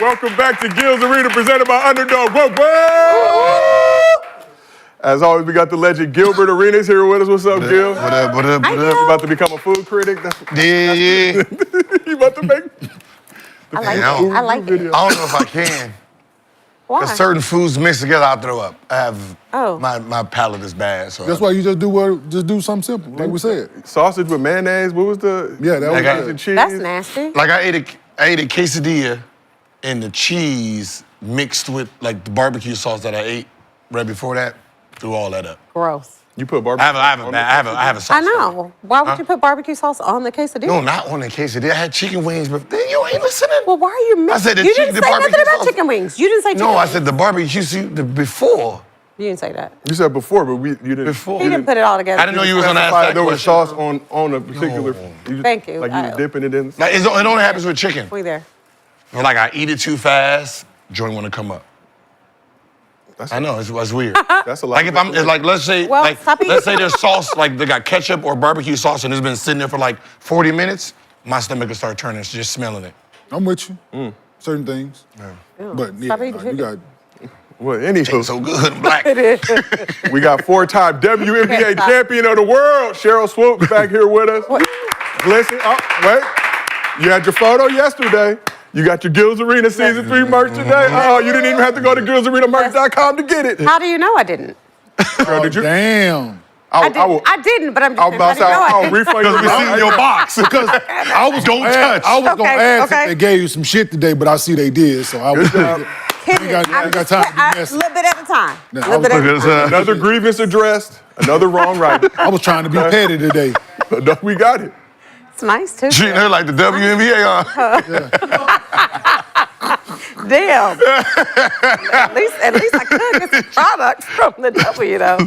Welcome back to Gil's Arena, presented by Underdog. Whoa, whoa! As always, we got the legend Gilbert Arenas here with us. What's up, Gil? What up? You about to become a food critic? Yeah. You about to make... I like it. I don't know if I can. Why? Because certain foods mixed together, I'll throw up. I have, my palate is bad. So that's why you just do something simple, like we said. Sausage with mayonnaise, what was the... Yeah, that was and cheese. That's nasty. Like I ate a quesadilla and the cheese mixed with like the barbecue sauce that I ate right before that, threw all that up. Gross. You put barbecue I have a sauce. I know. Why would you put barbecue sauce on the quesadilla? No, not on the quesadilla. I had chicken wings, but then you ain't listening. Well, why are you mixing? I said you didn't say nothing about sauce. chicken wings. You didn't say chicken No, I wings. said the barbecue before. You didn't say that. You said before, but you didn't. Before. He didn't put it all together. I didn't know you was going to ask that there was question. sauce on a particular... Thank you. Like you were dipping it in. Like, it only happens with chicken. We there. Like I eat it too fast, joint want to come up. I know, it's weird. That's a lot. Like if I'm, it's like let's say, Well, let's say there's sauce, like they got ketchup or barbecue sauce and it's been sitting there for like 40 minutes, my stomach will start turning, just smelling it. I'm with you. Certain things. But yeah, you got... Well, anywho. So good, I'm black. We got 4-time WNBA champion of the world, Sheryl Swoopes, back here with us. Listen, wait. You had your photo yesterday. You got your Gil's Arena Season 3 merch today. Oh, you didn't even have to go to gilsarenamerch.com to get it. How do you know I didn't? Did you? Damn. I didn't, but I'm just saying, how do you know I I'll didn't? refund Because we see in your box. Because I was Don't touch. I was gonna ask okay. if they gave you some shit today, but I see they did, so I was... Kenyon, I got time to be a messy. little bit at a time. No, A little bit at a time. Another grievance addressed, another wrong right. I was trying to be petty today. No, we got it. It's nice, too. Treating her like the WNBA, Damn. at least I could get some products from the W, though.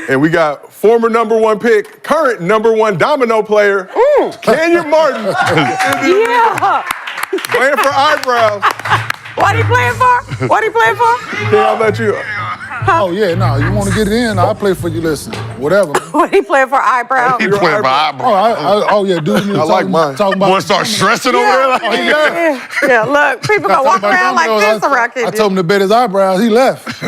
And we got former #1 pick, current #1 domino player, Kenyon Martin. Yeah. Playing for eyebrows. What are you playing for? What are you playing for? Yeah, I'll let you. Oh, yeah, no, you want to get it in? I'll play for you, listen. Whatever. What are you playing for? Eyebrows? He playing by eyebrow. Oh, yeah, dude. I like mine. Talking about... Boy start stressing over there. Like, Yeah, look, people gonna walk around like this around here. I told him to bet his eyebrows. He left.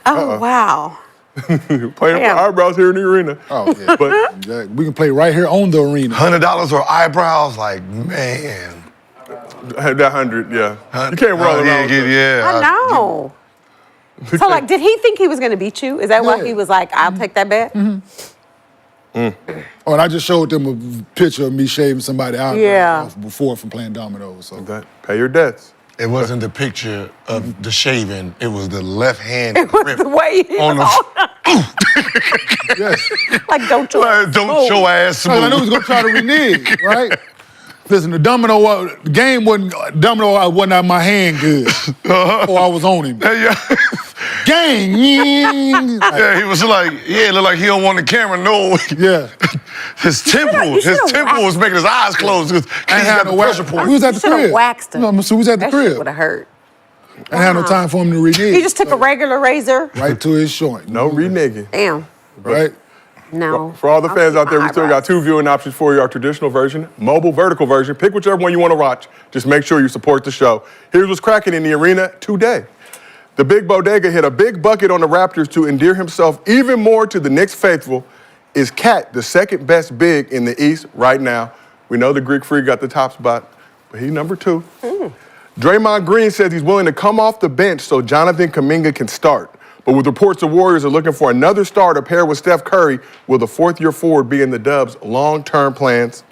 Oh, wow. Playing for eyebrows here in the arena. Oh, yeah. But we can play right here on the arena. $100 for eyebrows, like, man. That 100, yeah. You can't roll it out. Yeah. I know. So, like, did he think he was gonna beat you? Is that why he was like, I'll take that bet? Oh, and I just showed them a picture of me shaving somebody out before from playing dominoes. So. Pay your debts. It wasn't the picture of the shaving, it was the left hand It was grip the way he on was the... Yes. like, don't you Don't show ass smooth. I knew he was going to try to renege, right? Listen, the game wasn't, domino wasn't out my hand good before I was on him. Gang! Yeah, he was like, it looked like he don't want the camera no. Yeah. His temple was making his eyes close because he had no pressure point. We was at the crib. You should have waxed him. No, so we was at the That crib. shit would have hurt. I had no time for him to renege. He just took a regular razor. Right to his joint. No reneging. Damn. Right? No. For all the fans out there, we still got 2 viewing options for you. Our traditional version, mobile, vertical version. Pick whichever one you want to watch. Just make sure you support the show. Here's what's cracking in the arena today. The Big Bodega hit a big bucket on the Raptors to endear himself even more to the Knicks faithful. Is Cat the second best big in the East right now? We know the Greek Freak got the top spot, but he's #2. Draymond Green says he's willing to come off the bench so Jonathan Kuminga can start. But with reports the Warriors are looking for another starter paired with Steph Curry, will the 4th-year forward be in the Dubs' long-term plans?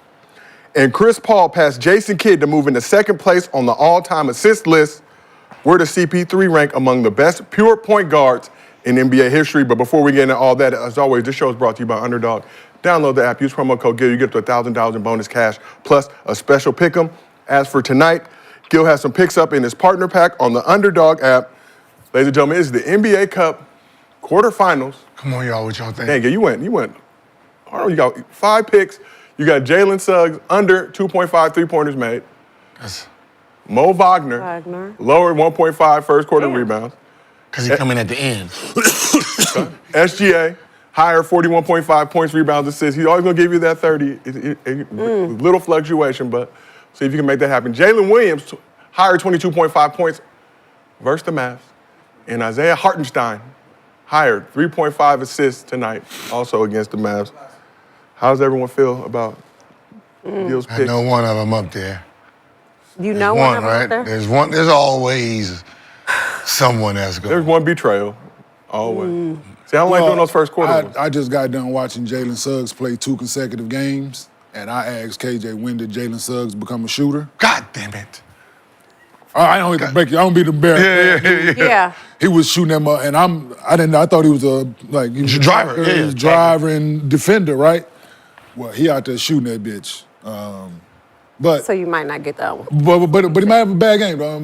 And Chris Paul passed Jason Kidd to move into 2nd place on the all-time assist list. Where does CP3 rank among the best pure point guards in NBA history? But before we get into all that, as always, this show is brought to you by Underdog. Download the app, use promo code GIL, you get up to $1,000 in bonus cash, plus a special pick'em. As for tonight, Gil has some picks up in his partner pack on the Underdog app. Ladies and gentlemen, this is the NBA Cup quarterfinals. Come on, y'all, what y'all think? Dang, you went. You got 5 picks. You got Jalen Suggs under 2.5 3-pointers made. Mo Wagner. Lower 1.5 first quarter rebounds. Because he come in at the end. SGA, higher 41.5 points, rebounds, assists. He's always going to give you that 30. Little fluctuation, but see if you can make that happen. Jalen Williams, higher 22.5 points versus the Mavs. And Isaiah Hartenstein hired 3.5 assists tonight, also against the Mavs. How does everyone feel about Gil's picks? I know one of them up there. You know One, one right? up there? There's one. There's always someone that's going. There's one betrayal, always. See, I don't like doing those first quarter ones. I just got done watching Jalen Suggs play 2 consecutive games, and I asked KJ, when did Jalen Suggs become a shooter? God damn it. I don't even break you. I don't be the bear. Yeah. He was shooting them up, and I thought he was a Driver, He was driver and defender, right? Well, he out there shooting that bitch. But So you might not get that one. but he might have a bad game, though.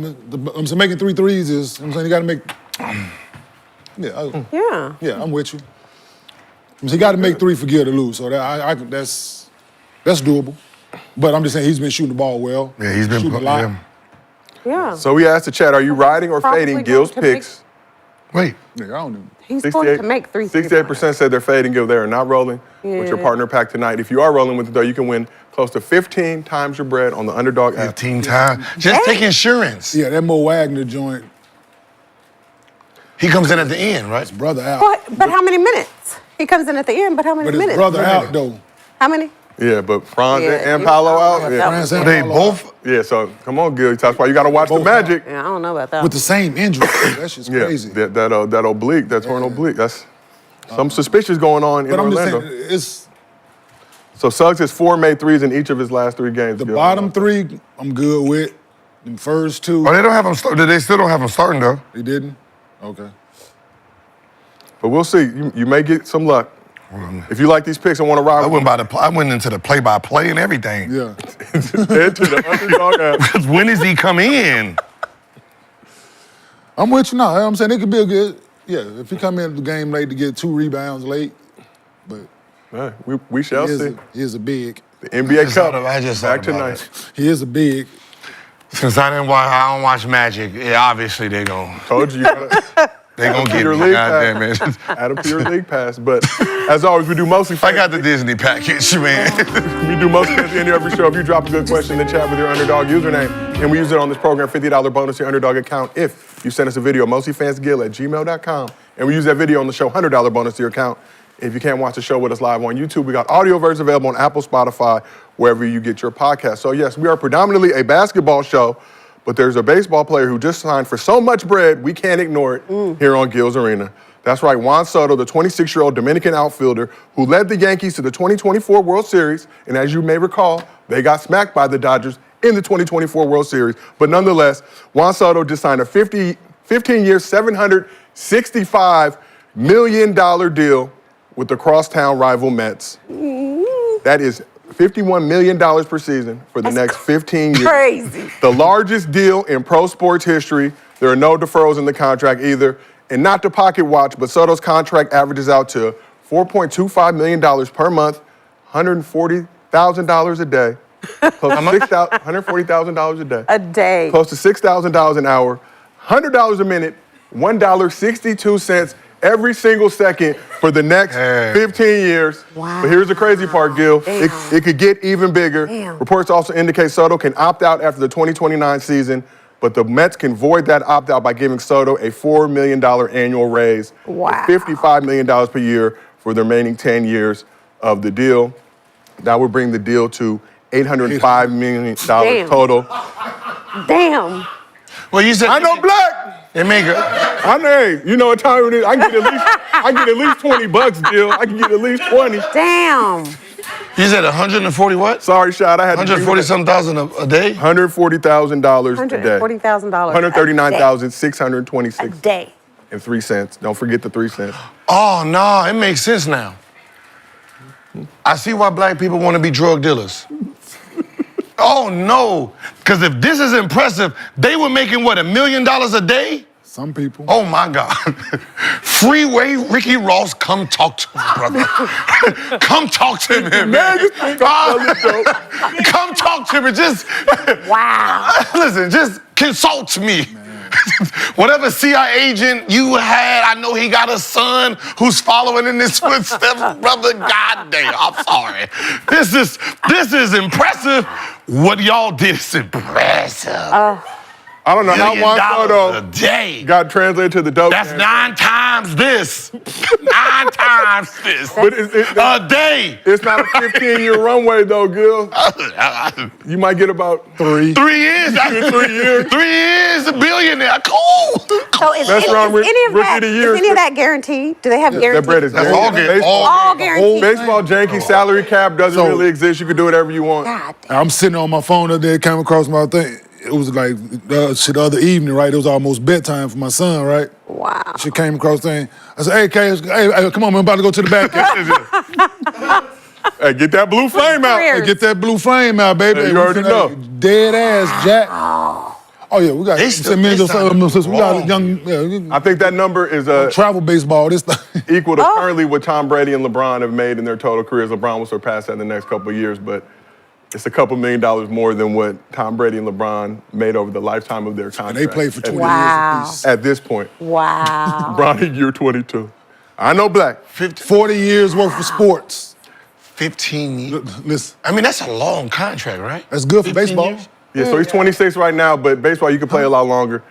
I'm saying making 3 threes is. I'm saying you got to make. Yeah, I'm with you. He got to make 3 for Gil to lose, so that's doable. But I'm just saying he's been shooting the ball well. Yeah, he's been shooting a lot. Yeah. So we asked the chat, are you riding or Probably fading going Gil's to make- picks? Wait. Nigga, I don't know. He's going to make 3 68% said they're fading Gil. They are not rolling with your partner pack tonight. If you are rolling with it, though, you can win close to 15 times your bread on the Underdog app. 15 times. Just take insurance. Yeah, that Mo Wagner joint, He comes in at the end, right? brother out. But how many minutes? He comes in at the end, but how many But his minutes? brother out, though. How many? Yeah, but Franz Yeah, and you- Paolo out. Yeah, Yeah. that France was- and They Paolo both. Yeah, so come on, Gil. That's why you got to watch the Both Magic. Yeah, I don't know about that. with the same injury. That's just Yeah, crazy. that oblique, that torn oblique. That's some suspicious going on in But I'm just Orlando. saying, it's So Suggs has 4 made threes in each of his last 3 games. the Gil. bottom 3 I'm good with. The first 2, Oh, they don't have him. They still don't have him starting though. they didn't? Okay. But we'll see. You may get some luck. If you like these picks and want to ride I went into the play-by-play and everything. Yeah. head to the Underdog app. Because when does he come in? I'm with you now. I'm saying it could be a good, if he come in the game late to get 2 rebounds late, but Yeah, we shall see. he is a big. The NBA Cup I just back thought about tonight. it. He is a big. Since I don't watch Magic, yeah, obviously they gon' Told you. they gon' get Your me. league God damn it. Add them to your league pass. But as always, we do mostly. I got the Disney package, man. We do mostly at the end of every show. If you drop a good question in the chat with your Underdog username, and we use it on this program, $50 bonus to your Underdog account if you send us a video, mostlyfansgil@gmail.com. And we use that video on the show, $100 bonus to your account. If you can't watch the show with us live on YouTube, we got audio versions available on Apple, Spotify, wherever you get your podcast. So yes, we are predominantly a basketball show, but there's a baseball player who just signed for so much bread, we can't ignore it here on Gil's Arena. That's right, Juan Soto, the 26-year-old Dominican outfielder who led the Yankees to the 2024 World Series. And as you may recall, they got smacked by the Dodgers in the 2024 World Series. But nonetheless, Juan Soto just signed a 15-year, $765 million deal with the crosstown rival Mets. That is $51 million per season for the next 15 years. Crazy. The largest deal in pro sports history. There are no deferrals in the contract either. And not to pocket watch, but Soto's contract averages out to $4.25 million per month, $140,000 a day. Close to $140,000 a day. A day. Close to $6,000 an hour, $100 a minute, $1.62 every single second for the next 15 years. Wow. But here's the crazy part, Gil. Damn. It could get even bigger. Damn. Reports also indicate Soto can opt out after the 2029 season, but the Mets can void that opt-out by giving Soto a $4 million annual raise. Wow. $55 million per year for the remaining 10 years of the deal. That would bring the deal to $805 million total. Damn. Well, you said I know black. they make a. I know. You know what time it is? I can get at least $20, Gil. I can get at least 20. Damn. You said 140 what? Sorry, Shad. I had 140-something thousand a day? $140,000 a day. $140,000. $139,626 A day. and 3 cents. Don't forget the 3 cents. Oh, no, it makes sense now. I see why black people want to be drug dealers. Oh, no. Because if this is impressive, they were making, what, $1 million a day? Some people. Oh, my God. Freeway Ricky Ross, come talk to me, brother. Come talk to me, man. Come talk to me. Just, Wow. listen, just consult me. Whatever CIA agent you had, I know he got a son who's following in his footsteps, brother. God damn, I'm sorry. This is impressive. What y'all did is impressive. I don't know how Juan Soto a day got translated to the dope. That's 9 times this. 9 times this. But a day. It's not a 15-year runway, though, Gil. You might get about 3. 3 years. 3 years. 3 years, a billionaire. Cool. So is That's any, wrong with is any of rookie that, of the year. is any of that guaranteed? Do they have guaranteed? That bread is That's guaranteed. all guaranteed. Baseball janky salary cap doesn't So- really exist. You can do whatever you want. God damn. I'm sitting on my phone the other day, it came across my thing. It was like the other evening, right? It was almost bedtime for my son, right? Wow. She came across the thing. I said, hey, Kay, hey, come on, man, I'm about to go to the back. Hey, get that blue flame out. Career. Hey, get that blue frame out, baby. Hey, you We already finna- know. Dead ass, Jack. Oh, yeah, we got They still- they signed we got a long. young yeah, I think that number is travel baseball. This thing. equal to currently what Tom Brady and LeBron have made in their total careers. LeBron will surpass that in the next couple of years, but it's a couple $1 million more than what Tom Brady and LeBron made over the lifetime of their And contract. they played for 20 Wow. years apiece. At this point, Wow. LeBron in year 22. I know black. 40 years worth of sports. 15 years. Listen, I mean, that's a long contract, right? that's good for 15 baseball. years? Yeah, so he's 26 right now, but baseball you can play a lot longer.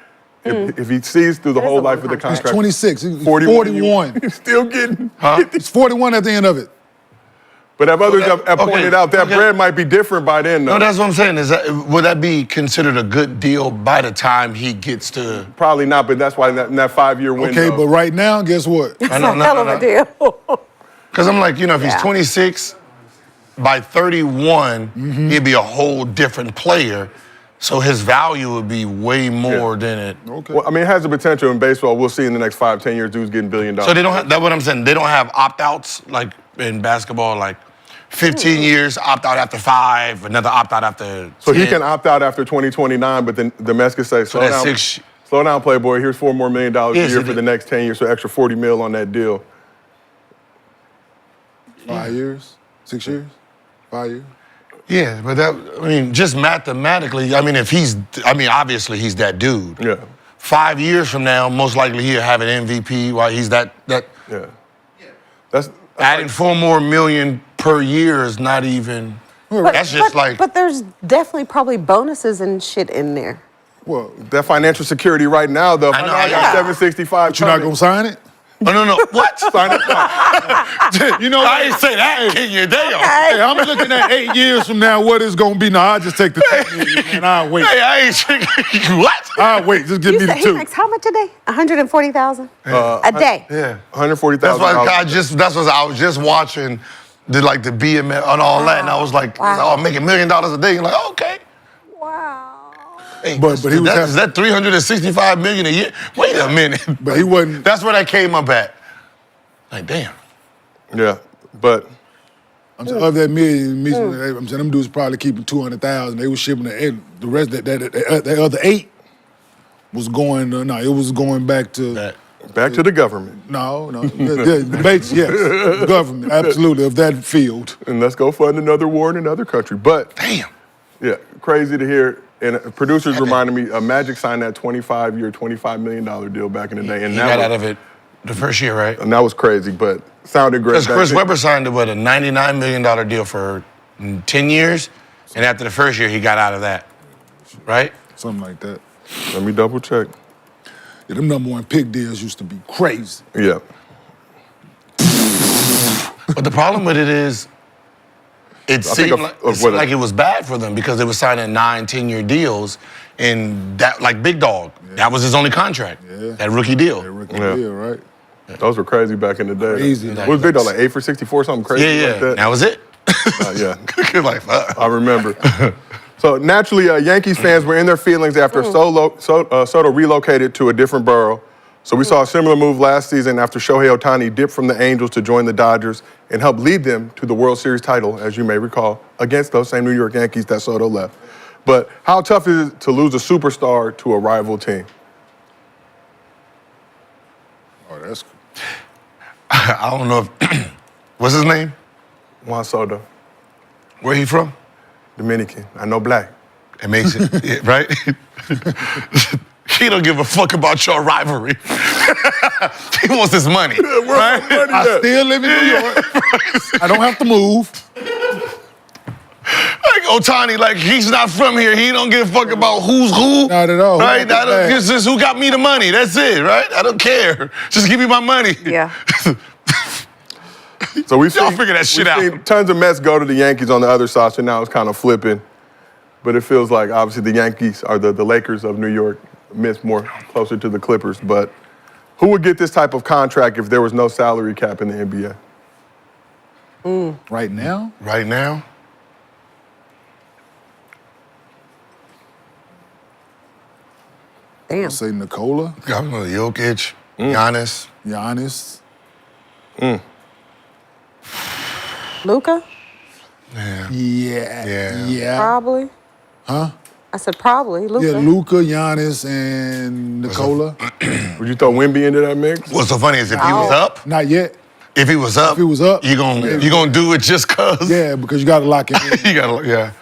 If he sees through the That is whole a long life of the contract. contract. 26. He's 41. He's still getting. He's 41 at the end of it. But as others have okay, pointed out, that okay. bread might be different by then, though. No, that's what I'm saying. Would that be considered a good deal by the time he gets to? Probably not, but that's why in that 5-year window. Okay, but right now, guess what? It's I know, a no, hell no, of a no. deal. Because I'm like, if he's Yeah. 26, by 31, he'd be a whole different player. So his value would be way more than it. Okay. Well, I mean, it has the potential in baseball. We'll see in the next 5-10 years, dudes getting $1 billion. So they don't have, that's what I'm saying. They don't have opt-outs like in basketball, like 15 years, opt-out after 5, another opt-out after 10. So he can opt out after 2029, but then the Mets can say, slow that's down, 6 slow down, Playboy. Here's $4 more million a Yes, year it for is. the next 10 years, so extra $40 million on that deal. 5 years? 6 years? 5 years? Yeah, but just mathematically, obviously he's that dude. Yeah, 5 years from now, most likely he'll have an MVP while he's that. yeah. That's Adding $4 more million per year is not even. That's just like. But there's definitely probably bonuses and shit in there. Well, that financial security right now, though. I know, I got yeah. 765. you're not going to sign it? No. What? sign it. You know I ain't say that in your day. Hey, I'm looking at 8 years from now, what it's going to be. No, I'll just take the 10 years and I'll wait. Hey, I ain't what? I'll wait. Just give You me the said he 2. makes how much a day? 140,000 a day. Yeah. $140,000. That's why that's what I was just watching the BMF and all that, and I was like, Wow. oh, making $1 million a day. You're like, okay. Wow. Hey, But he was is that $365 million a year? Wait a minute. But he wasn't. That's where that came up at. Like, damn. Yeah, but I'm saying, of that million, I'm saying them dudes probably keeping 200,000. They were shipping the rest. The other 8 was going. It was going back to. That. back to the government. No. The base, yes, the government, absolutely, of that field. And let's go fund another war in another country. But, Damn. yeah, crazy to hear. And producers reminded me, Magic signed that 25-year, $25 million deal back in the day. And He got out of it the first year, right? And that was crazy, but sounded great. Because back Chris then. Webber signed a $99 million deal for 10 years, and after the first year, he got out of that, right? Something like that. Let me double check. Yeah, them number 1 pick deals used to be crazy. Yeah. But the problem with it is, it seemed like it was bad for them because they were signing 9-10-year deals, and that, like Big Dog, that was his only contract, that rookie deal. That rookie Yeah. deal, right? Those were crazy back in the day. Crazy. What was Big Dog, like 8 for 64, something crazy like that? That was it. Yeah. You're like, fuck. I remember. So naturally, Yankees fans were in their feelings after Soto relocated to a different borough. So we saw a similar move last season after Shohei Ohtani dipped from the Angels to join the Dodgers and helped lead them to the World Series title, as you may recall, against those same New York Yankees that Soto left. But how tough is it to lose a superstar to a rival team? Oh, that's I don't know if, what's his name? Juan Soto, Where he from? Dominican. I know black. It makes it, yeah, right? He don't give a fuck about your rivalry. He wants his money. Right? I still live in New York. I don't have to move. Like Otani, like he's not from here. He don't give a fuck about who's who. Not at all. Right? It's just who got me the money. That's it, right? I don't care. Just give me my money. Yeah. So Y'all figure that shit out. seen tons of Mets go to the Yankees on the other side, so now it's kind of flipping. But it feels like obviously the Yankees are the Lakers of New York, Mets more closer to the Clippers. But who would get this type of contract if there was no salary cap in the NBA? Right now? Right now? Damn. I'll say Nikola, I'm going to Jokic, Giannis. Giannis. Luka? Yeah. Probably. Huh? I said probably. Luka. Yeah, Luka, Giannis, and Nikola. Would you throw Wemby into that mix? What's so funny is if he was up, Not yet. if he was up, you gonna do it just cause. Yeah, because you got to lock it in. You gotta, yeah.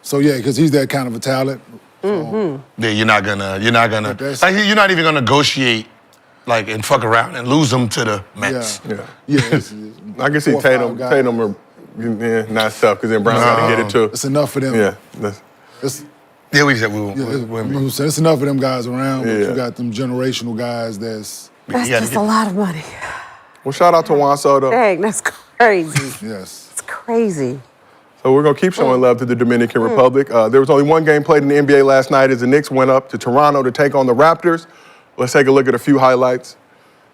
So yeah, because he's that kind of a talent. Yeah, you're not gonna, that's- like, you're not even gonna negotiate, like, and fuck around and lose them to the Mets. Yeah. Yeah. I can see 4 or 5 Tatum. guys. Tatum are not tough because then Brown got to get it too. It's enough for them. Yeah. It's, Yeah, we said we yeah, women. it's enough of them guys around, but Yeah. you got them generational guys that's, That's You gotta just get- a lot of money. Well, shout out to Juan Soto. Dang, that's crazy. yes. It's crazy. So we're going to keep showing love to the Dominican Republic. There was only one game played in the NBA last night as the Knicks went up to Toronto to take on the Raptors. Let's take a look at a few highlights.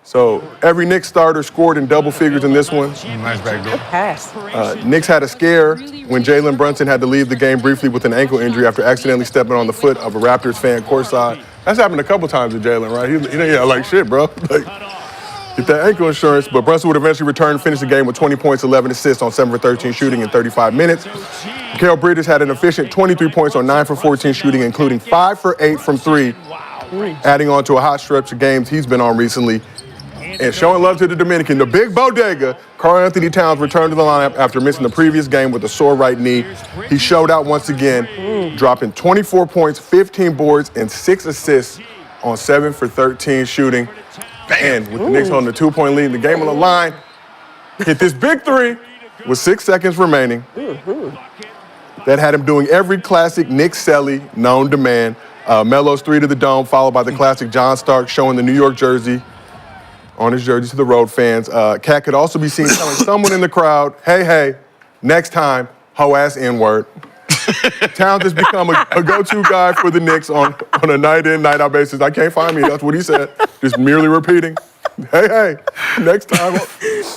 So every Knicks starter scored in double figures in this one. Nice backdoor. Pass. Knicks had a scare when Jalen Brunson had to leave the game briefly with an ankle injury after accidentally stepping on the foot of a Raptors fan courtside. That's happened a couple times to Jalen, right? Like shit, bro. Like, get that ankle insurance. But Brunson would eventually return and finish the game with 20 points, 11 assists on 7 for 13 shooting in 35 minutes. Mikal Bridges had an efficient 23 points on 9 for 14 shooting, including 5 for 8 from 3, adding on to a hot stretch of games he's been on recently. And showing love to the Dominican, the Big Bodega, Karl Anthony Towns returned to the lineup after missing the previous game with a sore right knee. He showed out once again, dropping 24 points, 15 boards, and 6 assists on 7 for 13 shooting. And with the Knicks on the 2-point lead, the game on the line, hit this big three with 6 seconds remaining. That had him doing every classic Knicks Selly known to man. Melo's 3 to the dome, followed by the classic John Stark showing the New York jersey on his jersey to the road fans. Cat could also be seen telling someone in the crowd, hey, next time, ho-ass N-word. Towns has become a go-to guy for the Knicks on a night-in, night-out basis. I can't find me, that's what he said. Just merely repeating, hey, next time.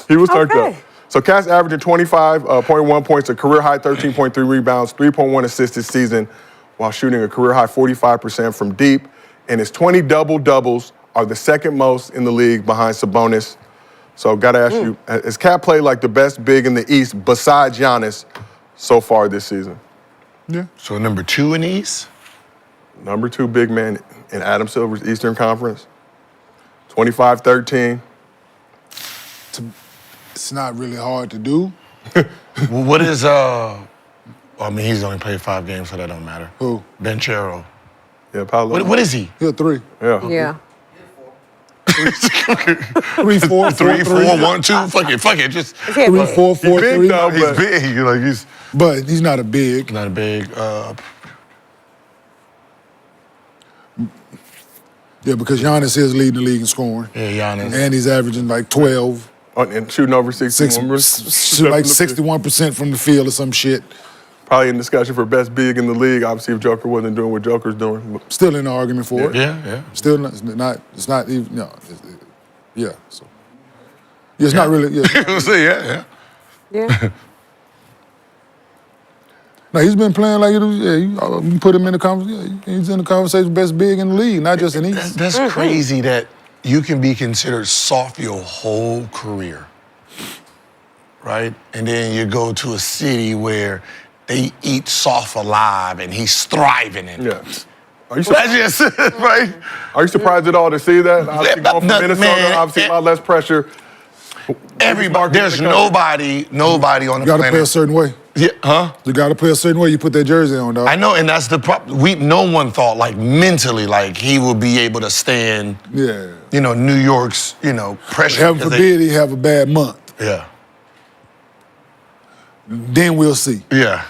He was turned up. So Cat's averaging 25.1 points, a career-high 13.3 rebounds, 3.1 assists this season, while shooting a career-high 45% from deep. And his 20 double-doubles are the second most in the league behind Sabonis. So gotta ask you, has Cat played like the best big in the East besides Giannis so far this season? Yeah. So number 2 in the East? Number 2 big man in Adam Silver's Eastern Conference. 25-13. It's not really hard to do. Well, what is he's only played 5 games, so that don't matter. Who? Ben Sheryl. Yeah, Paolo. What is he? He'll 3. Yeah. 3, 4, 3, 4, 1, 2. Fuck it. Just 3, 4, 4, He's big 3. though, he's but big. Like he's But he's not a big. not a big. Yeah, because Giannis is leading the league in scoring. Yeah, Giannis. And he's averaging like 12, and shooting over 61. like 61% from the field or some shit. Probably in discussion for best big in the league. Obviously, if Joker wasn't doing what Joker's doing. But Still in the argument for it. Yeah. Still not, it's not even, no. Yeah, so. Yeah, it's not really, yeah. yeah. Yeah. No, he's been playing like it was, you put him in the conversation, he's in the conversation best big in the league, not just in East. That's crazy that you can be considered soft your whole career, right? And then you go to a city where they eat soft alive and he's thriving in it. yeah. Are you surprised, That's just, right? are you surprised at all to see that? Obviously, going from No, Minnesota, man, obviously a lot less pressure. Everybody, there's nobody on the You gotta play a planet. certain way. Yeah, huh? You gotta play a certain way, you put that jersey on, dog. I know, and that's the problem. No one thought like mentally like he would be able to stand, Yeah. New York's, pressure. Heaven 'cause forbid he have a bad month. Yeah. Then we'll see. Yeah.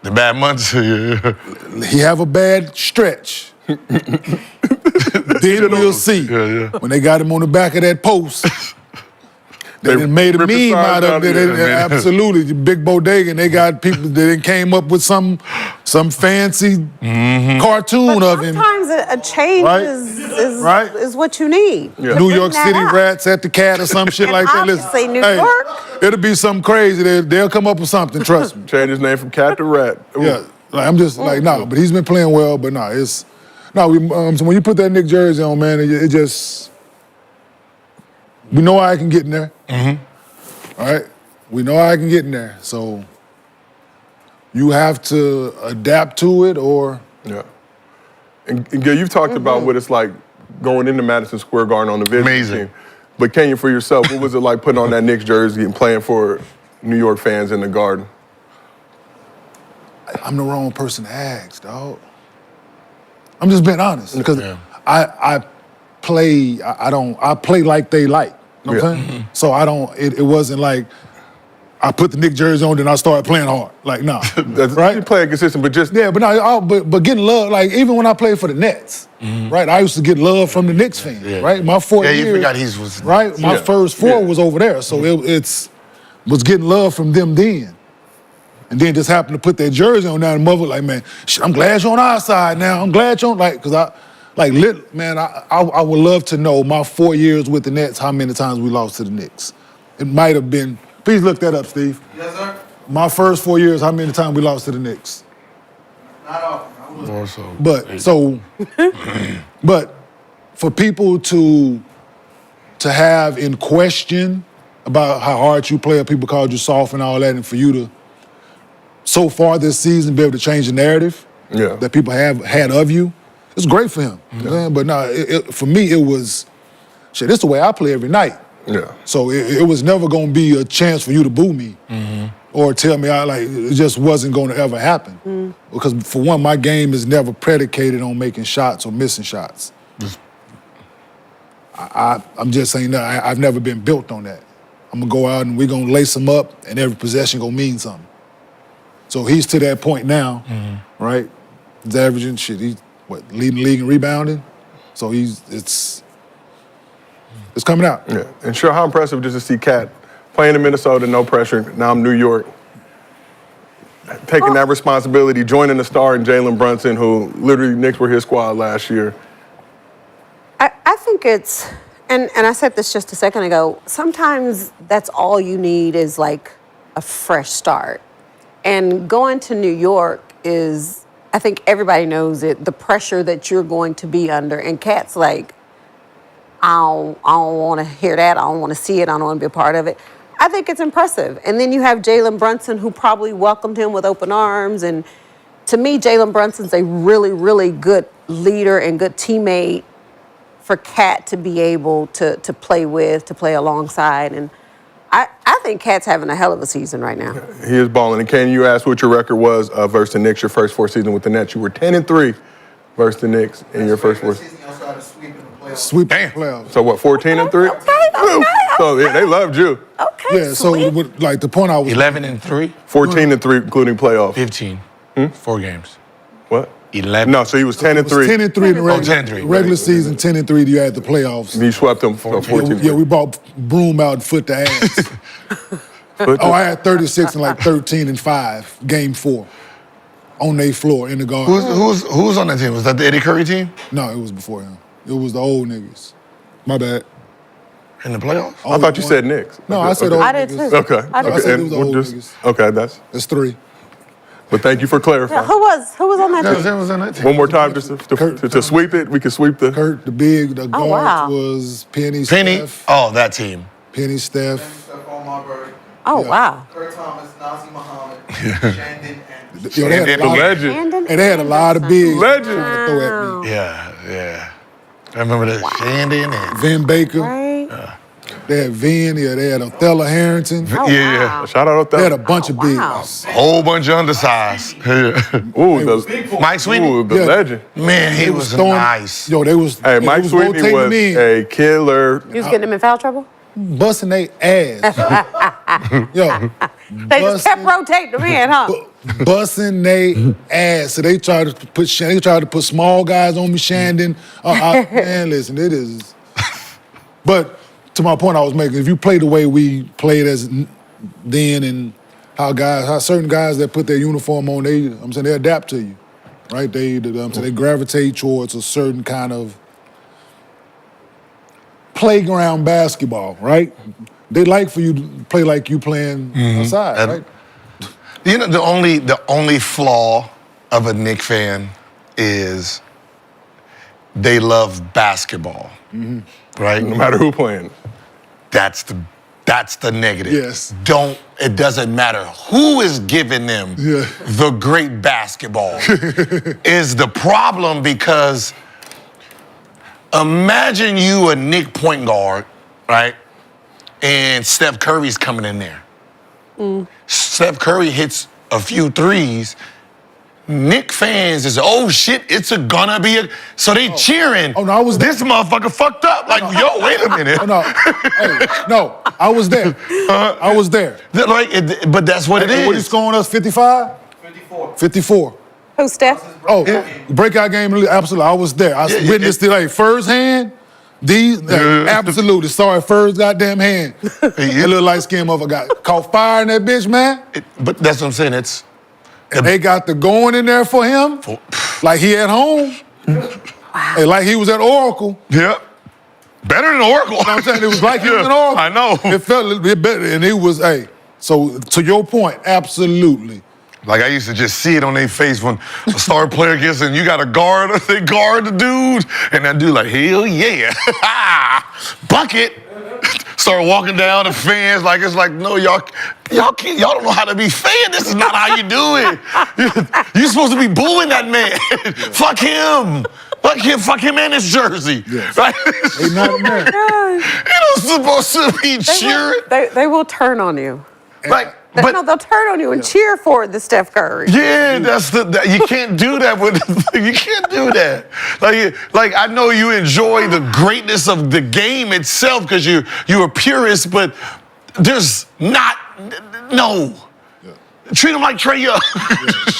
The bad months. Yeah. He have a bad stretch. Then we'll see. Yeah. When they got him on the back of that post, they done made a ripped the meme signs out of it. Absolutely, the Big Bodega, and they got people that then came up with some fancy cartoon of him. Sometimes a change Right? is what you need. Yeah. New Bring York that City out. Rats at the Cat or some shit And like that. obviously New York. It'll be something crazy. They'll come up with something. Trust me. Change his name from Cat to Rat. Ooh. Yeah, like, I'm just like but he's been playing well. But so when you put that Knicks jersey on, man, it just we know I can get in there. All right, we know I can get in there. So you have to adapt to it, or Yeah. And Gil, you've talked about what it's like going into Madison Square Garden on the visiting Amazing. team. But Kenyon, for yourself, what was it like putting on that Knicks jersey and playing for New York fans in the Garden? I'm the wrong person to ask, dog. I'm just being honest because Yeah. I play. I play like they like. You know what I'm saying? So I don't. It wasn't like I put the Knicks jersey on, then I started playing hard. Like no, right? You playing consistent, but just Yeah, but getting love, like even when I played for the Nets, right? I used to get love from the Knicks fans, right? My 4 Yeah, years, you forgot he was. right? My Yeah. first 4 Yeah. was over there, so it was getting love from them then, and then just happened to put that jersey on now, and mother like, man, shit, I'm glad you're on our side now. I'm glad you're on, because I would love to know my 4 years with the Nets, how many times we lost to the Knicks. It might have been. Please look that up, Steve. Yes, sir. My first 4 years, how many times we lost to the Knicks? Not often. More so. But for people to have in question about how hard you play, or people called you soft and all that, and for you to so far this season be able to change the narrative that people have had of you, it's great for him. You know what I'm saying? But no, for me it was shit. This is the way I play every night. yeah. So it was never going to be a chance for you to boo me or tell me it just wasn't going to ever happen. Because for one, my game is never predicated on making shots or missing shots. I'm just saying that I've never been built on that. I'm going to go out and we're going to lace them up and every possession going to mean something. So he's to that point now, right? He's averaging he's leading the league in rebounding. So it's coming out. Yeah. And sure, how impressive just to see Cat playing in Minnesota, no pressure. Now I'm New York. Taking that responsibility, joining the star in Jalen Brunson, who literally Knicks were his squad last year. I think it's, and I said this just a second ago, sometimes that's all you need is like a fresh start. And going to New York is, I think everybody knows it, the pressure that you're going to be under. And Cat's like, I don't want to hear that. I don't want to see it. I don't want to be a part of it. I think it's impressive. And then you have Jalen Brunson, who probably welcomed him with open arms. And to me, Jalen Brunson's a really, really good leader and good teammate for Cat to be able to play with, to play alongside. And I think Cat's having a hell of a season right now. He is balling. And Kenyon, you asked what your record was versus the Knicks your first 4 seasons with the Nets. You were 10-3 versus the Knicks in your first 4 seasons. Season, y'all started sweeping the playoffs. Sweep the playoffs. So what, 14-3? Okay. So yeah, they loved you. Okay, Yeah, so sweet. the point I was 11-3, 14-3, including playoffs. 15, 4 games. What? 11. No, so he was 10-3. 10-3 in the regular, 10-3. regular season, 10-3. You had the playoffs. And he swept them for 14. Yeah, we bought Broom out foot to ass. I had 36 and 13-5, game 4, on their floor in the Garden. Who was on that team? Was that the Eddie Curry team No, it was before him. It was the old niggas. My bad. in the playoffs? I thought you said Knicks. No, I said old I did niggas. too. Okay. I did Okay. too. said it was we'll old just- niggas. okay, that's. That's 3. But thank you for clarifying. Who was on that team? That was on that team. One more time, just to sweep it. We can sweep the. Kurt, the guards wow. was Penny, Penny. Steph. Oh, that team. Penny, Steph. Stephon Marbury, Oh, Yeah. wow. Kurt Thomas, Nazi Muhammad, Shandon, and Yo, they had And a The lot, legend. and they had a lot of bigs Legend. trying to throw at me. Yeah. I remember that. Shandon and Vin Baker. Right? They had Vin. Yeah, they had Othello Harrington. Oh, yeah. wow. Shout out They had a Othello. bunch of wow. bigs. whole bunch of undersized. Ooh, the, Mike Sweeney. ooh, the Yeah. legend. Man, he was throwing- nice. Yo, they was. Hey, they Mike Sweeney rotating was them in, a killer. You was getting them in foul trouble? busting their ass. Yo, They just kept rotating them in, huh? busting they ass. So they tried to put small guys on me, Shandon. Man, listen, it is. But to my point I was making, if you play the way we played as then, and how certain guys that put their uniform on, they adapt to you, right? They gravitate towards a certain kind of playground basketball, right? They like for you to play like you playing outside, right? You know, the only flaw of a Knicks fan is they love basketball, right? No matter who playing. That's the negative. Yes. It doesn't matter who is giving them the great basketball is the problem, because imagine you a Knick point guard, right? And Steph Curry's coming in there. Steph Curry hits a few threes. Knick fans is, oh shit, it's gonna be a. So they cheering. Oh no, I was there. This motherfucker fucked up. Like, yo, wait a minute. Oh, no, hey, no, I was there. I was there. But that's what it is. What are you scoring us? 55? 54. 54. Who's Steph? Oh, breakout game, absolutely. I was there. I witnessed it firsthand. Absolutely. Saw it first goddamn hand. That little light-skinned motherfucker got caught fire in that bitch, man. But that's what I'm saying. And they got the going in there for him, like he at home. And like he was at Oracle. Yep. Better than Oracle. You know what I'm saying? It was like he was at Oracle. I know. It felt a little bit better. And it was, so to your point, absolutely. Like, I used to just see it on their face when a star player gets in, you got to guard, they guard the dude, and that dude like, hell yeah, bucket. Start walking down the fans like it's like, no, y'all don't know how to be fan. This is not how you do it. You're supposed to be booing that man. Fuck him. Fuck him and his jersey. Yes. Right? They not man. You're not supposed to be cheering. They will turn on you. They'll turn on you and cheer for the Steph Curry. Yeah, you can't do that you can't do that. Like I know you enjoy the greatness of the game itself because you're a purist, but there's no. Treat him like Trae Young.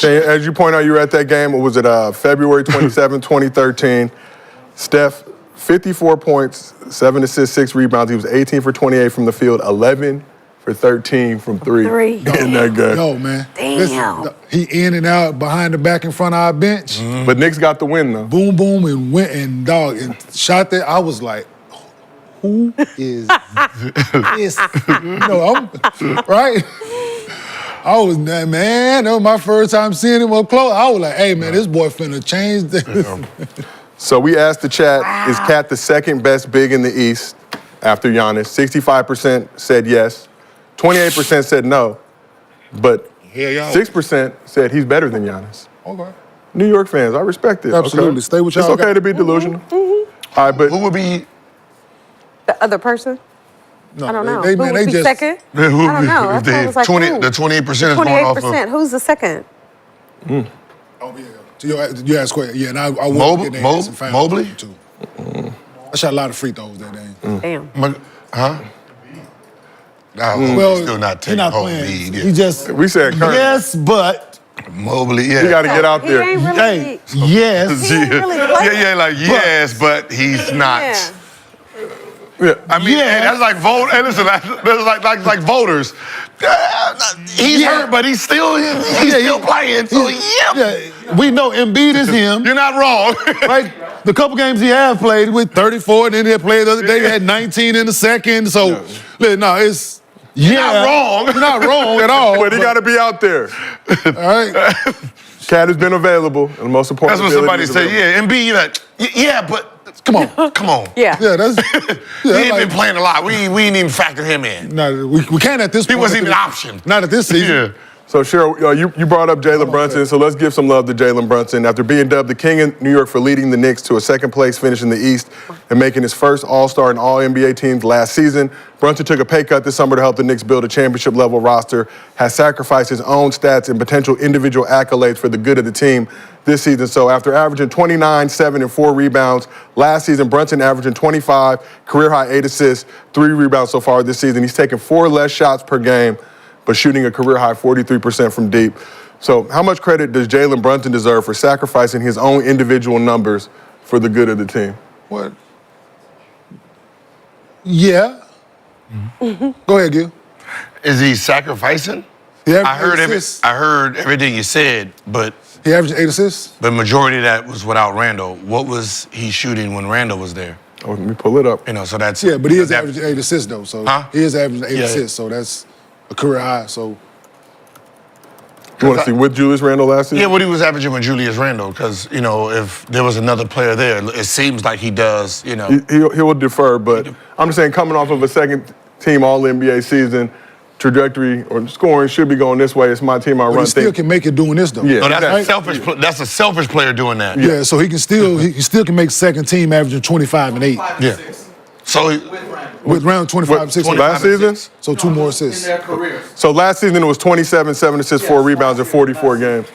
As you point out, you were at that game. Was it February 27, 2013? Steph, 54 points, 7 assists, 6 rebounds. He was 18 for 28 from the field, 11 for 13 from three. In that game. No, man. Damn. Listen, he in and out, behind the back, in front of our bench. But Knicks got the win, though. Boom, boom, and went and shot that. I was like, who is this? Right? I was, man, that was my first time seeing him up close. I was like, hey, man, this boy finna change this. So we asked the chat, is Cat the second best big in the East after Giannis? 65% said yes. 28% said no. But 6% said he's better than Giannis. Okay. New York fans, I respect it. Absolutely. Okay? Stay with y'all. It's okay to be delusional. All right, but Who would be? The other person? No, I don't know. They Who would be second? I don't know. That's why I was like, who? The 28% is going off of 28%. Who's the second? Oh, yeah. So you asked question. Yeah, and I will get their answer and find out Mobley? too. I shot a lot of free throws that day. Damn. Huh? Well, still not he taking not home playing. lead. He just we said Curry. yes, but Mobley, yeah. You got to get out He there. ain't really. hey, yes. He ain't really playing. Yeah, like yes, but he's not. Yeah. Yeah. I mean, hey, that's like vote. Hey, listen, that's like voters. He's hurt, but he's still playing. So yeah, we know Embiid is him. you're not wrong. Right? The couple games he has played with 34, and then he played the other day, he had 19 in the second. So, no, it's not wrong. You're not wrong at all. But he got to be out there. All right. Cat has been available, and most important. That's what somebody said. Yeah, Embiid, but come on. Yeah. Yeah, that's. He ain't been playing a lot. We ain't even factor him in. No, we can't at this point. He wasn't even an option. Not at this season. Yeah. So, Sheryl, you brought up Jalen Brunson, so let's give some love to Jalen Brunson. After being dubbed the king of New York for leading the Knicks to a second-place finish in the East and making his first All-Star and All-NBA teams last season, Brunson took a pay cut this summer to help the Knicks build a championship-level roster, has sacrificed his own stats and potential individual accolades for the good of the team this season. So after averaging 29, 7, and 4 rebounds last season, Brunson averaging 25, career-high 8 assists, 3 rebounds so far this season. He's taken 4 less shots per game, but shooting a career-high 43% from deep. So how much credit does Jalen Brunson deserve for sacrificing his own individual numbers for the good of the team? What? Yeah. Go ahead, Gil. Is he sacrificing? He averaged I heard 8 assists. I heard everything you said, but He averaged 8 assists. the majority of that was without Randall. What was he shooting when Randall was there? Oh, let me pull it up. You know, so that's Yeah, but he is that- averaging 8 assists though. So Huh? he is averaging 8 Yeah. assists. So that's a career high. So You want to see with Julius Randle last season? Yeah, what he was averaging with Julius Randle, because you know if there was another player there, it seems like he does. You know, He will defer, but I'm just saying coming off of a second-team All-NBA season, trajectory or scoring should be going this way. It's my team I but run. he still can make it doing this though. Yeah. no, that's exactly. a selfish. That's a selfish player doing that. Yeah, so he can still he still can make second team averaging 25 and 8 5 Yeah. and 6 So he, with Randall with round 25 and 6. 25 Last and season? 6. So 2 more in assists. their careers. So last season it was 27, 7 assists, 4 rebounds in 44 games.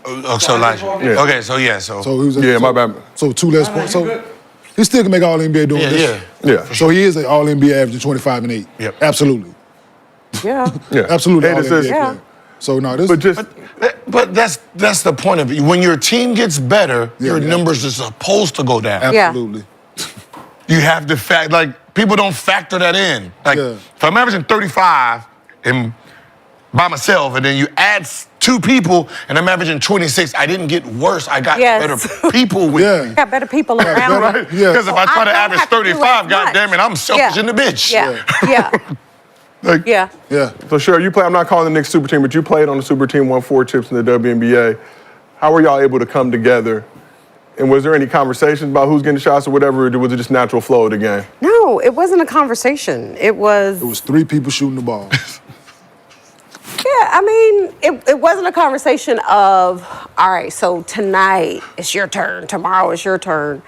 Oh, so last year. Yeah. Okay, so yeah, so, So he was Yeah, so, my bad. So 2 less points. So he still can make all NBA doing yeah, this. yeah. Yeah. So he is an all NBA averaging 25 and 8. Yep. Absolutely. Yeah. Yeah. Absolutely. 8 all assists. NBA Yeah. player. So no, this But just But that's the point of it. When your team gets better, your yeah. numbers are supposed to go down. Yeah. absolutely. You have to like people don't factor that in. Like Yeah. if I'm averaging 35 and by myself, and then you add 2 people, and I'm averaging 26, I didn't get worse. I got Yes. better people with Yeah. me. Got better people around. better- me. Yeah. Because if I try to don't average have to do 35, as God much. damn it, I'm selfish Yeah. in the bitch. Yeah. Yeah. like, Yeah. Yeah. So Sheryl, you play. I'm not calling the Knicks super team, but you played on the super team, won 4 chips in the WNBA. How were y'all able to come together? And was there any conversations about who's getting shots or whatever, or was it just natural flow of the game? No, it wasn't a conversation. It was. It was 3 people shooting the ball. Yeah, I mean, it wasn't a conversation of, all right, so tonight it's your turn, tomorrow it's your turn.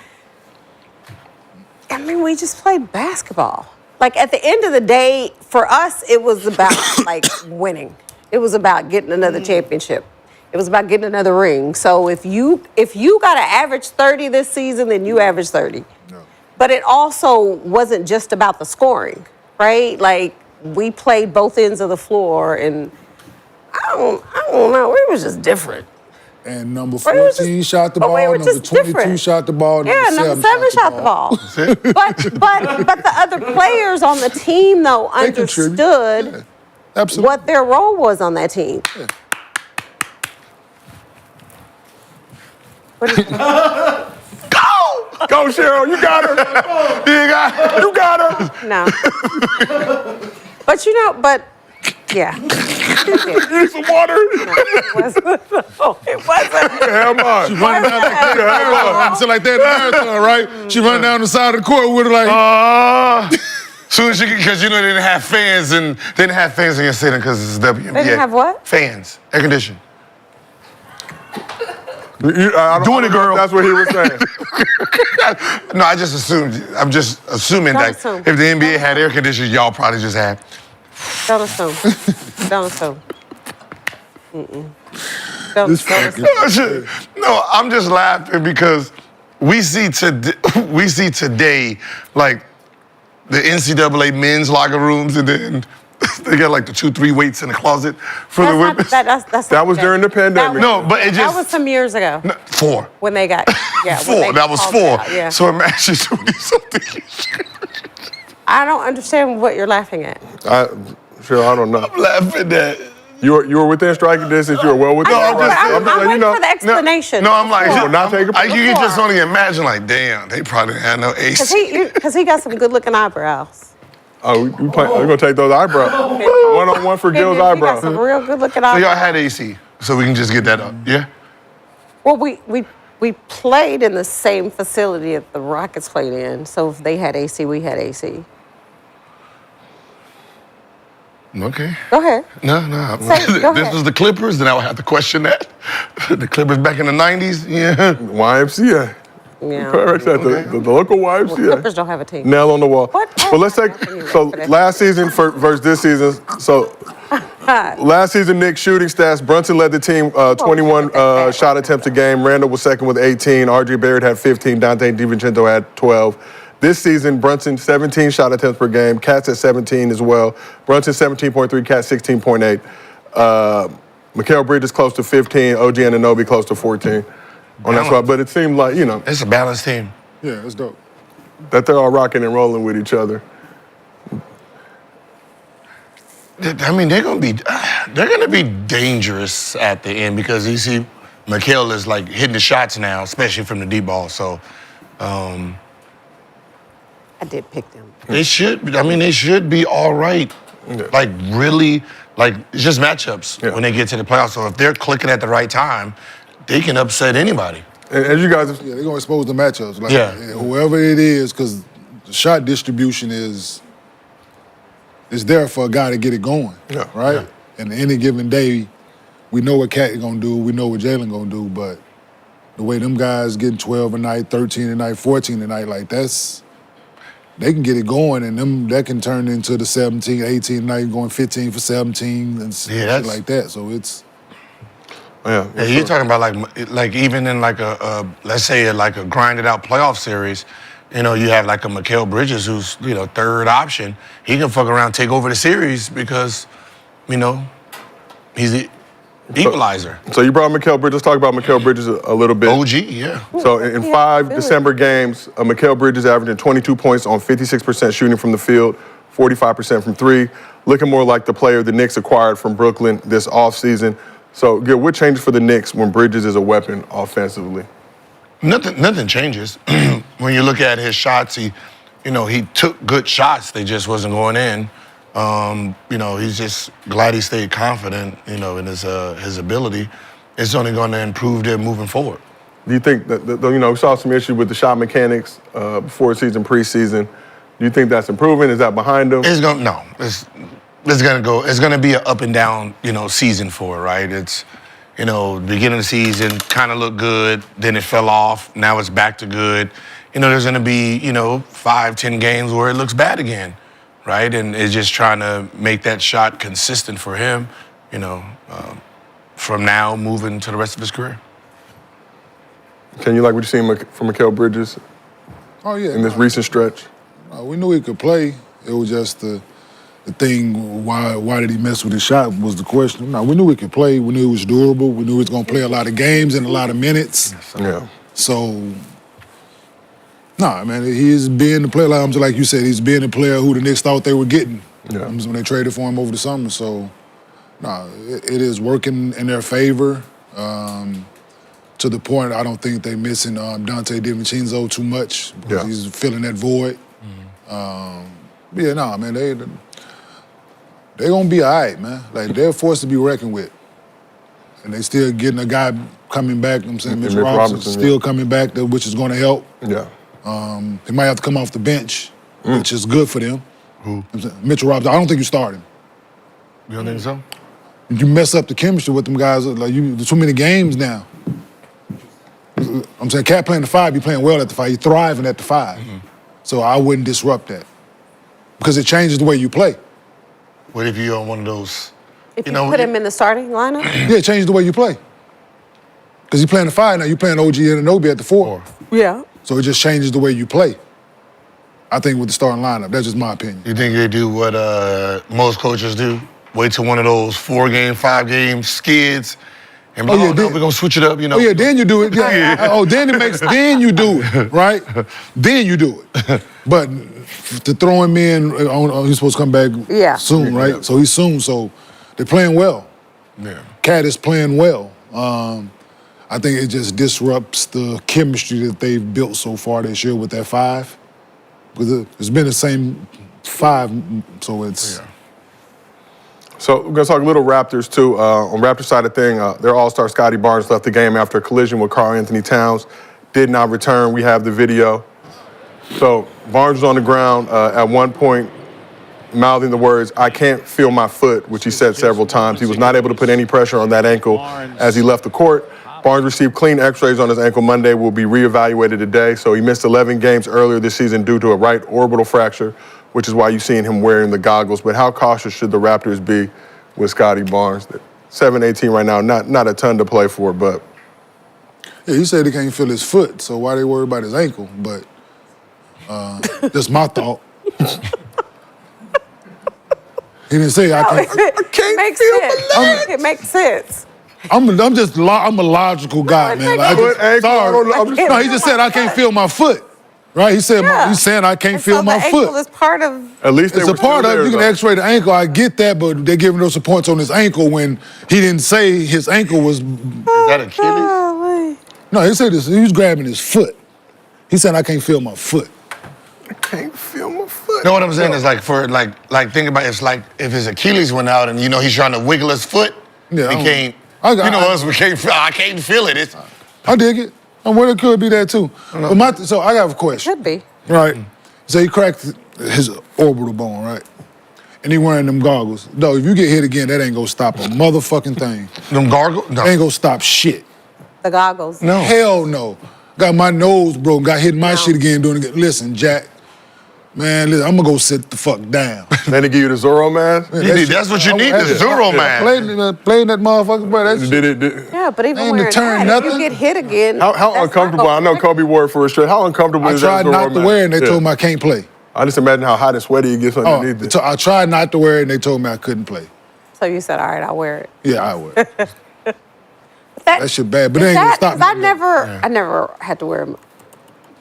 I mean, we just played basketball. Like, at the end of the day, for us, it was about, like, winning. It was about getting another championship. It was about getting another ring. So if you got to average 30 this season, then you average 30. No. But it also wasn't just about the scoring, right? Like, we played both ends of the floor, and I don't know. It was just different. And number But it was 14 just- shot the but ball, we were number just 22 different. shot the ball, Yeah, number 7 shot the ball. but the other players on the team though They contribute. understood Yeah. Absolutely. what their role was on that team. What is that? Go, Sheryl, you got her. You got her. No. But you know, yeah. You need some water. It wasn't. Hell no. Running down the marathon, something like that in the marathon, right? She run down the side of the court with her like, Soon as she, because you know they didn't have fans in your city because it's WNBA. They didn't have what? Fans, air conditioning. Doing it, girl. That's what he was saying. No, I just assumed. I'm just assuming Don't that assume. if the NBA had air conditioning, y'all probably just had. Don't assume. Don't assume. Don't assume. No, I'm just laughing because we see today like the NCAA men's locker rooms, and then they got like the 2-3 weights in the closet for the women. That was during the pandemic. No, but it that just- was some years ago 4. when they got when 4. they That was called 4. out, yeah. So imagine 20-something. I don't understand what you're laughing at. Sheryl, I don't know. I'm laughing at. You were within striking distance. You were well within. I know, but I'm just letting waiting for the explanation. No, I'm like, Will not take a you can just before. only imagine, like, damn, they probably didn't have no AC. Because he got some good looking eyebrows. Oh, we're gonna take those eyebrows. 1-on-1 for Gil's He got eyebrows. some real good looking So eyebrows. y'all had AC, so we can just get that up, yeah? Well, we played in the same facility that the Rockets played in. So if they had AC, we had AC. Okay. Go ahead. No. Go This ahead. was the Clippers, then I would have to question that. The Clippers back in the 90s, yeah. YMCA. Yeah. Correct. The local YMCA. Clippers don't have a team. Nail on the wall. What? But let's take so last season versus this season. So last season, Knicks shooting stats. Brunson led the team 21 shot attempts a game. Randall was second with 18. R.J. Barrett had 15. Dante DiVincenzo had 12. This season, Brunson 17 shot attempts per game. Cat's at 17 as well. Brunson 17.3. Cat 16.8. Mikal Bridges close to 15, OG Anunoby close to 14 on that squad. But it seemed like, It's a balanced team. Yeah, that's dope. that they're all rocking and rolling with each other. I mean, they're gonna be dangerous at the end because you see, Mikal is like hitting the shots now, especially from the deep ball. So I did pick them. they should. I mean, they should be all right. Yeah. Like really, like it's just matchups Yeah. when they get to the playoffs. So if they're clicking at the right time, they can upset anybody. And as you guys, Yeah, they're gonna expose the matchups. Like, Yeah. whoever it is, because the shot distribution is there for a guy to get it going. Yeah. Right? Yeah. And any given day, we know what Cat gonna do, we know what Jalen gonna do, but the way them guys getting 12 a night, 13 a night, 14 a night, like they can get it going, and that can turn into the 17, 18 a night, going 15 for 17 and shit like that. So it's yeah, Yeah, you're talking about like even in like a let's say like a grinded out playoff series, you have like a Mikal Bridges who's third option. He can fuck around, take over the series because, he's the equalizer. So you brought Mikal Bridges. Let's talk about Mikal Bridges a little bit. OG, yeah. So in Yeah, 5 really. December games, Mikal Bridges averaging 22 points on 56% shooting from the field, 45% from three, looking more like the player the Knicks acquired from Brooklyn this offseason. So, Gil, what changes for the Knicks when Bridges is a weapon offensively? Nothing changes. When you look at his shots, he took good shots. They just wasn't going in. He's just glad he stayed confident, in his ability. It's only going to improve them moving forward. Do you think that, we saw some issues with the shot mechanics before season, preseason. Do you think that's improving? Is that behind them? It's gonna be an up and down, season for it, right? It's, beginning of the season kind of looked good, then it fell off. Now it's back to good. There's gonna be, 5-10 games where it looks bad again, right? And it's just trying to make that shot consistent for him, from now moving to the rest of his career. Can you like what you're seeing from Mikal Bridges oh yeah. in this recent stretch? We knew he could play. It was just the thing, why did he mess with his shot was the question. No, we knew he could play. We knew he was durable. We knew he was going to play a lot of games and a lot of minutes. Yeah. So, man, he's being the player, like you said, he's being the player who the Knicks thought they were getting when they traded for him over the summer. So, it is working in their favor. To the point, I don't think they're missing Dante DiVincenzo too much because he's filling that void. Man, they're going to be all right, man. Like, they're a force to be reckoned with. And they still getting a guy coming back, Mitch Robinson still coming back, which is going to help. Yeah. He might have to come off the bench, which is good for them. Who? Mitchell Robinson. I don't think you start him. You don't think so? You mess up the chemistry with them guys. Like, there's too many games now. I'm saying, Cat playing the 5, he playing well at the 5. He thriving at the 5. So I wouldn't disrupt that because it changes the way you play. What if you're on one of those? If you put him in the starting lineup? Yeah, it changes the way you play. Because you're playing the 5 now, you're playing OG Anunoby at the 4. Yeah. So it just changes the way you play. I think with the starting lineup, that's just my opinion. You think they do what most coaches do? Wait till one of those 4-game, 5-game skids, and we're gonna switch it up. Oh yeah, then you do it. Yeah. Then you do it, right? Then you do it. But to throw him in, he's supposed to come back soon, right? Yeah. So he's soon. So they're playing well. Yeah. Cat is playing well. I think it just disrupts the chemistry that they've built so far this year with that 5. Because it's been the same 5, so it's. Yeah. So we're going to talk a little Raptors, too. On Raptors side of thing, their all-star Scottie Barnes left the game after a collision with Karl Anthony Towns. Did not return. We have the video. So Barnes was on the ground at one point, mouthing the words, "I can't feel my foot," which he said several times. He was not able to put any pressure on that ankle as he left the court. Barnes received clean x-rays on his ankle Monday, will be reevaluated today. So he missed 11 games earlier this season due to a right orbital fracture, which is why you're seeing him wearing the goggles. But how cautious should the Raptors be with Scottie Barnes? 7-18 right now, not a ton to play for, but. Yeah, he said he can't feel his foot, so why they worry about his ankle? But that's my thought. He didn't say I can't. It makes sense. It makes sense. I'm a logical guy, man. Like, Foot, ankle, I don't know. I'm just- no, he just said I can't feel my foot. Right? He said Yeah. he's saying I can't And feel so my the ankle foot. is part of. At least they It's a were part still of it. You there, can though. X-ray the ankle. I get that, but they're giving those points on his ankle when he didn't say his ankle was. Is that Achilles? Golly. No, he said this. He was grabbing his foot. He said I can't feel my foot. I can't feel my foot. You know what I'm saying is like think about it, it's like if his Achilles went out and he's trying to wiggle his foot, Yeah, he can't. We can't feel. I can't feel it. It's I dig it. And well, it could be that too. But so I have a question. Should be. Right. So he cracked his orbital bone, right? And he wearing them goggles. No, if you get hit again, that ain't gonna stop a motherfucking thing. them gargles. No. Ain't gonna stop shit. The goggles. No. Hell no. Got my nose broken, got hit in my shit again doing it again. Listen, Jack, man, listen, I'm gonna go sit the fuck down. Then they give you the Zorro mask. Man, That's what you need, the Zero man. Playing that motherfucker, bro. That shit. Did it? Yeah, but even Ain't wearing deterring that, if nothing. you get hit again. How that's not uncomfortable? gonna I know protect Kobe wore it for a straight. How uncomfortable I is that tried Zorro not to mask? wear it and they Yeah. told me I can't play. I just imagine how hot and sweaty it gets underneath it. So I tried not to wear it and they told me I couldn't play. So you said, all right, I'll wear it. Yeah, I would. That shit bad, but it ain't gonna stop me. I never had to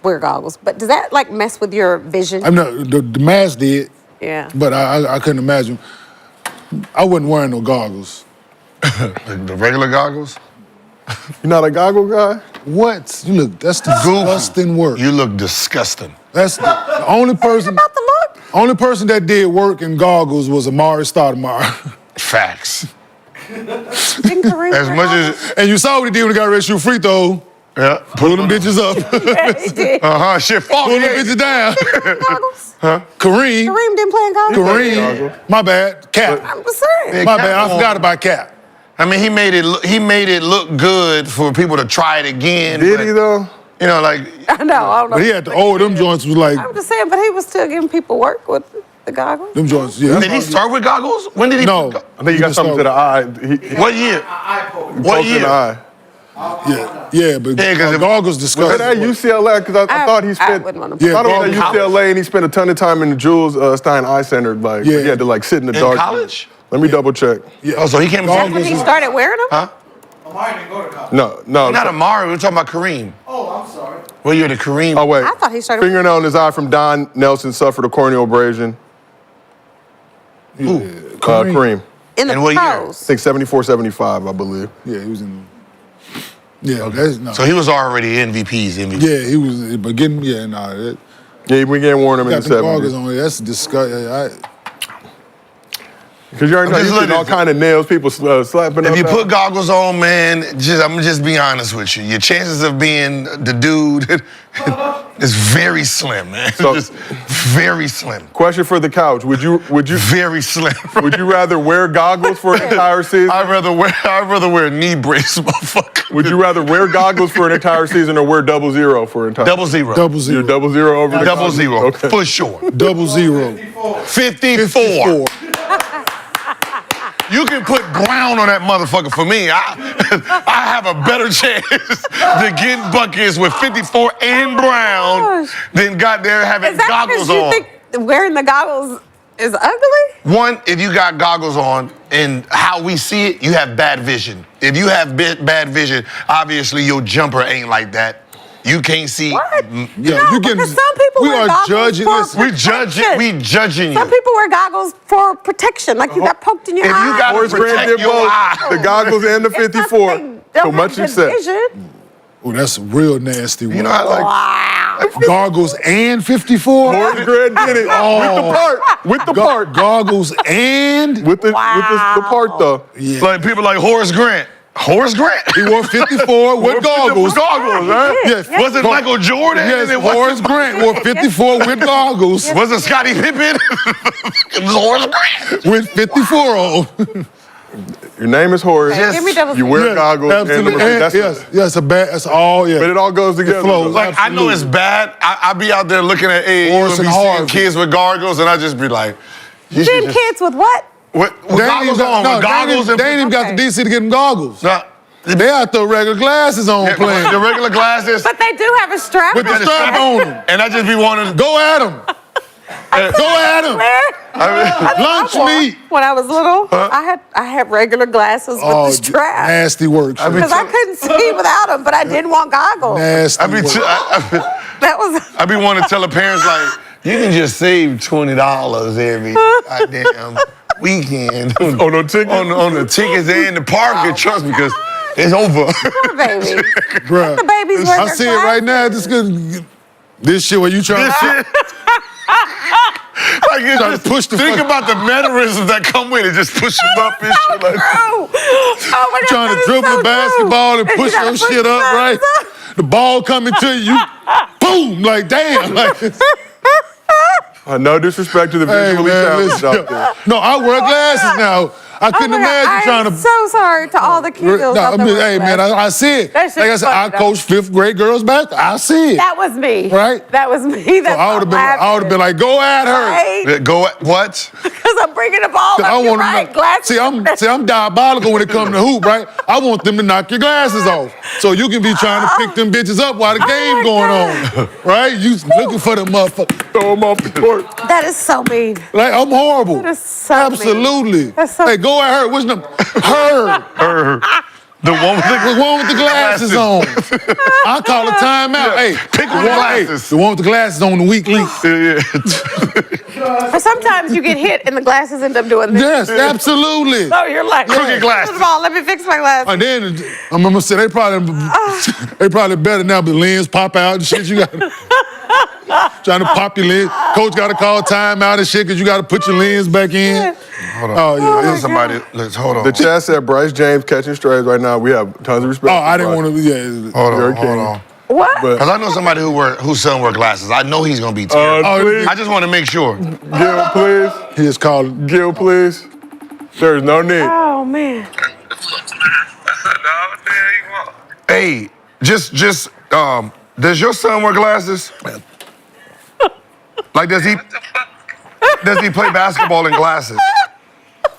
wear goggles. But does that like mess with your vision? I'm not, the mask did, Yeah. but I couldn't imagine. I wasn't wearing no goggles. The regular goggles. You're not a goggle guy? What? You look, that's disgusting work. You look disgusting. That's the only person. About the look? Only person that did work in goggles was Amari Stoudemire. Facts. Didn't Kareem As wear much goggles? as And you saw what he did when he got ready to shoot free throw. yeah, Pull them bitches up. He did. shit. Fuck Pull them yeah. bitches down. Goggles? Kareem. Kareem didn't play in goggles? Kareem. My bad. Cap. I'm just saying. My bad. I forgot about Cap. I mean, he made it look good for people to try it again. Did but, he though? You know, like I know. I don't know. But he had to them joints was like, I'm just saying, but he was still giving people work with the goggles. them joints, yeah. did he start with goggles? When did he? No. I think you got something to the eye. What year? I poke. What Poked in year? the eye. Yeah, but Yeah, 'cause if- goggles Was disgusting. that at UCLA? Because I thought he I spent. wouldn't want I to Yeah, thought it was at college. UCLA and he spent a ton of time in the Jules Stein Eye Center. Like Yeah. he had to like sit in the In dark. college? Let me double check. Oh, so he came When from he started wearing them? Huh? Amari didn't go to college. No. Not Amari. We're talking about Kareem. Oh, I'm sorry. Well, you're the Kareem. Oh wait. I thought he started. Fingernail in his eye from Don Nelson suffered a corneal abrasion. Kareem. In the And what year? I pros. think 74, 75, I believe. Yeah, he was in. Yeah, that's no. So he was already MVP's MVP. Yeah, he was. But getting that. Yeah, we getting worn him in Got the the goggles 70s. on. That's disgusting. Because you already know I'm he's just getting all looking- kind of nails, people slapping If up you at put him. goggles on, man, I'm just be honest with you. Your chances of being the dude is very slim, man. So- Just very slim. Question for the couch: Would you Very slim. would you rather wear goggles for an entire season? I'd rather wear a knee brace, motherfucker. Would you rather wear goggles for an entire season or wear 00 for an entire? Double zero. Double zero. You're 00 over the Double goggles? zero. Okay. For sure. 00. 54. You can put brown on that motherfucker for me. I have a better chance to get buckets with 54 and brown than got there having Is that goggles because you on. think wearing the goggles is ugly? One, if you got goggles on and how we see it, you have bad vision. If you have bad vision, obviously your jumper ain't like that. You can't see. What? Yeah, no, you can- because some people we wear are goggles judging for this. We judging Some you. people wear goggles for protection, like you got poked in your If you eye. got- Horace Grant Protect did your both. eye. The goggles and the It's not that 54. they don't So much have is good said. vision. Oh, that's a real nasty one. You know, I like. Wow. Goggles and 54? Horace Grant did it with the part. With the part. Goggles and? With the part though. Yeah. Like people like Horace Grant. Horace Grant. He wore 54 with goggles. Goggles, huh? Yes. Was it Michael Jordan? Yes, And it wasn't- Horace Grant wore 54 with goggles Was it Scottie Pippen? It was Horace Grant. with 54 on. Your name is Horace. Yes. Give me double. You wear Yes, goggles. absolutely. And that's, Yes, that's all, yeah. But it all goes together. flows. though. Like, I know it's bad. I be out there looking at AAU Horace and be and seeing Harvey. kids with goggles, and I just be like, you should Then just, kids with what? with They ain't goggles even on, got- with no, goggles they ain't even got the Okay. DC to get them goggles. Nah, They out there regular glasses on playing. the regular glasses. But they do have a strap. With the on. strap on them. And I just be wanting to Go at them. Go at him. Lunch meat. When I was little, I had regular glasses with the strap. Nasty work. Because I couldn't see without them, but I didn't want goggles. Nasty work. That was. I be wanting to tell the parents, like, you can just save $20 every goddamn weekend On the ticket? on the tickets and the parking. Trust me, because it's over. Poor baby. Bruh. The babies wear I their see it right now. This shit where you trying to Like, it's Trying to just, push the think fuck- about the mannerisms that come with it. Just push them up and shit. Like, Oh my God, trying to that is dribble so the basketball and true. push You gotta your shit the up, right? glasses up. The ball coming to you, boom, like damn. Like, No disrespect to the hey visually man, challenged listen. out there. No, I wear glasses now. I couldn't Oh my God, imagine trying I'm to. so sorry to all the kids. No, I mean, hey man, I see it. That Like shit's I said, I funny, though. coach fifth grade girls basketball. I see it. That was me. Right? That was me. So That's I would have been like, go at her. Right? go at what? Because I'm bringing the ball up. I You're want right. to Glasses. see, I'm diabolical when it comes to hoop, right? I want them to knock your glasses off, so you can be trying to pick them bitches up while the game going on, right? You looking for the motherfucker. Throw them off the court. That is so mean. Like I'm horrible. That is so mean. Absolutely. That's so Hey, go at her. What's the her? The one with The one with the glasses on. I call a timeout. Hey, Pick one with glasses. The one with the glasses on, the weak link. But sometimes you get hit and the glasses end up doing this. Yes, absolutely. So you're like, Crooked glasses. First of all, let me fix my glasses. And then I remember saying they probably better now, but the lens pop out and shit. You got trying to pop your lens. Coach got to call timeout and shit because you got to put your lens back in. Hold on. Oh yeah. There's somebody. Let's hold on. The chat said Bryce James catching strays right now. We have tons of respect. Oh, I for didn't Bryce. want to. Yeah. Hold You're on. a Hold king. on. What? But Because I know somebody whose son wear glasses. I know he's gonna be terrible. please, I just want to make sure. Gil, please. He is calling. Gil, please. There's no need. Oh, man. What's up, dog? What the hell you want? Hey, just does your son wear glasses? Like, does he play basketball in glasses? No,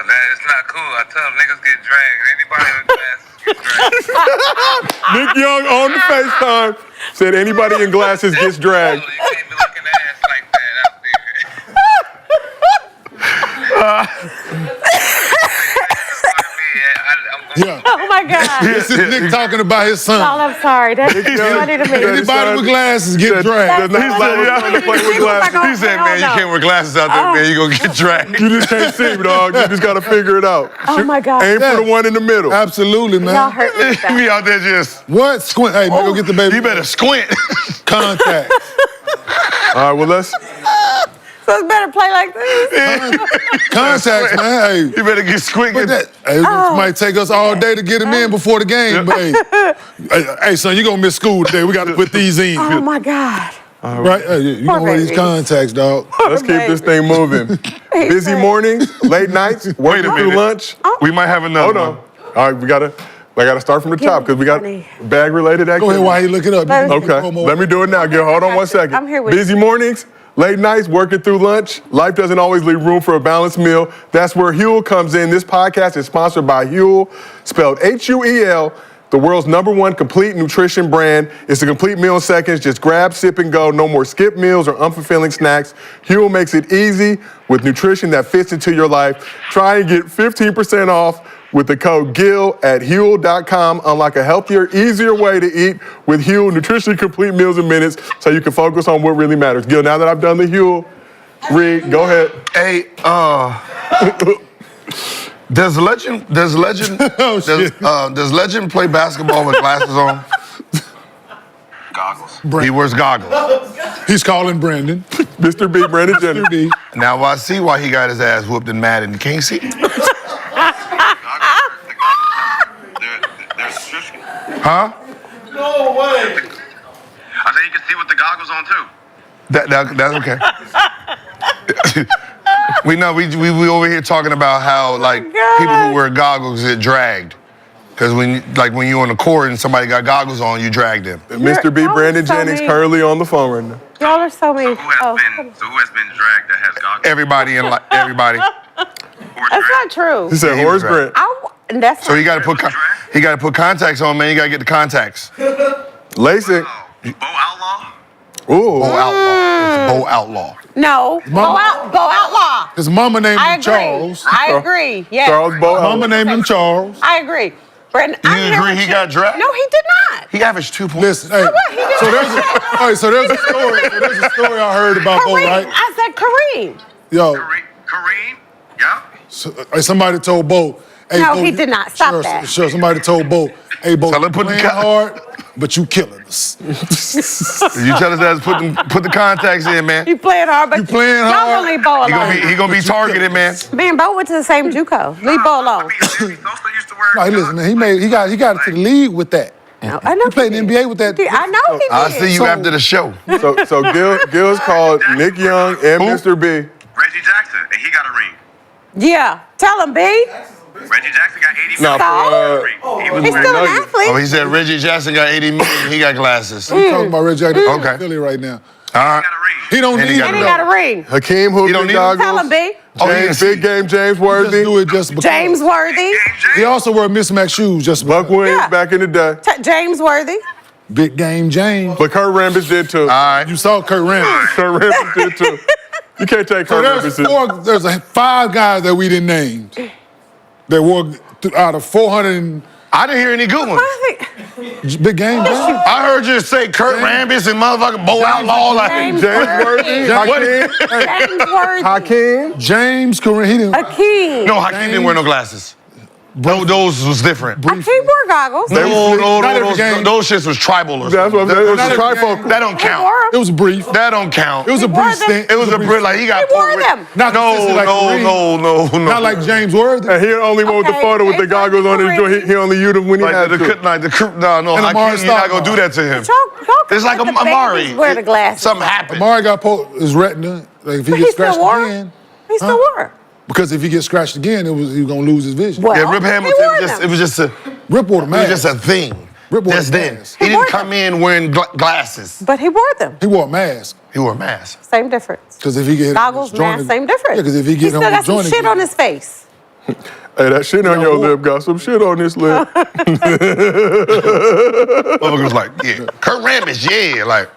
it's not cool. I tell them niggas get dragged. Anybody with glasses get dragged. Nick Young on the FaceTime said anybody in glasses gets dragged. You can't be looking ass like that out there. Yeah. Oh, my God. This is Nick talking about his Oh, son. I'm sorry. That's funny to me. Anybody with glasses get dragged. Does not allow his son to play with glasses. He said, man, you can't wear glasses out there, man. You're gonna get dragged. You just can't see, dog. You just gotta figure it out. Oh, my God. Aim for the one in the middle. Absolutely, Y'all man. hurt me. with that. Be out there just. What? Squint. Hey, man, go get the baby. You better squint. Contact. All right, well, let's. So it's better play like this. Contacts, man. Hey. You better get squint. But that, hey, it might take us all day to get him in before the game, but hey, son, you gonna miss school today. We got to put these in, Oh, my God. right? Hey, you Poor gonna wear these baby. contacts, dog. Let's keep this thing moving. Busy mornings, late nights, working through minute. lunch. We might have another Hold on. one. All right, I gotta start from the top because we got Funny. bag-related Go ahead activities. while he look it up. Let me- Okay, let me do it now, Gil. Hold on one second. I'm here with Busy mornings, late nights, working through lunch. Life doesn't always leave room for a balanced meal. That's where Huel comes in. This podcast is sponsored by Huel, spelled Huel, the world's #1 complete nutrition brand. It's a complete meal in seconds. Just grab, sip, and go. No more skip meals or unfulfilling snacks. Huel makes it easy with nutrition that fits into your life. Try and get 15% off with the code GIL at Huel.com. Unlock a healthier, easier way to eat with Huel Nutrition Complete Meals in Minutes so you can focus on what really matters. Gil, now that I've done the Huel read, go ahead. Hey, does Legend Oh, shit. does Legend play basketball with glasses on? Goggles. He wears goggles. He's calling Brandon. Mr. B, Brandon Jennings. B. Now I see why he got his ass whooped and mad and he can't see. They're subscription. Huh? No way. I said you can see with the goggles on too. That's okay. We know we over here talking about how like people who wear goggles get dragged. Cause when you're on the court and somebody got goggles on, you drag them. Mr. B, Y'all are Brandon so Jennings, mean. currently on the phone right now. Y'all are so mean. Who has been dragged that has goggles? Everybody in everybody. That's not true. He said he Horace was right. Grant. That's So you got to put contacts on, man. You got to get the contacts. LASIK. Bo Outlaw? Ooh. Bo Outlaw. It's Bo Outlaw. No, Bo Outlaw. His mama named I him agree. Charles. I agree. Yes. Charles Bo Mama Outlaw. named him Charles. I agree. Brandon, You I'm here agree with he got drafted? No, he did not. He averaged 2 points. Listen, hey. What? He did So not. there's a story. There's a story I heard about Bo, Kareem. right? I said Kareem. Yo, Kareem? Yeah. somebody told Bo. Hey, No, Bo, he did not. Stop that. Sure, somebody told Bo, hey, Bo, Tell you him put the playing hard, but you killing us. You tell us that put the contacts in, man. You playing hard, but You playing y'all hard. gonna leave Bo alone. He gonna be targeted, man. Me and Bo went to the same JUCO. Leave Bo alone. Sosa used to wear. No, hey, listen, man, he got to the league with that. No, I know He played in the NBA with that. I know he did. I'll see you after the show. So Gil's called Nick Young and Who? Mr. B. Reggie Jackson, and he got a ring. Yeah, tell him, B. Reggie Jackson got 80 Nah, million. for, He was He's wearing still an Nuggets. Oh, athlete. he said Reggie Jackson got 80 million. He got glasses. We're talking about Reggie Jackson. Okay. Philly right now. All right. got a ring. He don't And he need got And it. he got a ring. Hakeem You don't Hoopty need him? Goggles. Tell him, B. Oh, he James, can big game James Just Worthy. do it just because. James Worthy. He also wore mismatched shoes just because. Buck Williams Yeah. back in the day. James Worthy. Big game James. But Kurt Rambis did too. All right. You saw Kurt Rambis. Kurt Rambis did too. You can't take So Kurt Rambis. there's 5 guys that we didn't name that wore out of 400 I didn't hear any good ones. big game James. I heard you say Kurt Rambis and motherfucking Bo Outlaw. Like, James James Worthy. Worthy. What? Hakeem. James Worthy. Hakeem. James Kareem. He didn't. Hakeem. No, Hakeem didn't wear no glasses. Those was different. Hakeem wore goggles. Those shits was tribal or That's something. what I'm saying. It was Not a every trifocal. That don't He count. wore It was brief. That don't count. It was a wore brief them. stint. It was a Brit, like he got He wore pulled. them. Not consistent like Kareem. No. Not like James Worthy. And he the only one with the Okay, photo with the it's goggles on his like joint. He only used them when he had to. No, And Amari Hakeem, you're not gonna Stoudemire. do that to him. Y'all It's like let the Amari. babies wear the glasses. Something happened. Amari got his retina. Like if he But gets he still scratched wore again, them. He still wore them. because if he gets scratched again, he was gonna lose his vision. Well, Yeah, Rip he Hamilton. wore them. It was just a Rip wore the It was mask. just a thing. Rip wore Just the then. mask. He He didn't wore come them. in wearing glasses. But he wore them. He wore a mask. He wore a mask. Same difference. Because if he get Goggles, mask, same difference. Yeah, because if he He get still him got some joint shit again- on his face. Hey, that shit on your lip got some shit on this lip. Motherfucker was like, yeah, Kurt Rambis, yeah, like.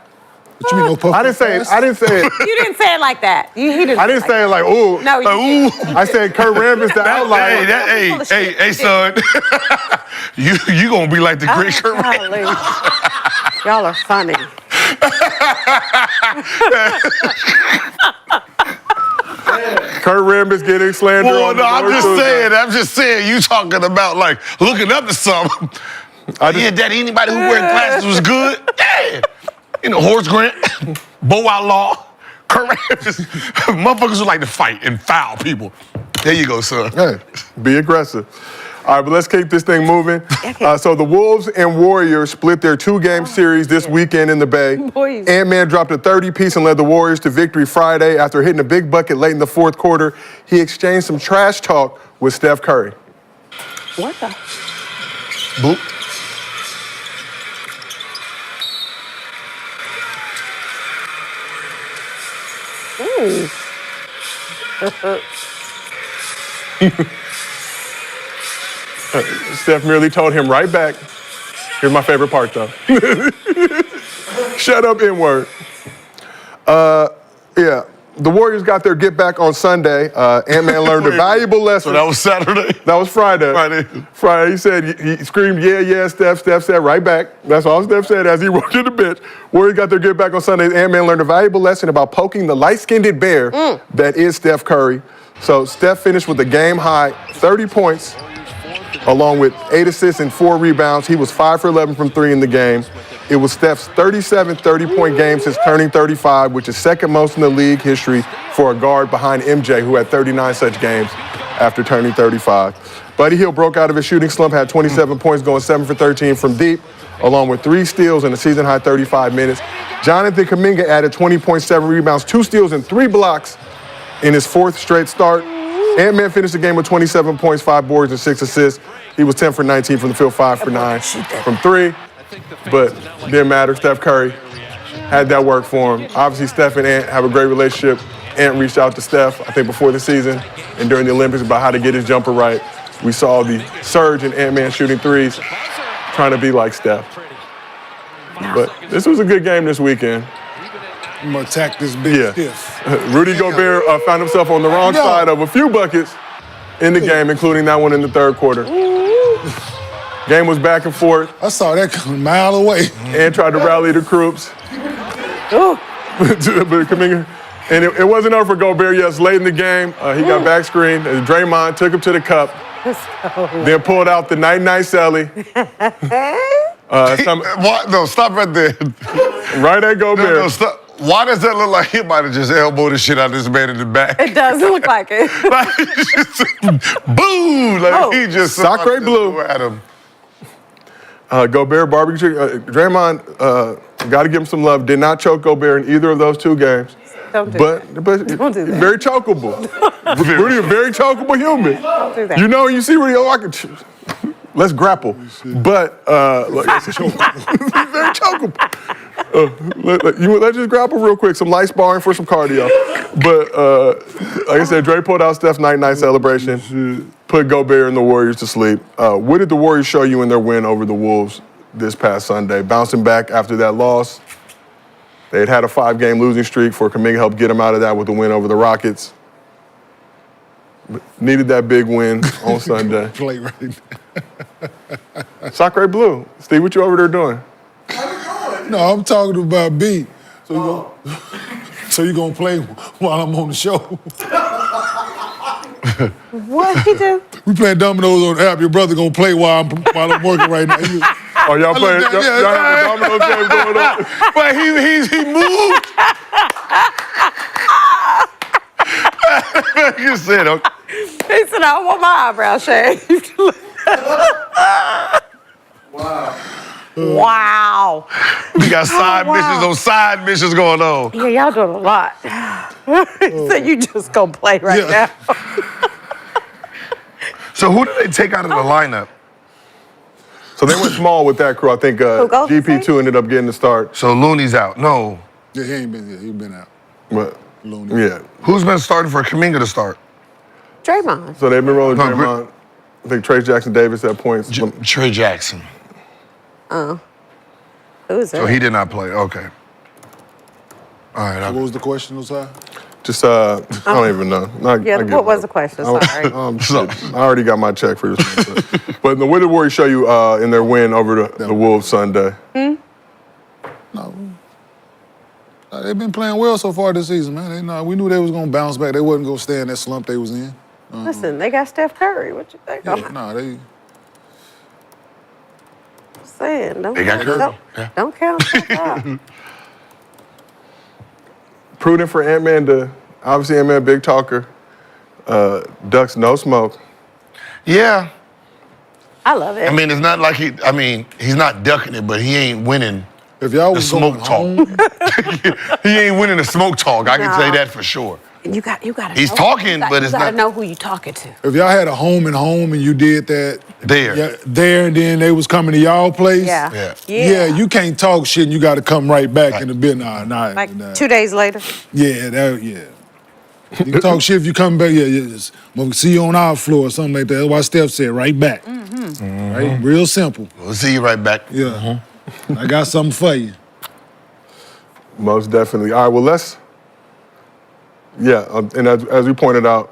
What you mean, no puff? I didn't say it. I didn't say it. You didn't say it like that. He didn't. I didn't say it like ooh. No, you Like, didn't. ooh. I said Kurt Rambis the outlier. Hey, Full of shit. hey, son. you gonna be like the great Kurt Rambis. Golly. Y'all are funny. Kurt Rambis getting slandered. Well, on no, the I'm North just saying, you talking about like looking up to something. Yeah, Daddy, anybody who wears glasses was good. Yeah. You know, Horace Grant, Bo Outlaw, Kurt Rambis. Motherfuckers who like to fight and foul people. There you go, son. Hey, be aggressive. All right, but let's keep this thing moving. Okay. So the Wolves and Warriors split their 2-game series this weekend in the Bay. Boys. Ant-Man dropped a 30-piece and led the Warriors to victory Friday after hitting a big bucket late in the fourth quarter. He exchanged some trash talk with Steph Curry. What the? Boop. Ooh. Steph merely told him right back. Here's my favorite part, though. Shut up, N-word. Yeah, the Warriors got their get back on Sunday. Ant-Man learned a valuable lesson. So that was Saturday. That was Friday. Friday. He said, he screamed, yeah, Steph. Steph said right back. That's all Steph said as he walked to the bench. Warriors got their get back on Sunday. Ant-Man learned a valuable lesson about poking the light-skinned bear that is Steph Curry. So Steph finished with a game-high 30 points, along with 8 assists and 4 rebounds. He was 5 for 11 from 3 in the game. It was Steph's 37th 30-point game since turning 35, which is second most in the league history for a guard behind MJ, who had 39 such games after turning 35. Buddy Hield broke out of his shooting slump, had 27 points, going 7 for 13 from deep, along with 3 steals and a season-high 35 minutes. Jonathan Kuminga added 20.7 rebounds, 2 steals, and 3 blocks in his 4th straight start. Ant-Man finished the game with 27 points, 5 boards, and 6 assists. He was 10 for 19 from the field, 5 for 9 from 3. But didn't matter. Steph Curry had that work for him. Obviously, Steph and Ant have a great relationship. Ant reached out to Steph, I think, before the season and during the Olympics about how to get his jumper right. We saw the surge in Ant-Man shooting threes, trying to be like Steph. But this was a good game this weekend. I'm gonna attack this big stiff. Rudy Gobert found himself on the wrong side of a few buckets in the game, including that one in the third quarter. Game was back and forth. I saw that coming a mile away. And tried to rally the troops. But Kuminga, and it wasn't over for Gobert. Yes, late in the game, he got back screened. Draymond took him to the cup, then pulled out the night-night celly. No, stop right there. Right at Gobert. No, stop. Why does that look like he might have just elbowed the shit out of this man in the back? It does look like it. Like, just, boom! Like he just Sacre bleu at him. Gobert barbecue. Draymond got to give him some love. Did not choke Gobert in either of those two games. Don't do but Don't do that. Very chokeable. Rudy, a very chokeable human. Don't do that. You know, you see Rudy, I can. Let's grapple. But let's very chokeable. Let's just grapple real quick. Some light sparring for some cardio. But like I said, Dre pulled out Steph's night-night celebration. Put Gobert and the Warriors to sleep. What did the Warriors show you in their win over the Wolves this past Sunday? Bouncing back after that loss. They had a 5-game losing streak. For Kuminga helped get them out of that with the win over the Rockets. Needed that big win on Sunday. Play right now. Sacre bleu. Steve, what you over there doing? No, I'm talking about B. So you gonna play while I'm on the show? What he do? We playing dominoes on the app. Your brother gonna play while I'm working right now. Oh, y'all playing? Y'all have a domino game going on? But he moved. You said, okay. He said, I want my eyebrows shaved. Wow. We got side missions on side missions going on. Yeah, y'all doing a lot. So you just gonna play right now. So who did they take out of the lineup? So they went small with that crew. I think GP2 ended up getting the start. So Looney's out. No. Yeah, he ain't been here. He been out. But Looney. yeah. Who's been starting for Kuminga to start? Draymond. So they've been rolling Draymond. I think Trace Jackson Davis at points. Trey Jackson. Oh. Who's that? So he did not play. Okay. All right. So what was the question, Josiah? Just, I don't even know. What was the question? Sorry. I already got my check for this one. But what did the Warriors show you in their win over the Wolves Sunday? No. They've been playing well so far this season, man. We knew they was going to bounce back. They wasn't going to stay in that slump they was in. Listen, they got Steph Curry. What you think? They... Saying, They got Curry. Don't count that out. Prudent for Ant-Man to, obviously Ant-Man, big talker. Ducks no smoke. Yeah. I love it. I mean, it's not like he's not ducking it, but he ain't winning if y'all the was smoke going talk. He ain't winning the smoke talk. I can say that for sure. You got. He's talking, but it's not. You gotta know who you talking to. If y'all had a home and you did that there, and then they was coming to y'all place. Yeah. You can't talk shit and you got to come right back in the bit. Nah. 2 days later. Yeah. You can talk shit if you come back. Just, we'll see you on our floor or something like that. That's why Steph said right back. Right, real simple. We'll see you right back. Yeah. I got something for you. Most definitely. All right. Well, let's. Yeah, and as we pointed out,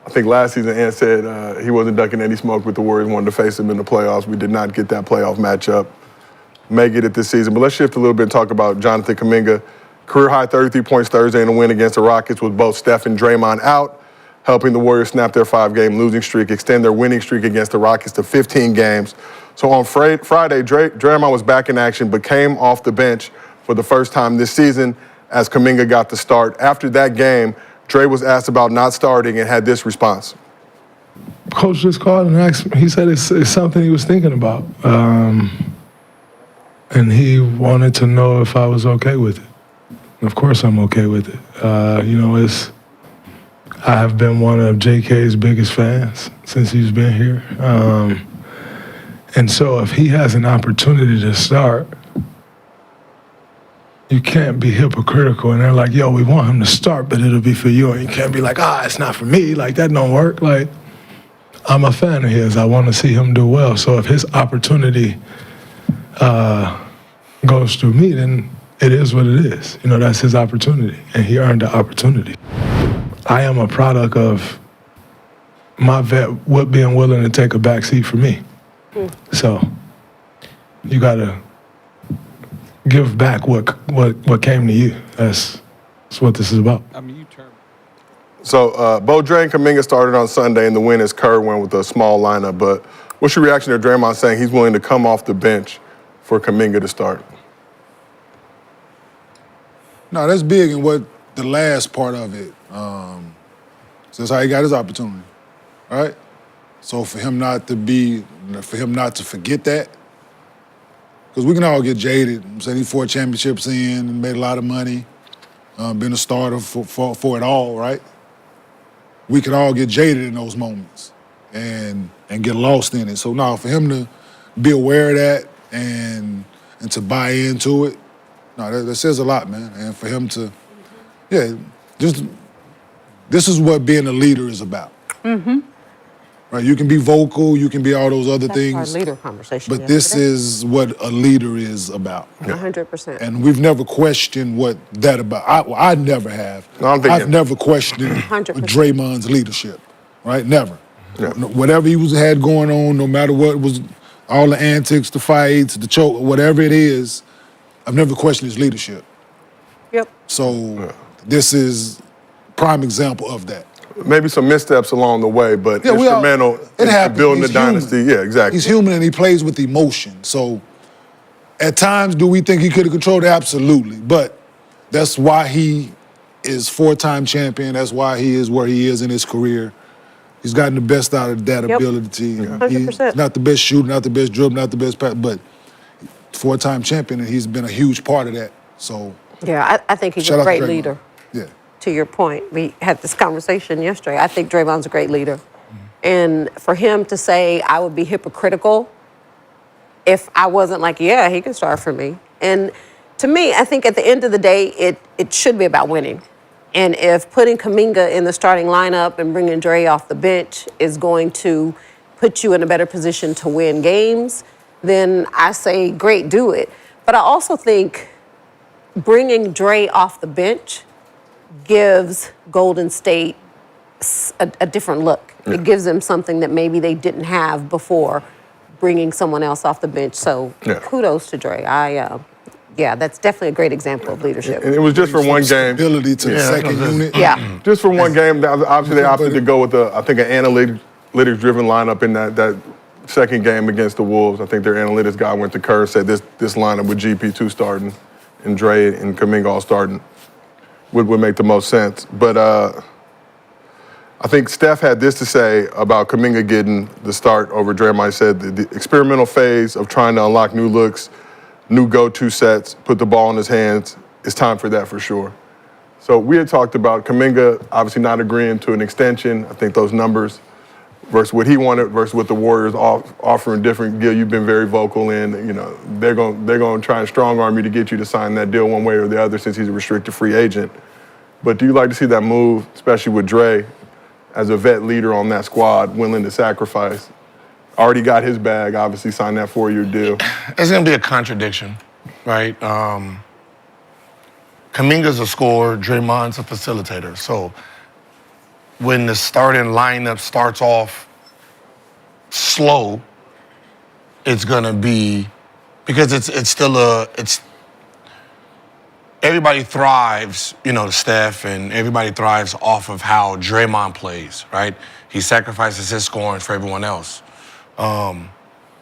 I think last season Ant said he wasn't ducking any smoke with the Warriors, wanted to face him in the playoffs. We did not get that playoff matchup. May get it this season. But let's shift a little bit and talk about Jonathan Kuminga. Career-high 33 points Thursday in a win against the Rockets with both Steph and Draymond out, helping the Warriors snap their 5-game losing streak, extend their winning streak against the Rockets to 15 games. So on Friday, Draymond was back in action but came off the bench for the first time this season as Kuminga got the start. After that game, Dre was asked about not starting and had this response. Coach just called and asked me. He said it's something he was thinking about. And he wanted to know if I was okay with it. Of course I'm okay with it. I have been one of JK's biggest fans since he's been here. And so if he has an opportunity to start, you can't be hypocritical and they're like, yo, we want him to start, but it'll be for you. And you can't be like, it's not for me. Like, that don't work. Like, I'm a fan of his. I want to see him do well. So if his opportunity goes through me, then it is what it is. You know, that's his opportunity, and he earned the opportunity. I am a product of my vet being willing to take a back seat for me. So you gotta give back what came to you. That's what this is about. I mean, you term. So, Bo, Dre, and Kuminga started on Sunday, and the win is Kerr went with a small lineup. But what's your reaction to Draymond saying he's willing to come off the bench for Kuminga to start? No, that's big in what the last part of it. So that's how he got his opportunity, right? So for him not to forget that, because we can all get jaded. I'm saying he's 4 championships in and made a lot of money, been a starter for it all, right? We could all get jaded in those moments and get lost in it. So now for him to be aware of that and to buy into it, no, that says a lot, man. And for him to, this is what being a leader is about. Mm-hmm. Right? You can be vocal, you can be all those other things. That's our leader conversation. But this is what a leader is about. 100%. And we've never questioned what that about. I never have. No, I've never questioned 100%. Draymond's leadership, right? Never. Yeah. Whatever he had going on, no matter what was, all the antics, the fights, the choke, whatever it is, I've never questioned his leadership. Yep. So this is prime example of that. Maybe some missteps along the way, but instrumental in building the dynasty. Yeah, exactly. He's human and he plays with emotion. So at times, do we think he could have controlled it? Absolutely. But that's why he is 4-time champion. That's why he is where he is in his career. He's gotten the best out of that ability. 100%. He's not the best shooter, not the best dribble, not the best pass, but 4-time champion, and he's been a huge part of that. So Yeah, I think he's shout a out to great Draymond. leader. Yeah. To your point, we had this conversation yesterday. I think Draymond's a great leader. And for him to say I would be hypocritical if I wasn't like, yeah, he can start for me. And to me, I think at the end of the day, it should be about winning. And if putting Kuminga in the starting lineup and bringing Dre off the bench is going to put you in a better position to win games, then I say, great, do it. But I also think bringing Dre off the bench gives Golden State a different look. Yeah. It gives them something that maybe they didn't have before bringing someone else off the bench. So kudos to Dre. That's definitely a great example of leadership. And it was just for one game. Ability to the second unit. Yeah. Just for one game. Obviously, they opted to go with an analytics-driven lineup in that second game against the Wolves. I think their analytics guy went to Kerr and said this lineup with GP2 starting and Dre and Kuminga all starting would make the most sense. But I think Steph had this to say about Kuminga getting the start over Draymond. He said the experimental phase of trying to unlock new looks, new go-to sets, put the ball in his hands, it's time for that for sure. So we had talked about Kuminga obviously not agreeing to an extension. I think those numbers versus what he wanted versus what the Warriors offering different. Gil, you've been very vocal in, they're going to try and strong arm you to get you to sign that deal one way or the other since he's a restricted free agent. But do you like to see that move, especially with Dre as a vet leader on that squad, willing to sacrifice? Already got his bag, obviously signed that 4-year deal. It's going to be a contradiction, right? Kuminga's a scorer, Draymond's a facilitator. So when the starting lineup starts off slow, it's going to be, because it's still everybody thrives, Steph, and everybody thrives off of how Draymond plays, right? He sacrifices his scoring for everyone else.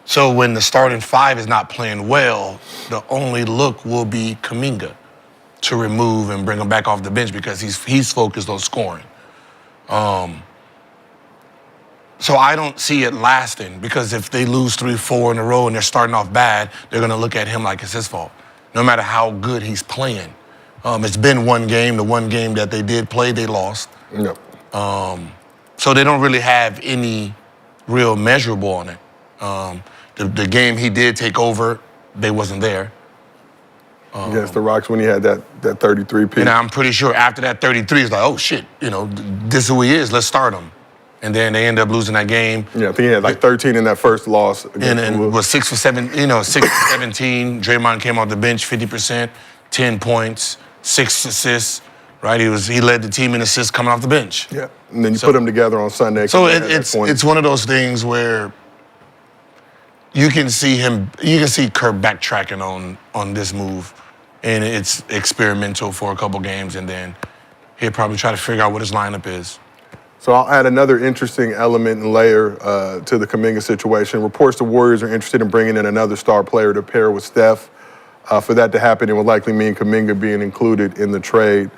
So when the starting 5 is not playing well, the only look will be Kuminga to remove and bring him back off the bench because he's focused on scoring. So I don't see it lasting because if they lose 3-4 in a row and they're starting off bad, they're going to look at him like it's his fault, no matter how good he's playing. It's been one game. The one game that they did play, they lost. Yep. So they don't really have any real measurable on it. The game he did take over, they wasn't there. Against the Rocks when he had that 33 piece. And I'm pretty sure after that 33, it's like, oh shit, this is who he is. Let's start him. And then they end up losing that game. Yeah, I think he had like 13 in that first loss. And was 6 for 17. 6 for 17. Draymond came off the bench 50%, 10 points, 6 assists, right? He led the team in assists coming off the bench. Yeah, and then you put them together on Sunday. So Kuminga it's one of those things where you can see Kerr backtracking on this move, and it's experimental for a couple games, and then he'll probably try to figure out what his lineup is. So I'll add another interesting element and layer to the Kuminga situation. Reports the Warriors are interested in bringing in another star player to pair with Steph. For that to happen, it would likely mean Kuminga being included in the trade.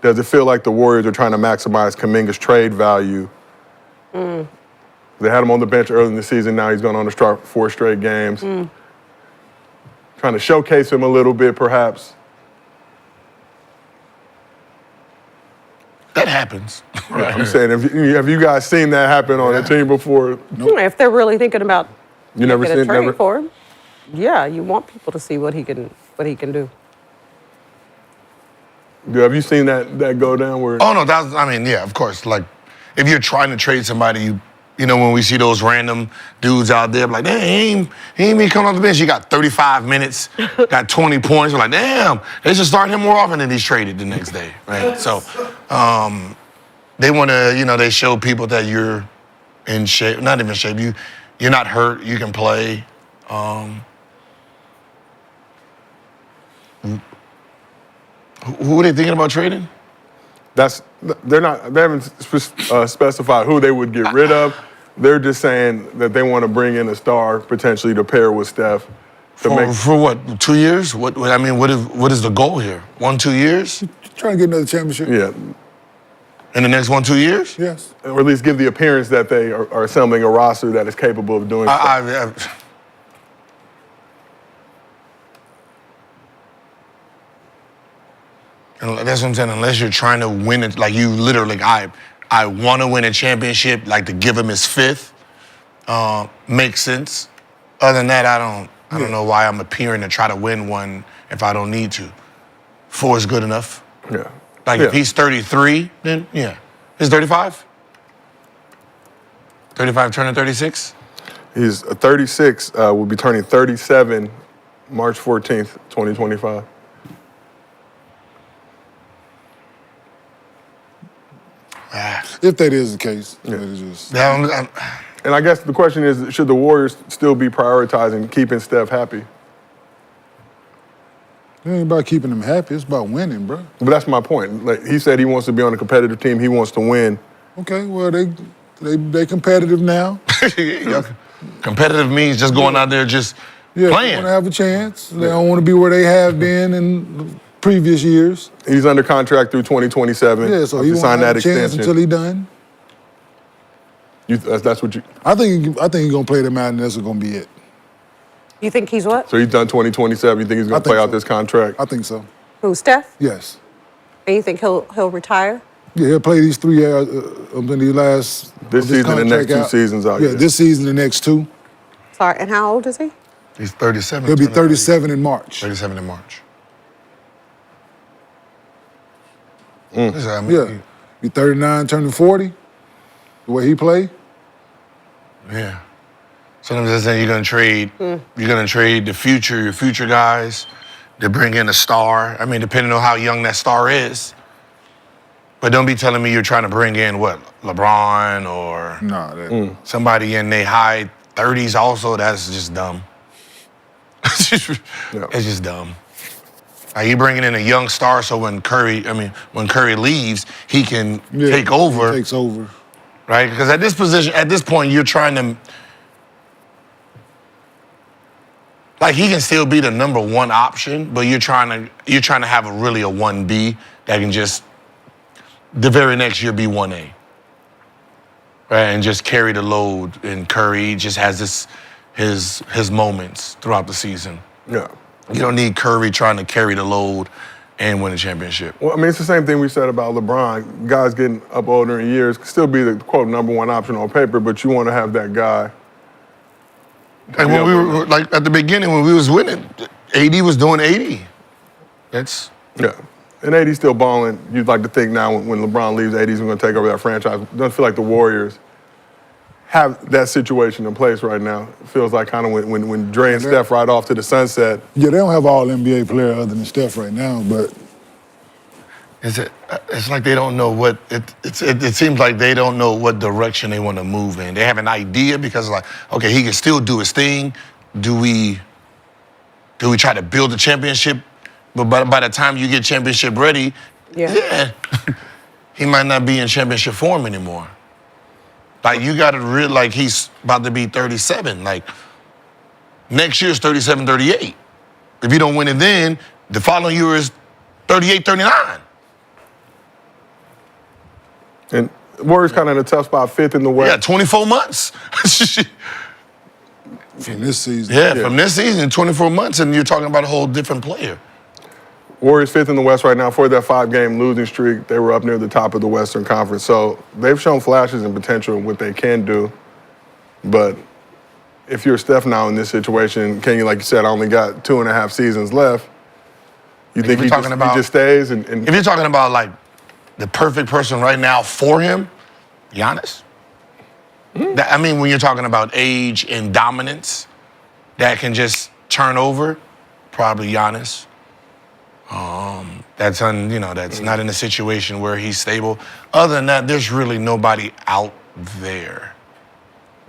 Does it feel like the Warriors are trying to maximize Kuminga's trade value? They had him on the bench early in the season. Now he's going on to start 4 straight games. Trying to showcase him a little bit, perhaps. That happens. Yeah, I'm saying, have you guys seen that happen on a team before? If they're really thinking about You never making a seen trade never. for him, yeah, you want people to see what he can do. Have you seen that go down? Where Oh, no, yeah, of course. Like, if you're trying to trade somebody, you know, when we see those random dudes out there, like, damn, he ain't been coming off the bench. He got 35 minutes, got 20 points. We're like, damn, they should start him more often than he's traded the next day, right? So they want to, they show people that you're in shape, not even shape. You're not hurt. You can play. Who are they thinking about trading? they haven't specified who they would get rid of. They're just saying that they want to bring in a star potentially to pair with Steph. For what? 2 years? What is the goal here? 1-2 years? Trying to get another championship. Yeah, In the next 1-2 years? Yes. or at least give the appearance that they are assembling a roster that is capable of doing so. And that's what I'm saying. Unless you're trying to win it, like you literally, I want to win a championship. Like to give him his 5th, makes sense. Other than that, I don't know why I'm appearing to try to win one if I don't need to. 4 is good enough. Yeah. Like if he's 33, then yeah. He's 35? 35 turning 36? He's 36, will be turning 37 March 14th, 2025. If that is the case. Yeah. That is just, And I guess the question is, should the Warriors still be prioritizing keeping Steph happy? it ain't about keeping them happy. It's about winning, bro. But that's my point. Like he said, he wants to be on a competitive team. He wants to win. Okay, well, they competitive now. Competitive means just going out there just Yeah, playing. they want to have a chance. They don't want to be where they have been in previous years. He's under contract through 2027. Yeah, so he won't signed have that a chance extension. until he done. That's what you. I think he's gonna play them out, and that's gonna be it. You think he's what? So he's done 2027. You think he's going to play out so. this contract? I think so. Who, Steph? Yes. And you think he'll retire? Yeah, he'll play these 3 years in the last. This season, the next contract 2 seasons out. Yeah, this season, the next 2. Sorry, and how old is he? He's 37. He'll be 37 in March. 37 in March. Yeah, be 39, turning 40. The way he play. Yeah. Sometimes I'm saying you're gonna trade your future guys to bring in a star. I mean, depending on how young that star is. But don't be telling me you're trying to bring in what, LeBron or somebody in their high 30s also. That's just dumb. It's just dumb. Like you bringing in a young star so when Curry leaves, he can take over. He takes over. Right? Because at this point, you're trying to. Like he can still be the number 1 option, but you're trying to have a 1B that can just the very next year be 1A. Right? And just carry the load. And Curry just has his moments throughout the season. Yeah. You don't need Curry trying to carry the load and win a championship. Well, I mean, it's the same thing we said about LeBron. Guys getting up older in years can still be the, quote, number 1 option on paper, but you want to have that guy. Like when we were, like at the beginning when we was winning, AD was doing 80. That's... Yeah. And AD's still balling. You'd like to think now when LeBron leaves, AD's going to take over that franchise. Doesn't feel like the Warriors have that situation in place right now. It feels like kind of when Dre and Steph ride off to the sunset. Yeah, they don't have all NBA player other than Steph right now, but It's like they don't know what it seems like they don't know what direction they want to move in. They have an idea because like, okay, he can still do his thing. Do we try to build a championship? But by the time you get championship ready, yeah, he might not be in championship form anymore. Like you got to realize like he's about to be 37. Like next year's 37, 38. If you don't win it then, the following year is 38, 39. And Warriors kind of in a tough spot, 5th in the West. Yeah, 24 months. from this season. Yeah, from this season, 24 months, and you're talking about a whole different player. Warriors 5th in the West right now. For that 5-game losing streak, they were up near the top of the Western Conference. So they've shown flashes and potential in what they can do. But if you're Steph now in this situation, Kenyon, like you said, I only got 2.5 seasons left. You think he just stays? And if you're talking about like the perfect person right now for him, Giannis. I mean, when you're talking about age and dominance that can just turn over, probably Giannis. That's not in a situation where he's stable. Other than that, there's really nobody out there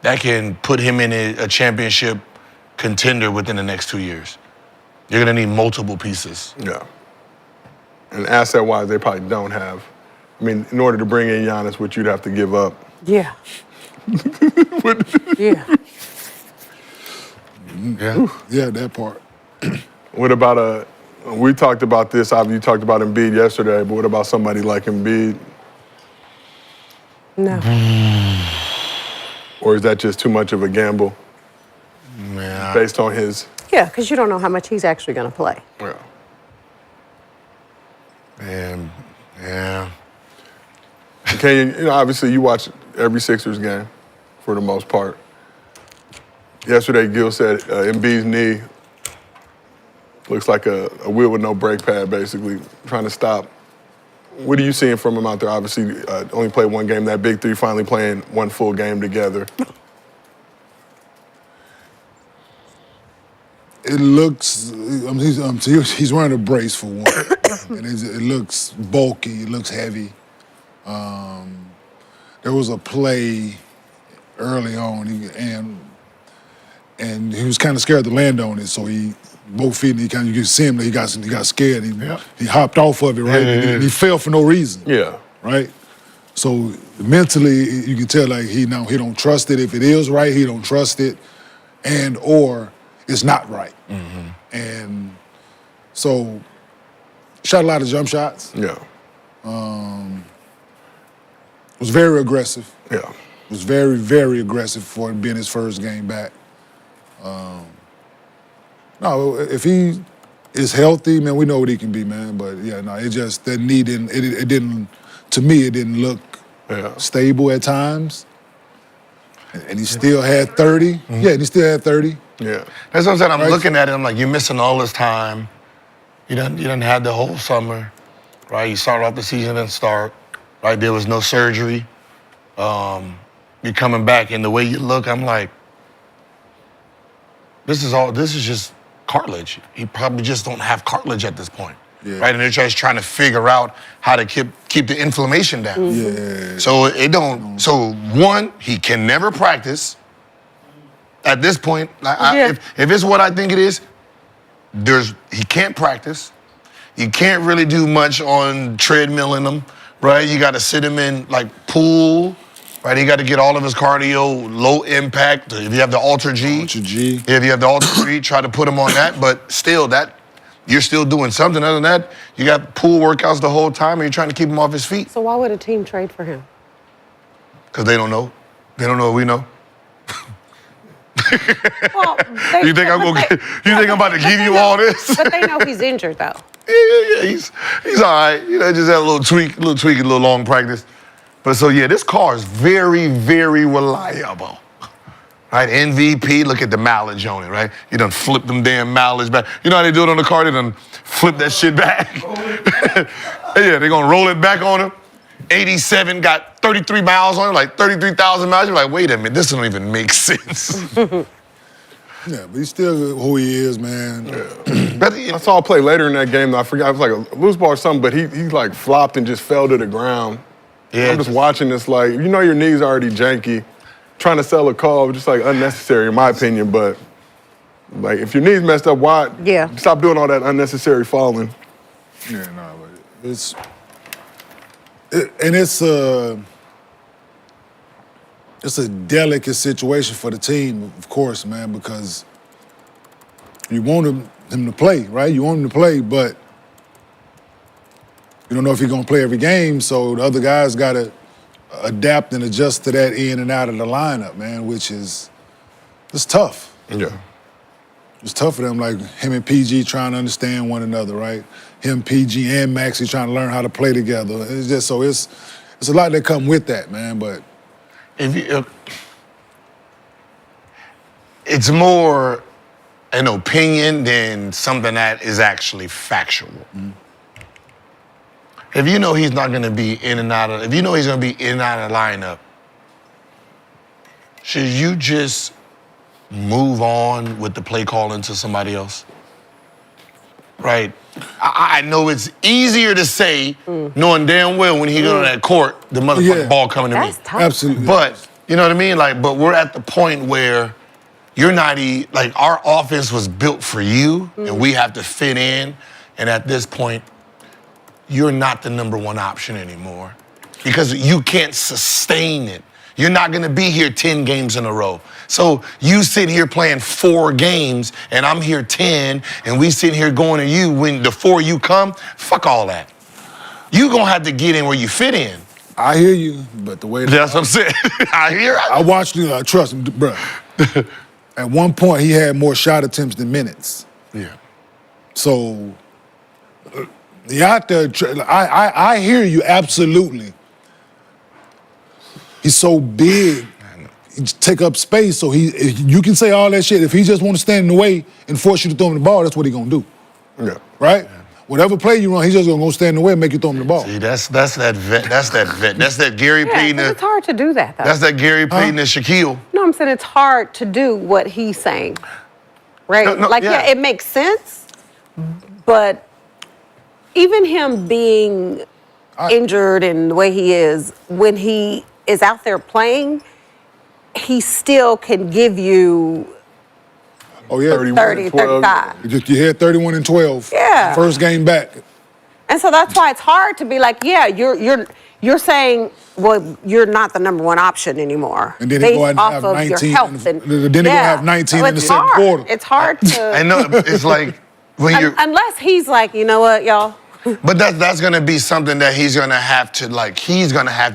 that can put him in a championship contender within the next 2 years. You're gonna need multiple pieces. Yeah. And asset-wise, they probably don't have. I mean, in order to bring in Giannis, what you'd have to give up. Yeah. Yeah. Yeah, that part. What about we talked about this, obviously you talked about Embiid yesterday, but what about somebody like Embiid? No. Or is that just too much of a gamble Yeah. based on his... Yeah, because you don't know how much he's actually going to play. Yeah. Yeah. Kenyon, obviously you watch every Sixers game for the most part. Yesterday, Gil said Embiid's knee looks like a wheel with no brake pad, basically, trying to stop. What are you seeing from him out there? Obviously, only played one game. That big three finally playing one full game together. It looks, he's wearing a brace for one. And it looks bulky, it looks heavy. There was a play early on, and he was kind of scared to land on it, so both feet, you could see him, he got scared. He hopped off of it, right? And he fell for no reason. Yeah. Right? So mentally, you can tell like he don't trust it. If it is right, he don't trust it, or it's not right. Mm-hmm. And so, shot a lot of jump shots. Yeah. Was very aggressive. Yeah. Was very, very aggressive for it being his first game back. No, if he is healthy, man, we know what he can be, man. But yeah, no, it just that knee didn't. It didn't. To me, it didn't look stable at times. And he still had 30. Mm-hmm. Yeah, and he still had 30. Yeah. That's what I'm saying. I'm looking at it. I'm like, you're missing all this time. You didn't have the whole summer, right? You started off the season and start, right? There was no surgery. You're coming back, and the way you look, I'm like, this is just cartilage. You probably just don't have cartilage at this point, right? And they're just trying to figure out how to keep the inflammation down. Yeah. So So one, he can never practice. At this point, if it's what I think it is, he can't practice. You can't really do much on treadmilling him, right? You got to sit him in like pool. Right, he got to get all of his cardio, low impact. If you have the Ultra G. If you have the Ultra G, try to put him on that. But still, you're still doing something. Other than that, you got pool workouts the whole time, and you're trying to keep him off his feet. So why would a team trade for him? Because they don't know. They don't know what we know. Well, You think I'm about to give you all this? But they know he's injured, though. Yeah. He's all right. Just had a little tweak, a little long practice. But so, yeah, this car is very, very reliable, right? MVP, look at the mileage on it, right? You done flip them damn mileage back. You know how they do it on the car? They done flip that shit back. Yeah, they're going to roll it back on him. 87 got 33 miles on it, like 33,000 miles. You're like, wait a minute, this don't even make sense. Yeah, but he's still who he is, man. But I saw a play later in that game. Though, I forgot. It was like a loose ball or something, but he like flopped and just fell to the ground. yeah, I'm just watching this like, you know your knee's already janky. Trying to sell a call, just like unnecessary in my opinion, but like if your knee's messed up, why stop doing all that unnecessary falling? Yeah, no, but it's a delicate situation for the team, of course, man, because you want him to play, right? You want him to play, but you don't know if he's gonna play every game, so the other guys gotta adapt and adjust to that in and out of the lineup, man, which is it's tough. Yeah. It's tough for them, like him and PG trying to understand one another, right? Him, PG, and Maxey trying to learn how to play together. It's just so it's a lot that come with that, man. But it's more an opinion than something that is actually factual. Mm-hmm. If you know he's not going to be in and out of, if you know he's going to be in and out of the lineup, should you just move on with the play calling to somebody else? Right? I know it's easier to say, knowing damn well when he go to that court, the motherfucking ball coming to me. That's tough. absolutely. But, you know what I mean? Like, but we're at the point where you're not, like, our offense was built for you, and we have to fit in. And at this point, you're not the number one option anymore because you can't sustain it. You're not gonna be here 10 games in a row. So you sit here playing 4 games, and I'm here 10, and we sit here going to you when the 4 you come, fuck all that. You gonna have to get in where you fit in. I hear you, but the way That's what I'm saying. I watched you, trust me, bro. At one point, he had more shot attempts than minutes. Yeah. So, he out there, I hear you absolutely. He's so big, he just take up space. So you can say all that shit. If he just want to stand in the way and force you to throw him the ball, that's what he gonna do. Yeah. Right? Yeah. Whatever play you run, he's just gonna go stand in the way and make you throw him the ball. See, that's that vet. That's that vet. That's that Gary Payton. It's hard to do that, though. That's that Gary Payton and Shaquille. No, I'm saying it's hard to do what he's saying, right? No, yeah. It makes sense, but even him being injured and the way he is, when he is out there playing, he still can give you 31, 30, 12. 35. You had 31 and 12. Yeah. First game back. And so that's why it's hard to be like, yeah, you're saying, well, you're not the number one option anymore. And then he go out and off have of 19. your health and Then he gonna have 19 in the second quarter. It's hard to. I know it's like when you're. Unless he's like, you know what, y'all. But that's gonna be something that he's gonna have to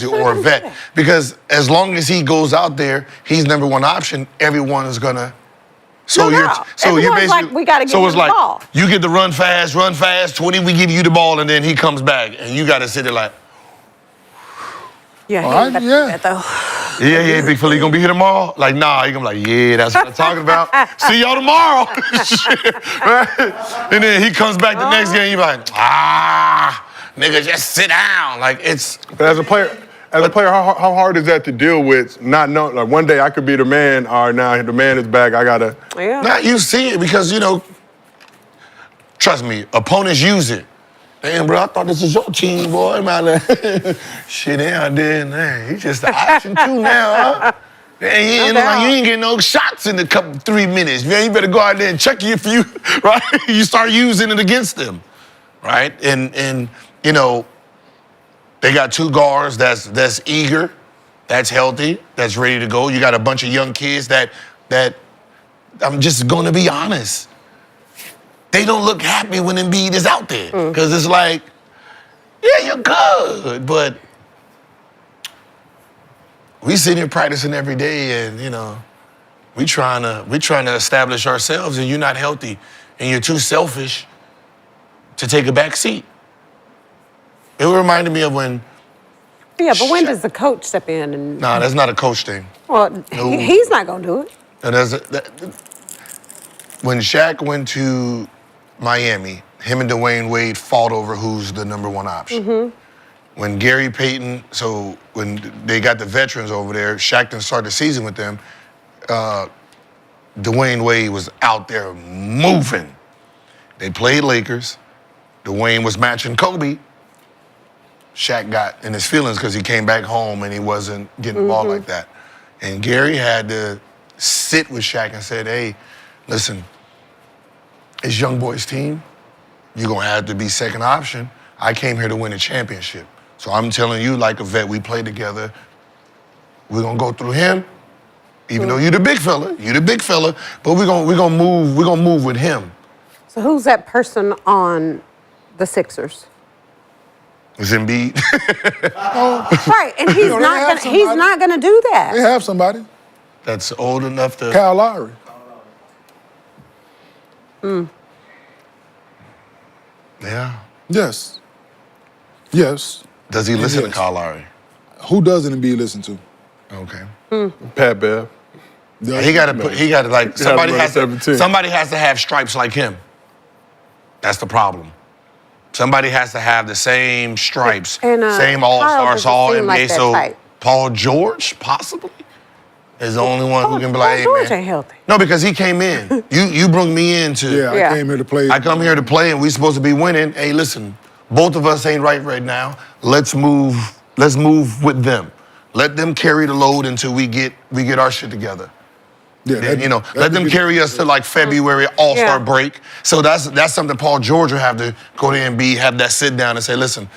or vet, because as long as he goes out there, he's number one option. Everyone is gonna. So No you're doubt. so you're Everyone's basically like, we gotta give so him it's the like ball. you get to run fast, 20, we give you the ball, and then he comes back, and you gotta sit there like, Yeah, All right, that's yeah. that though. yeah, Big Philly, you gonna be here tomorrow? Like, nah, you gonna be like, yeah, that's what I'm talking about. See y'all tomorrow. Shit, right? And then he comes back the next game, you're like, nigga, just sit down. Like, it's. But as a player, how hard is that to deal with? Not knowing, like one day I could be the man. All right, now the man is back. I gotta. Yeah. Now you see it because, trust me, opponents use it. Damn, bro, I thought this was your team, boy. Man, shit, down there, man. He's just the option too now, huh? And you ain't getting no shots in the 3 minutes. Man, you better go out there and check if you, right? You start using it against them, right? And they got 2 guards that's eager, that's healthy, that's ready to go. You got a bunch of young kids that I'm just gonna be honest. They don't look happy when Embiid is out there. Because it's like, yeah, you're good, but we sit here practicing every day and, we trying to establish ourselves, and you're not healthy and you're too selfish to take a back seat. It reminded me of when. Yeah, but when does the coach step in and? Nah, that's not a coach thing. Well, No. he's not gonna do it. And when Shaq went to Miami, him and Dwayne Wade fought over who's the number one option. when Gary Payton, so when they got the veterans over there, Shaq didn't start the season with them, Dwayne Wade was out there moving. They played Lakers. Dwayne was matching Kobe. Shaq got in his feelings because he came back home and he wasn't getting the ball like that. And Gary had to sit with Shaq and said, hey, listen, it's young boy's team. You're going to have to be second option. I came here to win a championship. So I'm telling you, like a vet, we play together. We're going to go through him, even though you're the big fella, but we're gonna move with him. So who's that person on the Sixers? It's Embiid. Right, and he's not gonna do that. They have somebody. That's old enough to. Kyle Lowry. Yeah. Yes. Yes. Does he listen Yes. to Kyle Lowry? Who doesn't Embiid listen to? Okay. Pat Bev. He got to like somebody has to. 17. Somebody has to have stripes like him. That's the problem. Somebody has to have the same stripes, And, same All-Star, doesn't all seem NBA. like that So type. Paul George possibly is the only one who can be like, hey, Paul George man. ain't healthy. No, because he came in. You bring me in to. Yeah, Yeah. I came here to play. I come here to play, and we supposed to be winning. Hey, listen, both of us ain't right now. Let's move with them. Let them carry the load until we get our shit together. Yeah, And, let them carry us to like February All-Star Yeah. break. So that's something Paul George will have to go to Embiid, have that sit down and say, listen,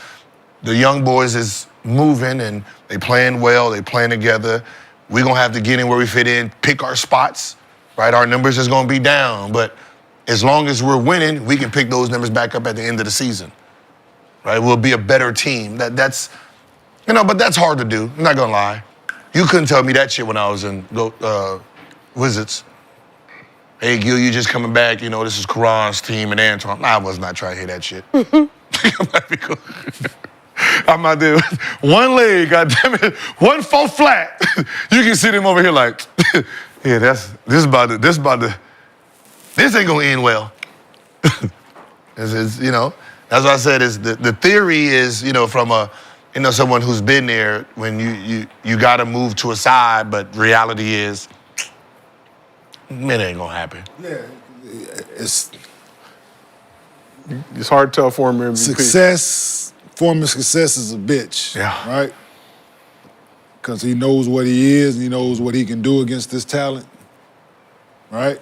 the young boys is moving and they playing well, they playing together. We're gonna have to get in where we fit in, pick our spots, right? Our numbers is gonna be down, but as long as we're winning, we can pick those numbers back up at the end of the season, right? We'll be a better team. That's but that's hard to do. I'm not gonna lie. You couldn't tell me that shit when I was in Wizards. Hey, Gil, you just coming back. This is Karan's team and Antoine. I was not trying to hear that shit. I'm not there. One leg, goddammit, 1-4 flat. You can see them over here like, yeah, this ain't gonna end well. That's what I said. Is the theory is, from someone who's been there, when you got to move to a side, but reality is, it ain't gonna happen. Yeah, it's hard to tell former MVP. Former success is a bitch. Yeah. Right? Because he knows what he is and he knows what he can do against this talent. Right?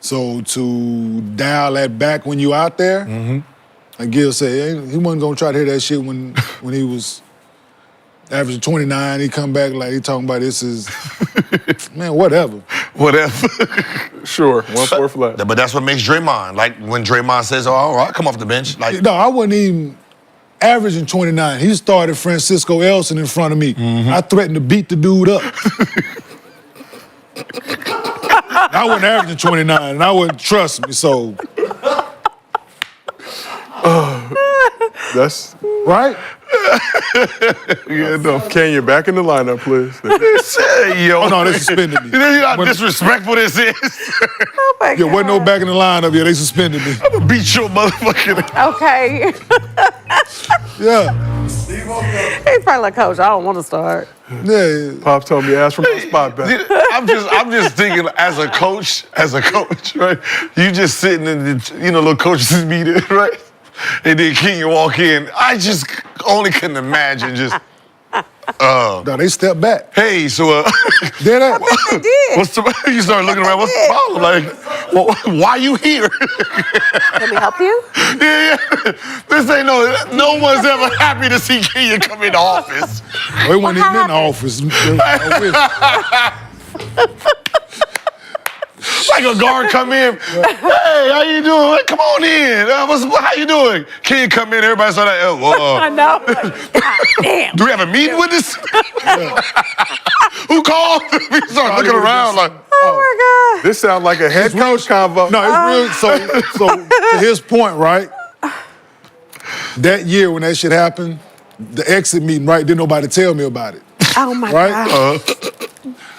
So to dial that back when you out there, like Gil said, he wasn't gonna try to hear that shit when he was averaging 29. He come back like he talking about this is, man, whatever. Sure, 1-4 flat. But that's what makes Draymond. Like when Draymond says, "Oh, all right, come off the bench." Like, No, I wasn't even averaging 29. He started Francisco Elson in front of me. I threatened to beat the dude up. I wasn't averaging 29, and I wouldn't trust me, so. That's Right? Kenyon, back in the lineup, please. yo, Oh, no, they suspended me. You know how disrespectful this is. Oh my Yeah, wasn't no back in the lineup. Yeah, they suspended me. I'm gonna beat your motherfucking. Okay. Yeah. He's probably like, Coach, I don't want to start. Yeah. Pops told me ask for my spot back. I'm just thinking as a coach, right? You just sitting in the little coaches meeting, right? And then Kenyon walk in. I just only couldn't imagine just. No, they stepped back. Hey, so Did that? I did. what's the? You start looking around. What's the problem? Like, why you here? Can we help you? Yeah. This ain't no one's ever happy to see Kenyon come in the office. They weren't even in the office. Like a guard come in. Hey, how you doing? Come on in. How you doing? Kenyon come in. Everybody start like, I know. God damn. do we have a meeting with this? Who called? We start looking around like. Oh my God. This sounds like a head coach convo. No, it's real. So to his point, right? That year when that shit happened, the exit meeting, right? Didn't nobody tell me about it, Oh my right? God.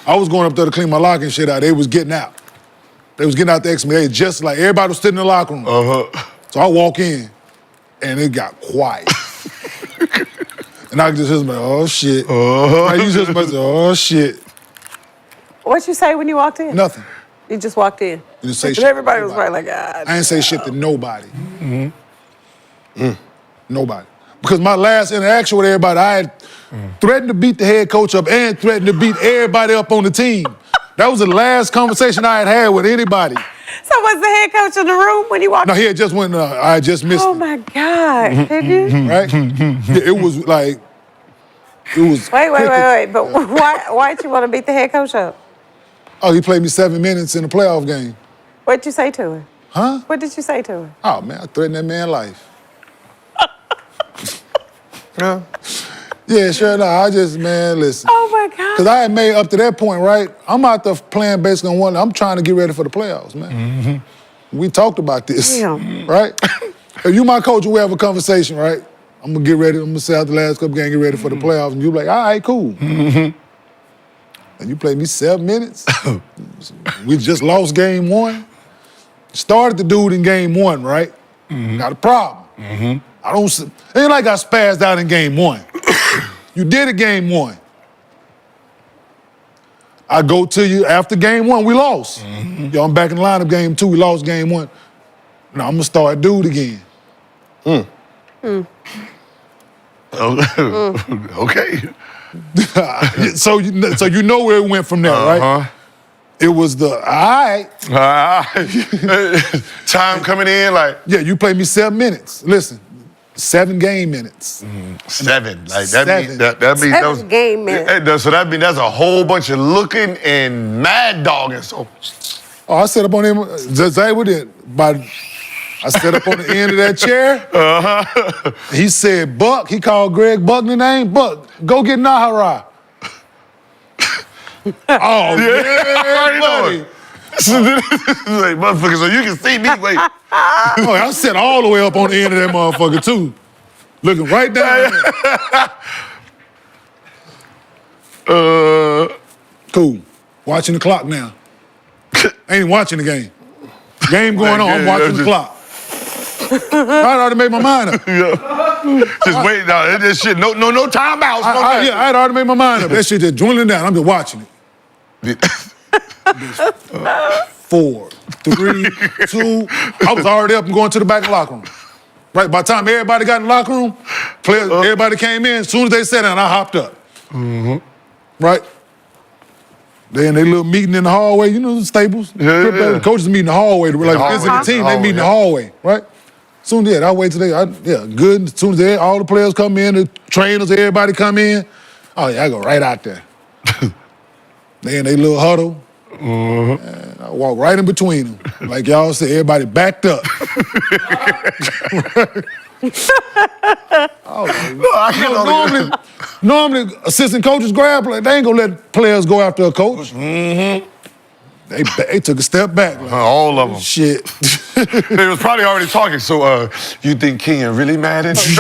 I was going up there to clean my locker and shit out. They was getting out. They was getting out the exit meeting. They just like everybody was sitting in the locker room. So I walk in, and it got quiet. And I could just hear somebody, oh shit. Like, you just somebody say, oh shit. What'd you say when you walked in? Nothing. You just walked in. You didn't say And shit to everybody was nobody. probably like, ah. I ain't say shit to nobody. Nobody. Because my last interaction with everybody, I had threatened to beat the head coach up and threatened to beat everybody up on the team. That was the last conversation I had with anybody. So was the head coach in the room when you walked No, in? he had just went, I had just missed Oh it. my God, did you? Right? Yeah, it was like, it was. Wait. But why'd you want to beat the head coach up? Oh, he played me 7 minutes in a playoff game. What'd you say to him? Huh? What did you say to him? Oh, man, I threatened that man's life. Yeah. Yeah, sure. No, I just, man, listen. Oh my God. Because I had made up to that point, right? I'm out there playing basically on one. I'm trying to get ready for the playoffs, man. We talked about this, Damn. right? If you my coach, we have a conversation, right? I'm gonna get ready. I'm gonna say out the last couple games, get ready for the playoffs, and you be like, all right, cool. And you played me 7 minutes. We just lost game one. Started the dude in game one, right? Got a problem. I don't. It ain't like I spazzed out in game one. You did it game one. I go to you after game one, we lost. Yo, I'm back in the lineup game two, we lost game one. Now I'm gonna start dude again. Okay. So you know where it went from there, right? It was the, all right. Time coming in like Yeah, you played me 7 minutes. Listen, 7 game minutes. 7. Like that Seven. means that means that was 7 game minutes. So that means that's a whole bunch of looking and mad dogging. So Oh, I set up on him, Josiah with it. I set up on the end of that chair. He said, Buck, he called Greg Buckner name. Buck, go get Nahara. Oh, yeah, buddy. like, motherfucker, so you can see me. Wait. Oh, I sat all the way up on the end of that motherfucker, too. Looking right down there. Cool. Watching the clock now. Ain't even watching the game. Game going on, I'm watching the clock. I already made my mind up. Just wait. No, this shit. No timeouts. I had already made my mind up. That shit just dwindling down. I'm just watching it. 4, 3, 2. I was already up and going to the back of the locker room. Right, by the time everybody got in the locker room, players, everybody came in. As soon as they sat down, I hopped up. Right? They in their little meeting in the hallway, you know, the Staples. The coaches meet in the hallway. Like, visit the team, they meet in the hallway, right? Soon as I wait till good. As soon as all the players come in, the trainers, everybody come in. Oh yeah, I go right out there. They in their little huddle. And I walk right in between them. Like y'all said, everybody backed up. Normally, assistant coaches grab, like, they ain't gonna let players go after a coach. They took a step back. Like, all of them. Shit. They was probably already talking. So, you think Kenyon really mad at you?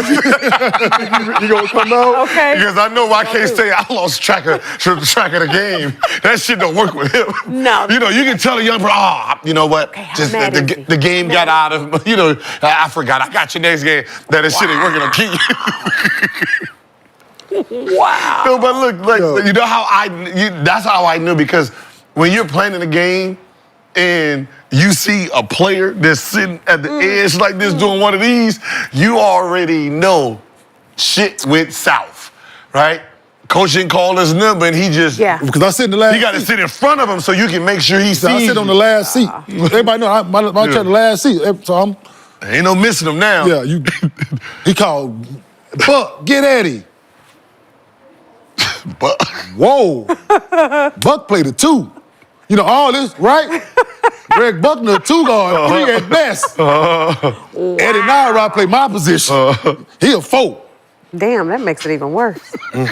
You gonna come out? Okay. Because I know I can't say I lost track of the game. That shit don't work with him. No. You know, you can tell a young person, you know what? Okay, Just I'm mad at you. the game got out of, you know, I forgot. I got your next game. That shit ain't working on Kenyon. Wow. No, but look, like, you know how that's how I knew, because when you're playing in a game and you see a player that's sitting at the edge like this doing one of these, you already know shit went south, right? Coach didn't call his number and he just, Because I sit in the last you got to sit in front of him so you can make sure he sees I sit on the last seat. Everybody know my chair the last seat. So I'm, Ain't no missing him now. he called, Buck, get Eddie. But Whoa. Buck played a 2. You know, all this, right? Greg Buckner, 2 guard, 3 at best. Eddie Naira played my position. He a 4. Damn, that makes it even worse. and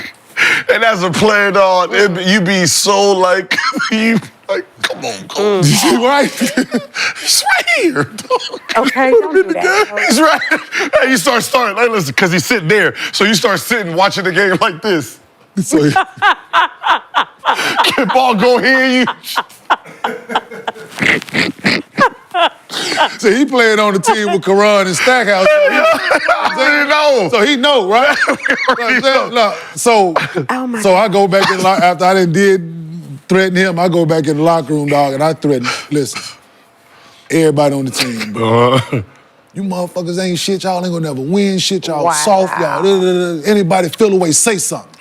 as a player, dog, you be so like, you like, come on, coach. Right? He's right here, dog. Okay, don't do that. He's right. And you start, like, listen, because he's sitting there. So you start sitting, watching the game like this. So, Can ball go hear you? So he played on the team with Karan and Stackhouse. So he know, right? So I go back in the locker after I did threaten him. I go back in the locker room, dog, and I threaten. Listen, everybody on the team, bro. You motherfuckers ain't shit. Y'all ain't gonna never win shit. Y'all soft. Y'all. Anybody feel away, say something.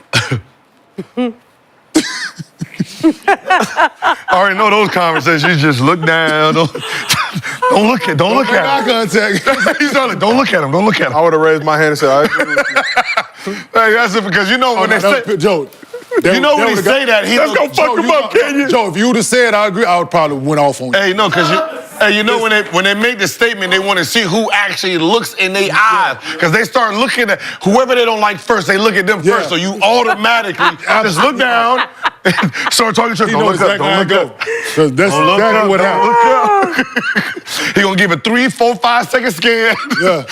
I already know those conversations. You just look down. Don't look at him. Eye contact. He's like, don't look at him. Don't look at him. I would have raised my hand and said, I agree with you. Hey, that's it, because you know when they say, Joe. you know when they say that, he Let's go fuck him up, Kenyon. Joe, if you would have said I agree, I would probably went off on you. Hey, no, because you know when they make the statement, they want to see who actually looks in their eyes. Because they start looking at whoever they don't like first, they look at them first. So you automatically just look down and start talking to them. Don't look up, don't look up. Because that's exactly what happened. He gonna give a 3, 4, 5 second scan. Yeah.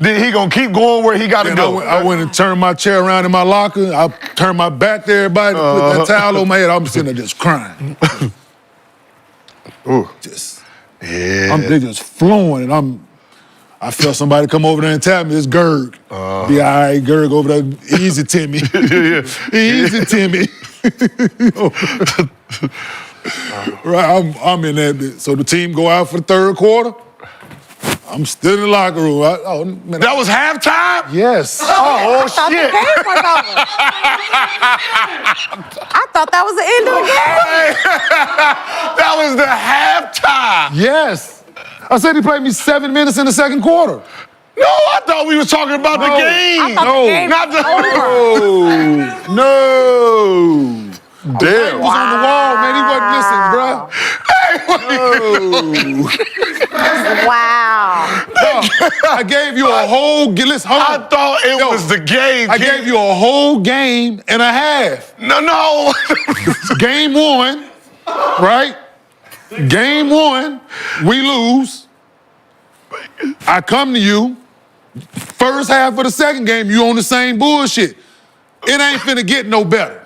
then he gonna keep going where he gotta go. I went and turned my chair around in my locker. I turned my back to everybody, put that towel on my head. I'm sitting there just crying. Ooh. They just flowing, and I felt somebody come over there and tell me it's Gerg. Be all right, Gerg over there. Easy, Timmy. Easy, Timmy. Right, I'm in that bit. So the team go out for the third quarter. I'm still in the locker room. That was halftime? Yes. Oh, shit. The game was over. I thought that was the end of the game. That was the halftime. Yes. I said he played me 7 minutes in the second quarter. No, I thought we was talking about the game. I thought the game not was over. No. Damn. He was on the wall, man. He wasn't listening, bro. Wow. I gave you a whole. Listen, hold on. I thought it was the game. I gave you a whole game and a half. No. Game 1, right? Game 1, we lose. I come to you. First half of the second game, you on the same bullshit. It ain't finna get no better.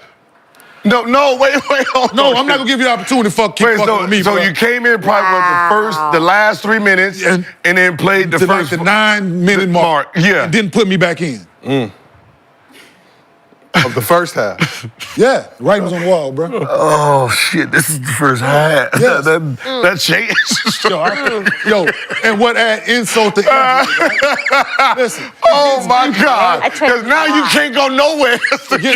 No, wait, hold on. No, I'm not gonna give you the opportunity to keep fucking with me, so bro. you came in probably the last 3 minutes and then played the first like the 9-minute mark. Yeah. And didn't put me back in. Of the first half. Yeah, writing was on the wall, bro. Oh, shit, this is the first half. Yes. That changed. Yo, and what add insult to injury, right? Listen. Oh, my God. Because now you can't go nowhere.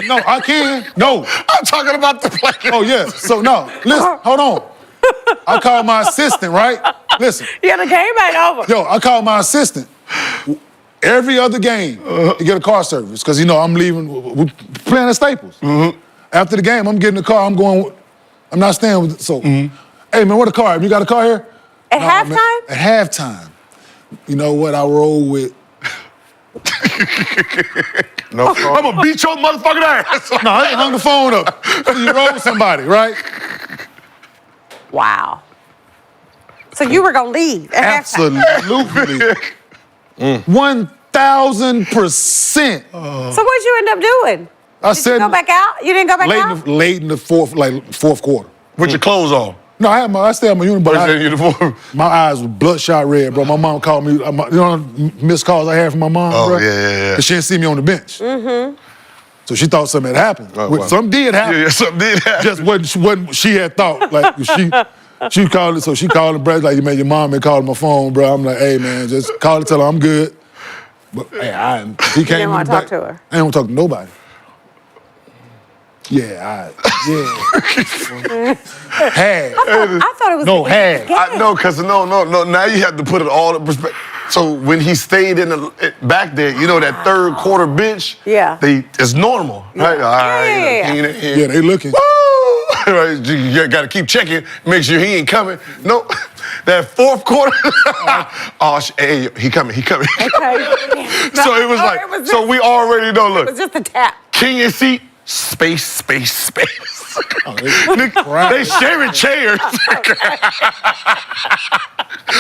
No, I can. No. I'm talking about the play. Oh, yeah. So, no. Listen, hold on. I called my assistant, right? Listen. Yeah, the game ain't over. Yo, I called my assistant. Every other game, you get a car service because, I'm leaving, we're playing at Staples. After the game, I'm getting the car, I'm not staying with, hey, man, where the car? You got a car here? At halftime? Man, at halftime. You know what I roll with? No I'm going to beat your motherfucking ass. No, I just hung the phone up. So you roll with somebody, right? Wow. So you were going to leave at halftime? Absolutely. 1,000%. So what'd you end up doing? Did you go back out? You didn't go back out? Late in the fourth quarter. With your clothes on. No, I still had my uniform. What's that uniform? My eyes were bloodshot red, bro. My mom called me. Missed calls I had from my mom, bro. Yeah. She didn't see me on the bench. So she thought something had happened. wow. Something did happen. Yeah, something did happen. Just wasn't she had thought. Like she called it. So she called the brother like, you made your mom and called my phone, bro. I'm like, hey man, just call her, tell her I'm good. But hey, he came. didn't want to talk to her. I didn't want to talk to nobody. Yeah. Had. I thought it was No, the had. No, because no. Now you have to put it all in perspective. So when he stayed back there, that third quarter bench. Yeah. It's normal, right? All right. Yeah, they looking. Woo! Right, you got to keep checking, make sure he ain't coming. No, that fourth quarter. Hey, he coming. Okay. So it was so we already know. Look, It was just a tap. Kenyon seat. Space. Oh, They sharing chairs.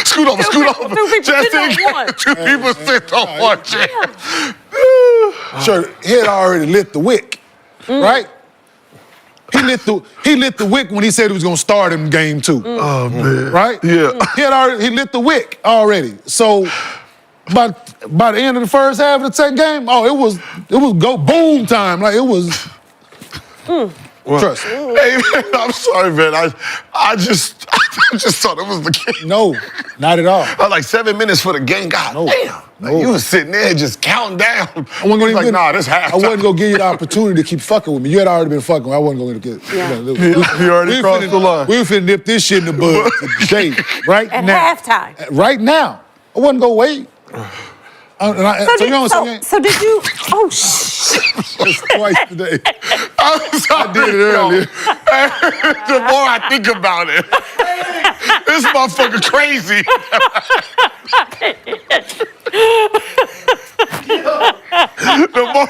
Scoot over. Two people sit on one. Two people sit on one chair. Sure, he had already lit the wick, right? He lit the wick when he said he was gonna start him game 2. Oh man. Right? Yeah. He lit the wick already. So by the end of the first half of the second game, it was go boom time. Like it was. Trust me. Hey man, I'm sorry, man. I just thought it was the game. No, not at all. I was like 7 minutes for the game. God damn. Like, you was sitting there just counting down. I wasn't gonna like, nah, this halftime. I wasn't gonna give you the opportunity to keep fucking with me. You had already been fucking with me. I wasn't gonna get. He already crossed the line. We were finna nip this shit in the bud today, right At now. halftime. Right now. I wasn't gonna wait. So did you? Oh shit! Twice today. I'm sorry, I did it earlier. The more I think about it, this motherfucker crazy. The more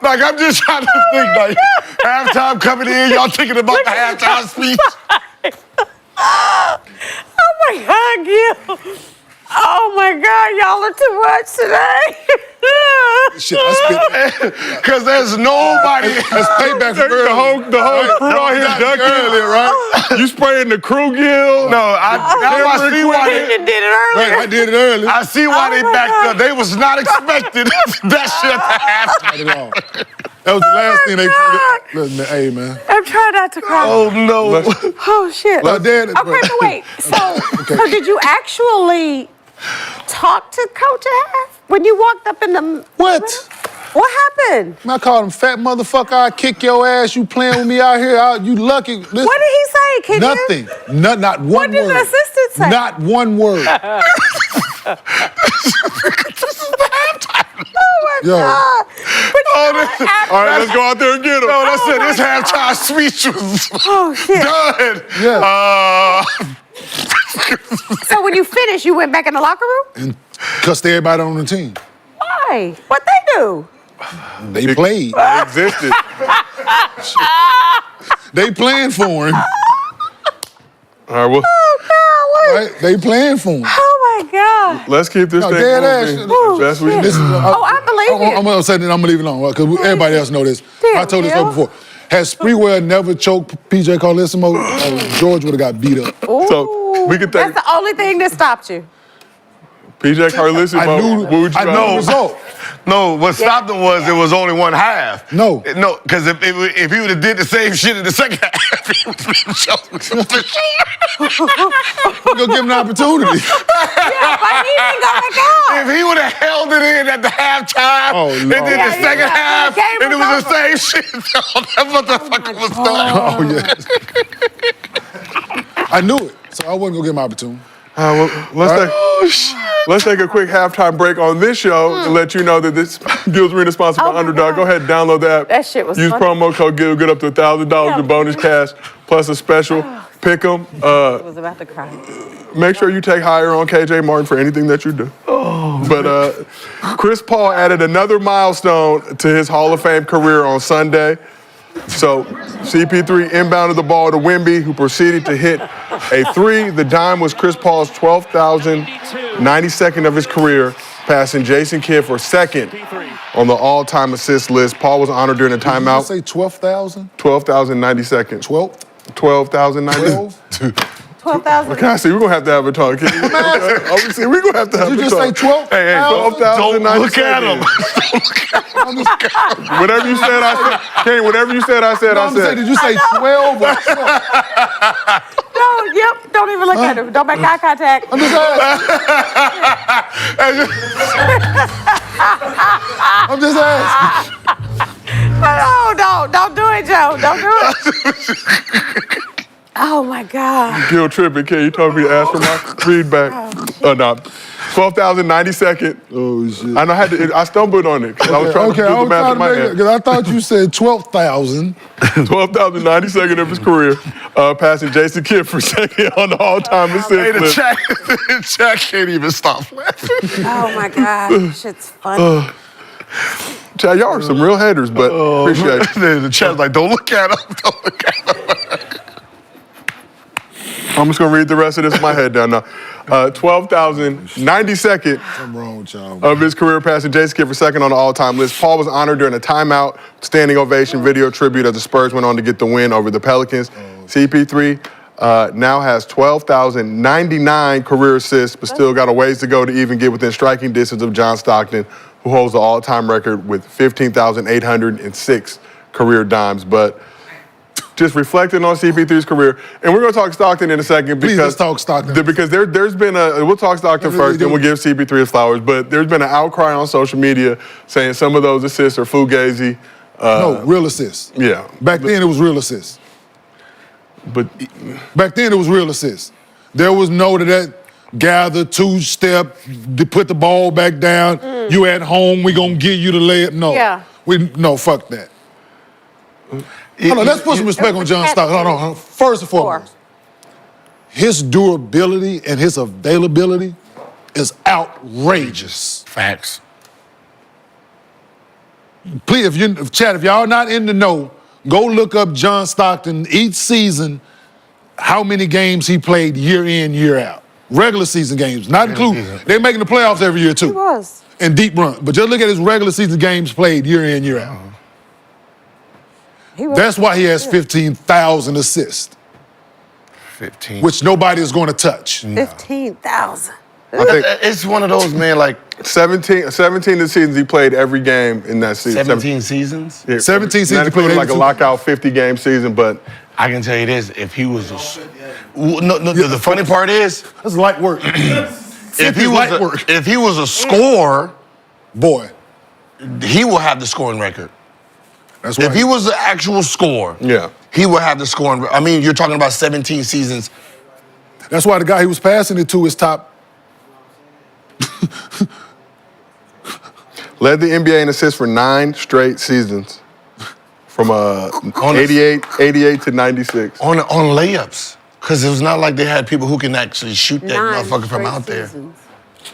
I'm just trying to think, like, halftime coming in, y'all thinking about the halftime speech. Oh my God, Gil! Oh my God, y'all are too much today. Shit, I spit. Because there's nobody. That's payback for The whole crew out here ducking. earlier, right? You spraying the crew, Gil? No, I see why You they. did it earlier. Right, I did it earlier. I see why they my backed God. up. They was not expecting that shit to happen. Not at all. That was the last thing they. God. Listen, hey man. I'm trying not to cry. Oh no. Oh shit. Like, Dad, Okay, but wait. So did you actually talk to Coach at half when you walked up in the? What? What happened? I called him fat motherfucker. I kick your ass. You playing with me out here? You lucky. Listen, What did he say, Kenyon? nothing. Not one What did word. the assistant say? Not one word. Oh my Yo. God. But Oh, you know this- what happened? All right, let's go out there and get him. No, that's Oh it. This my halftime speech was Oh shit. done. Yeah. So when you finished, you went back in the locker room? And cussed everybody on the team. Why? What they do? They played. It existed. They playing for him. All right, well, Oh God. What? Right? They playing for him. Oh my God. let's keep this No, thing dead moving. ass. Best we can This is, do. Oh, I believe you. I'm gonna say that. I'm gonna leave it alone because everybody else know this. Damn, I told this Gil. before. Had Spreewell never choked PJ Carlissimo, George would have got beat up. So we could That's thank the only thing that stopped you. PJ Carlissimo. I knew. What would you I know the result. No, what stopped him was it was only one half. No. No, because if he would have did the same shit in the second half, he would have been choked for sure. We're gonna give him an opportunity. Yeah, but he didn't go back out. If he would have held it in at the halftime Oh, and Lord. did Yeah, the second yeah. half, The game and it was was the same shit, that motherfucker was done. Oh yeah. I knew it, so I wasn't gonna give him an opportunity. Well, let's take a quick halftime break on this show and let you know that this Gil's Arena sponsored Oh by my Underdog. God. Go ahead and download the app. That shit was Use fun. promo code Gil, get up to $1,000 in bonus cash plus a special. Pick 'em. I was about to cry. Make sure you take higher on KJ Martin for anything that you do. But Chris Paul added another milestone to his Hall of Fame career on Sunday. So CP3 inbounded the ball to Wemby, who proceeded to hit a three. The dime was Chris Paul's 12,092nd of his career, passing Jason Kidd for second on the all-time assist list. Paul was honored during a Did you timeout. say 12,000? 12,092nd. 12? 12,092. 12,000. Can I see? We're gonna have a talk. Obviously, we're gonna have to have Did you a just talk. say 12? Hey, Don't 12,092. look at him. Whatever you said, I said. Kane, whatever you said, I said. No, I I'm saying, said. did you say 12 or 12? No, yep. Don't even look at him. Don't make eye contact. I'm just asking. I'm just asking. No, don't do it, Joe. Don't do it. Oh my God. Gil tripping. Kane, you told me to ask for my feedback. No. 12,092nd. Oh, shit. I know I stumbled on it because I was trying to do the math in my head. Because I thought you said 12,000. 12,092nd of his career, passing Jason Kidd for second on the all-time Hey, assist the list. chat can't even stop laughing. Oh my God. This shit's funny. Chad, y'all are some real haters, but appreciate it. The chat's like, don't look at him. Don't look at him. I'm just gonna read the rest of this with my head down now. 12,092nd Something wrong with y'all. of his career, passing Jason Kidd for second on the all-time list. Paul was honored during a timeout, standing ovation video tribute as the Spurs went on to get the win over the Pelicans. CP3 now has 12,099 career assists, but still got a ways to go to even get within striking distance of John Stockton, who holds the all-time record with 15,806 career dimes. But just reflecting on CP3's career, and we're going to talk Stockton in a second. Please, because let's talk Stockton. Because there's been we'll talk Stockton first, then we'll give CP3 his flowers. But there's been an outcry on social media saying some of those assists are fugazi. No, real assists. Yeah. Back then, it was real assists. But Back then, it was real assists. There was no that gather, two-step, to put the ball back down. You at home, we gonna give you the layup. No. Yeah. No, fuck that. Hold on, let's put some respect on John Stockton. Hold on. First and foremost, his durability and his availability is outrageous. Facts. Please, if y'all not in the know, go look up John Stockton each season, how many games he played year in, year out. Regular season games, not including. They're making the playoffs every year, too. He was. And deep run. But just look at his regular season games played year in, year out. He was. That's why he has 15,000 assists, 15. which nobody is going to touch. 15,000. I think It's one of those, man, like 17 of the seasons he played every game in that season. 17 seasons. Yeah, 17 seasons not he played including like a 82. lockout 50-game season, but I can tell you this: if he was the funny part is, That's light work. if he was a scorer, Boy, he will have the scoring record. that's right. If he was the actual scorer, yeah. he would have the scoring. I mean, you're talking about 17 seasons. That's why the guy he was passing it to is top. Led the NBA in assists for 9 straight seasons, from 88 to 96. On layups, because it was not like they had people who can actually shoot that 9 motherfucker from straight out there. seasons.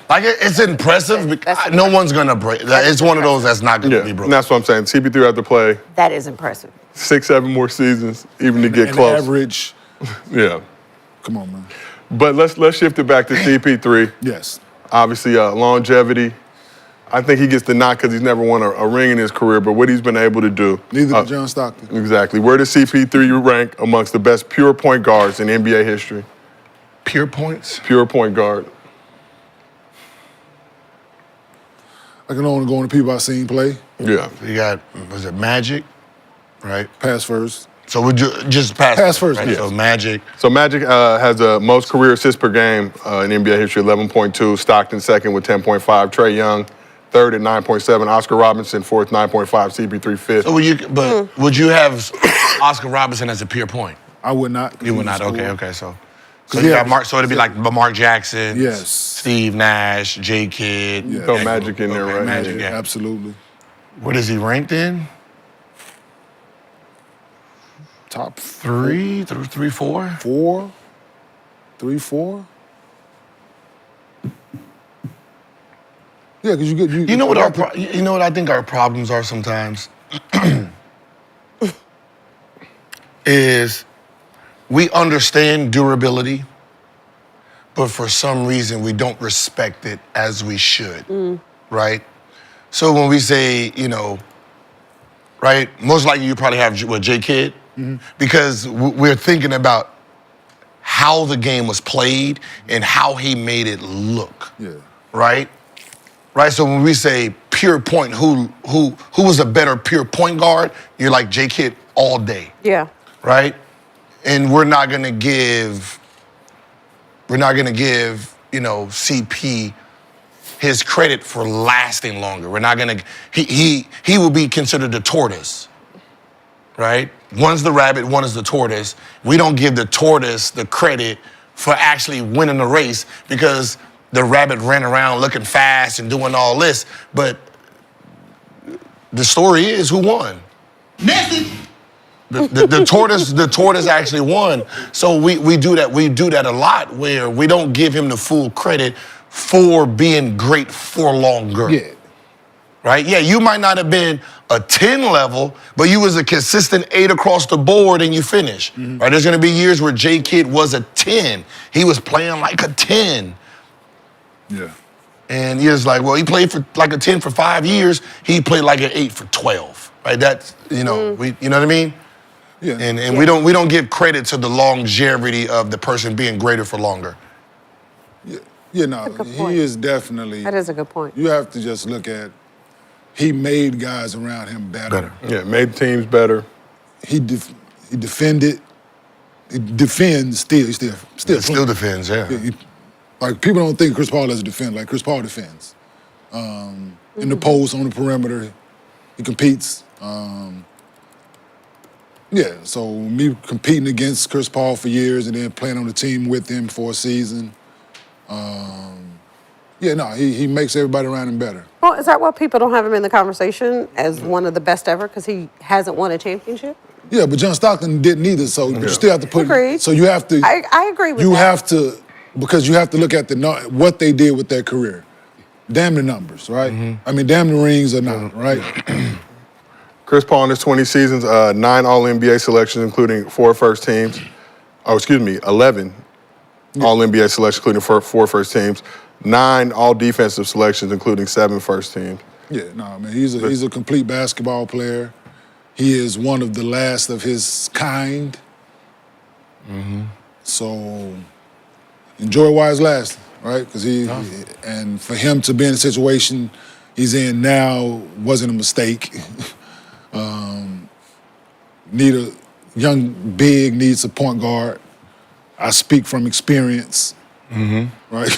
Like it's impressive. That's No one's gonna break. It's one of those that's not gonna Yeah, be and broken. that's what I'm saying. CP3 had to play That is impressive. 6-7 more seasons even to get And close. average. Yeah. Come on, man. But let's shift it back to CP3. Yes. Obviously, longevity. I think he gets the knock because he's never won a ring in his career, but what he's been able to do. Neither did John Stockton. Exactly. Where does CP3 rank amongst the best pure point guards in NBA history? Pure points. Pure point guard. I can only go on the people I've seen play. Yeah. You got, was it Magic, right? Pass first. So would you just pass? Pass first, right? yes. So Magic. So Magic has the most career assists per game in NBA history, 11.2. Stockton second with 10.5. Trae Young third at 9.7. Oscar Robinson fourth, 9.5. CP3 fifth. So would you have Oscar Robinson as a pure point? I would not. You would not. Score. Okay. So Cause you yeah, got Mark. So it'd be like Mark Jackson. Yes. Steve Nash, J Kidd. Yeah. Throw Magic in there, Okay, right? Magic, Yeah, yeah. absolutely. What is he ranked in? Top 3, 4. 4, 3, 4. Yeah, because you get You know what you know what I think our problems are sometimes is we understand durability, but for some reason we don't respect it as we should, right? So when we say, right, most likely you probably have J Kidd, because we're thinking about how the game was played and how he made it look, right? Right, so when we say pure point, who was a better pure point guard? You're like J Kidd all day, Yeah. right? And we're not gonna give, CP his credit for lasting longer. We're not gonna. He will be considered the tortoise, right? One's the rabbit, one is the tortoise. We don't give the tortoise the credit for actually winning the race because the rabbit ran around looking fast and doing all this, but the story is who won. Message. The tortoise actually won. So we do that. We do that a lot where we don't give him the full credit for being great for longer. Yeah. Right? Yeah, you might not have been a 10 level, but you was a consistent 8 across the board and you finish. Right? There's gonna be years where J Kidd was a 10. He was playing like a 10. Yeah. And you're just like, well, he played for like a 10 for 5 years. He played like an 8 for 12. Right? That's, you know, you know what I mean? Yeah. And we don't give credit to the longevity of the person being greater for longer. Yeah, no, That's a good point. he is definitely. That is a good point. You have to just look at. He made guys around him better. Yeah, made teams better. He defended. He defends still. He still Still defends, yeah. Like people don't think Chris Paul doesn't defend like Chris Paul defends. In the post, on the perimeter, he competes. Yeah, so me competing against Chris Paul for years and then playing on the team with him for a season. He makes everybody around him better. Well, is that why people don't have him in the conversation as one of the best ever? Because he hasn't won a championship? Yeah, but John Stockton didn't either, so you still have to put. Agreed. So you have to. I agree with you that. have to, because you have to look at what they did with their career. Damn the numbers, right? I mean, damn the rings or not, right? Chris Paul in his 20 seasons, 9 All-NBA selections, including 4 first teams. 11 All-NBA selections, including 4 first teams. 9 All-Defensive selections, including 7 first teams. Yeah, no, man, he's a complete basketball player. He is one of the last of his kind. So enjoy while it's lasting, right? Because and for him to be in a situation he's in now wasn't a mistake. Young big needs a point guard. I speak from experience, right?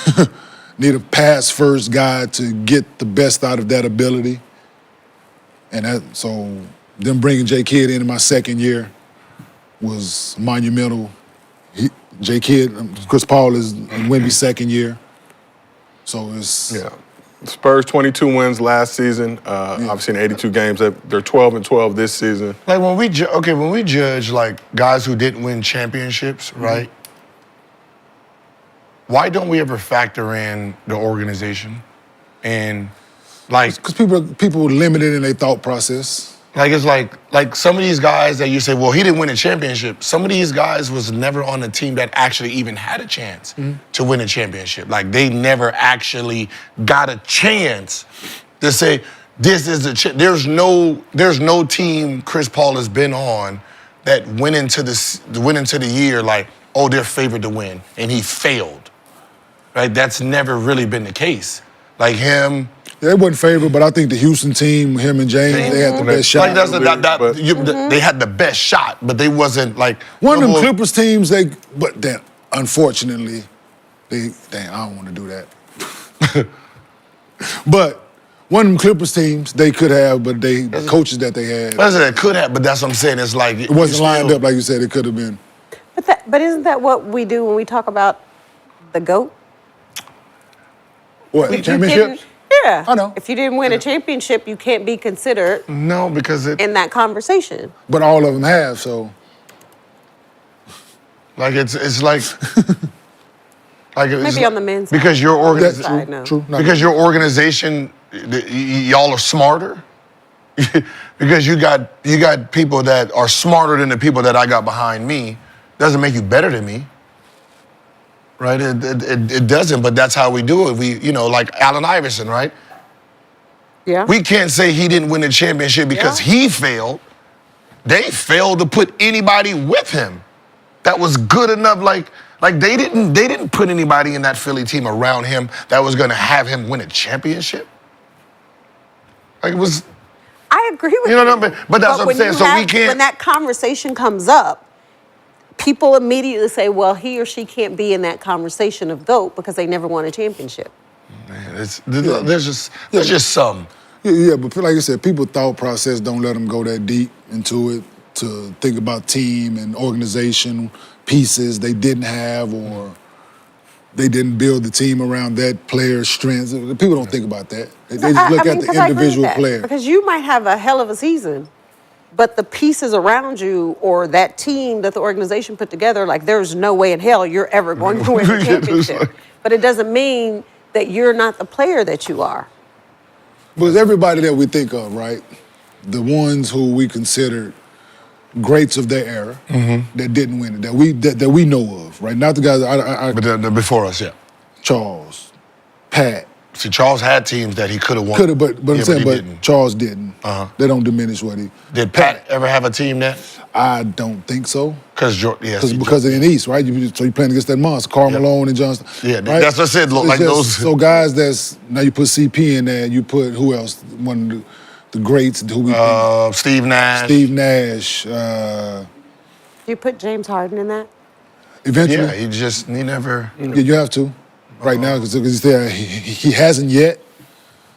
Need a pass first guy to get the best out of that ability. And so them bringing J. Kidd in my second year was monumental. J. Kidd, Chris Paul is in Wemby's second year. So it's... Yeah. Spurs 22 wins last season. Obviously in 82 games. They're 12-12 this season. Like when we judge like guys who didn't win championships, right? Why don't we ever factor in the organization and like? Because people were limited in their thought process. Like it's like some of these guys that you say, well, he didn't win a championship. Some of these guys was never on a team that actually even had a chance to win a championship. Like they never actually got a chance to say this is there's no team Chris Paul has been on that went into the year like, oh, they're favored to win, and he failed. Right? That's never really been the case. Like him. They wasn't favored, but I think the Houston team, him and James, they had the best shot. Like they had the best shot, but they wasn't like one of them Clippers teams. Unfortunately, I don't want to do that. But one of them Clippers teams they could have, but the coaches that they had. They could have, but that's what I'm saying. It's like it wasn't lined up like you said. It could have been. But isn't that what we do when we talk about the GOAT? What, championships? Yeah. I know. If you didn't win a championship, you can't be considered no, because in that conversation. But all of them have, so. Like it's like Maybe on the men's because side. your organization Side, no. True. because your organization y'all are smarter. Because you got people that are smarter than the people that I got behind me. Doesn't make you better than me. Right? It doesn't, but that's how we do it. We, like Allen Iverson, right? Yeah. We can't say he didn't win the championship because he failed. They failed to put anybody with him that was good enough. Like they didn't put anybody in that Philly team around him that was going to have him win a championship. Like it was. I agree with you. You know what I mean? But that's what I'm saying. So we can't. When that conversation comes up, people immediately say, well, he or she can't be in that conversation of GOAT because they never won a championship. Man, there's just some. Yeah, but like I said, people's thought process don't let them go that deep into it to think about team and organization pieces they didn't have or they didn't build the team around that player's strengths. People don't think about that. They just look at the individual player. Because you might have a hell of a season, but the pieces around you or that team that the organization put together, like there's no way in hell you're ever going to win a championship. But it doesn't mean that you're not the player that you are. Because everybody that we think of, right, the ones who we consider greats of their era that didn't win it, that we know of, right? Not the guys but before us, yeah. Charles, Pat. See, Charles had teams that he could have won. Could have, but I'm saying, he but didn't. Charles didn't. Uh-huh. They don't diminish what he. Did Pat ever have a team that? I don't think so. Because Because they're in the East, right? So you're playing against that monster, Karl Malone and Johnston. Yeah, right? that's what I said. So it's Like just- those. So guys, now you put CP in there. You put who else? One of the greats. Who we Steve Nash. Steve Nash. Do you put James Harden in that? Eventually, Yeah, he never. yeah, you have to. Right now, because he's there. He hasn't yet.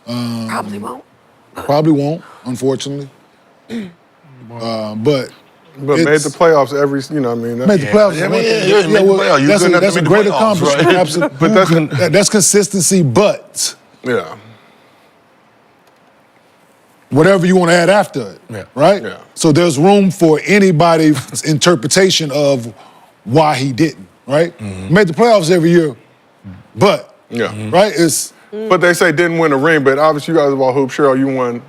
Probably won't. Probably won't, unfortunately. But But made the playoffs every, you know what I mean? made the playoffs. Yeah, I mean, yeah, made the playoffs. You That's couldn't have that's a made the great playoffs, accomplishment. right? Absolutely. But that's consistency. But Yeah. whatever you want to add after it, Yeah. right? Yeah. So there's room for anybody's interpretation of why he didn't, right? Made the playoffs every year, but Yeah. right? It's But they say didn't win a ring, but obviously you guys have all hooped. Sheryl, you won,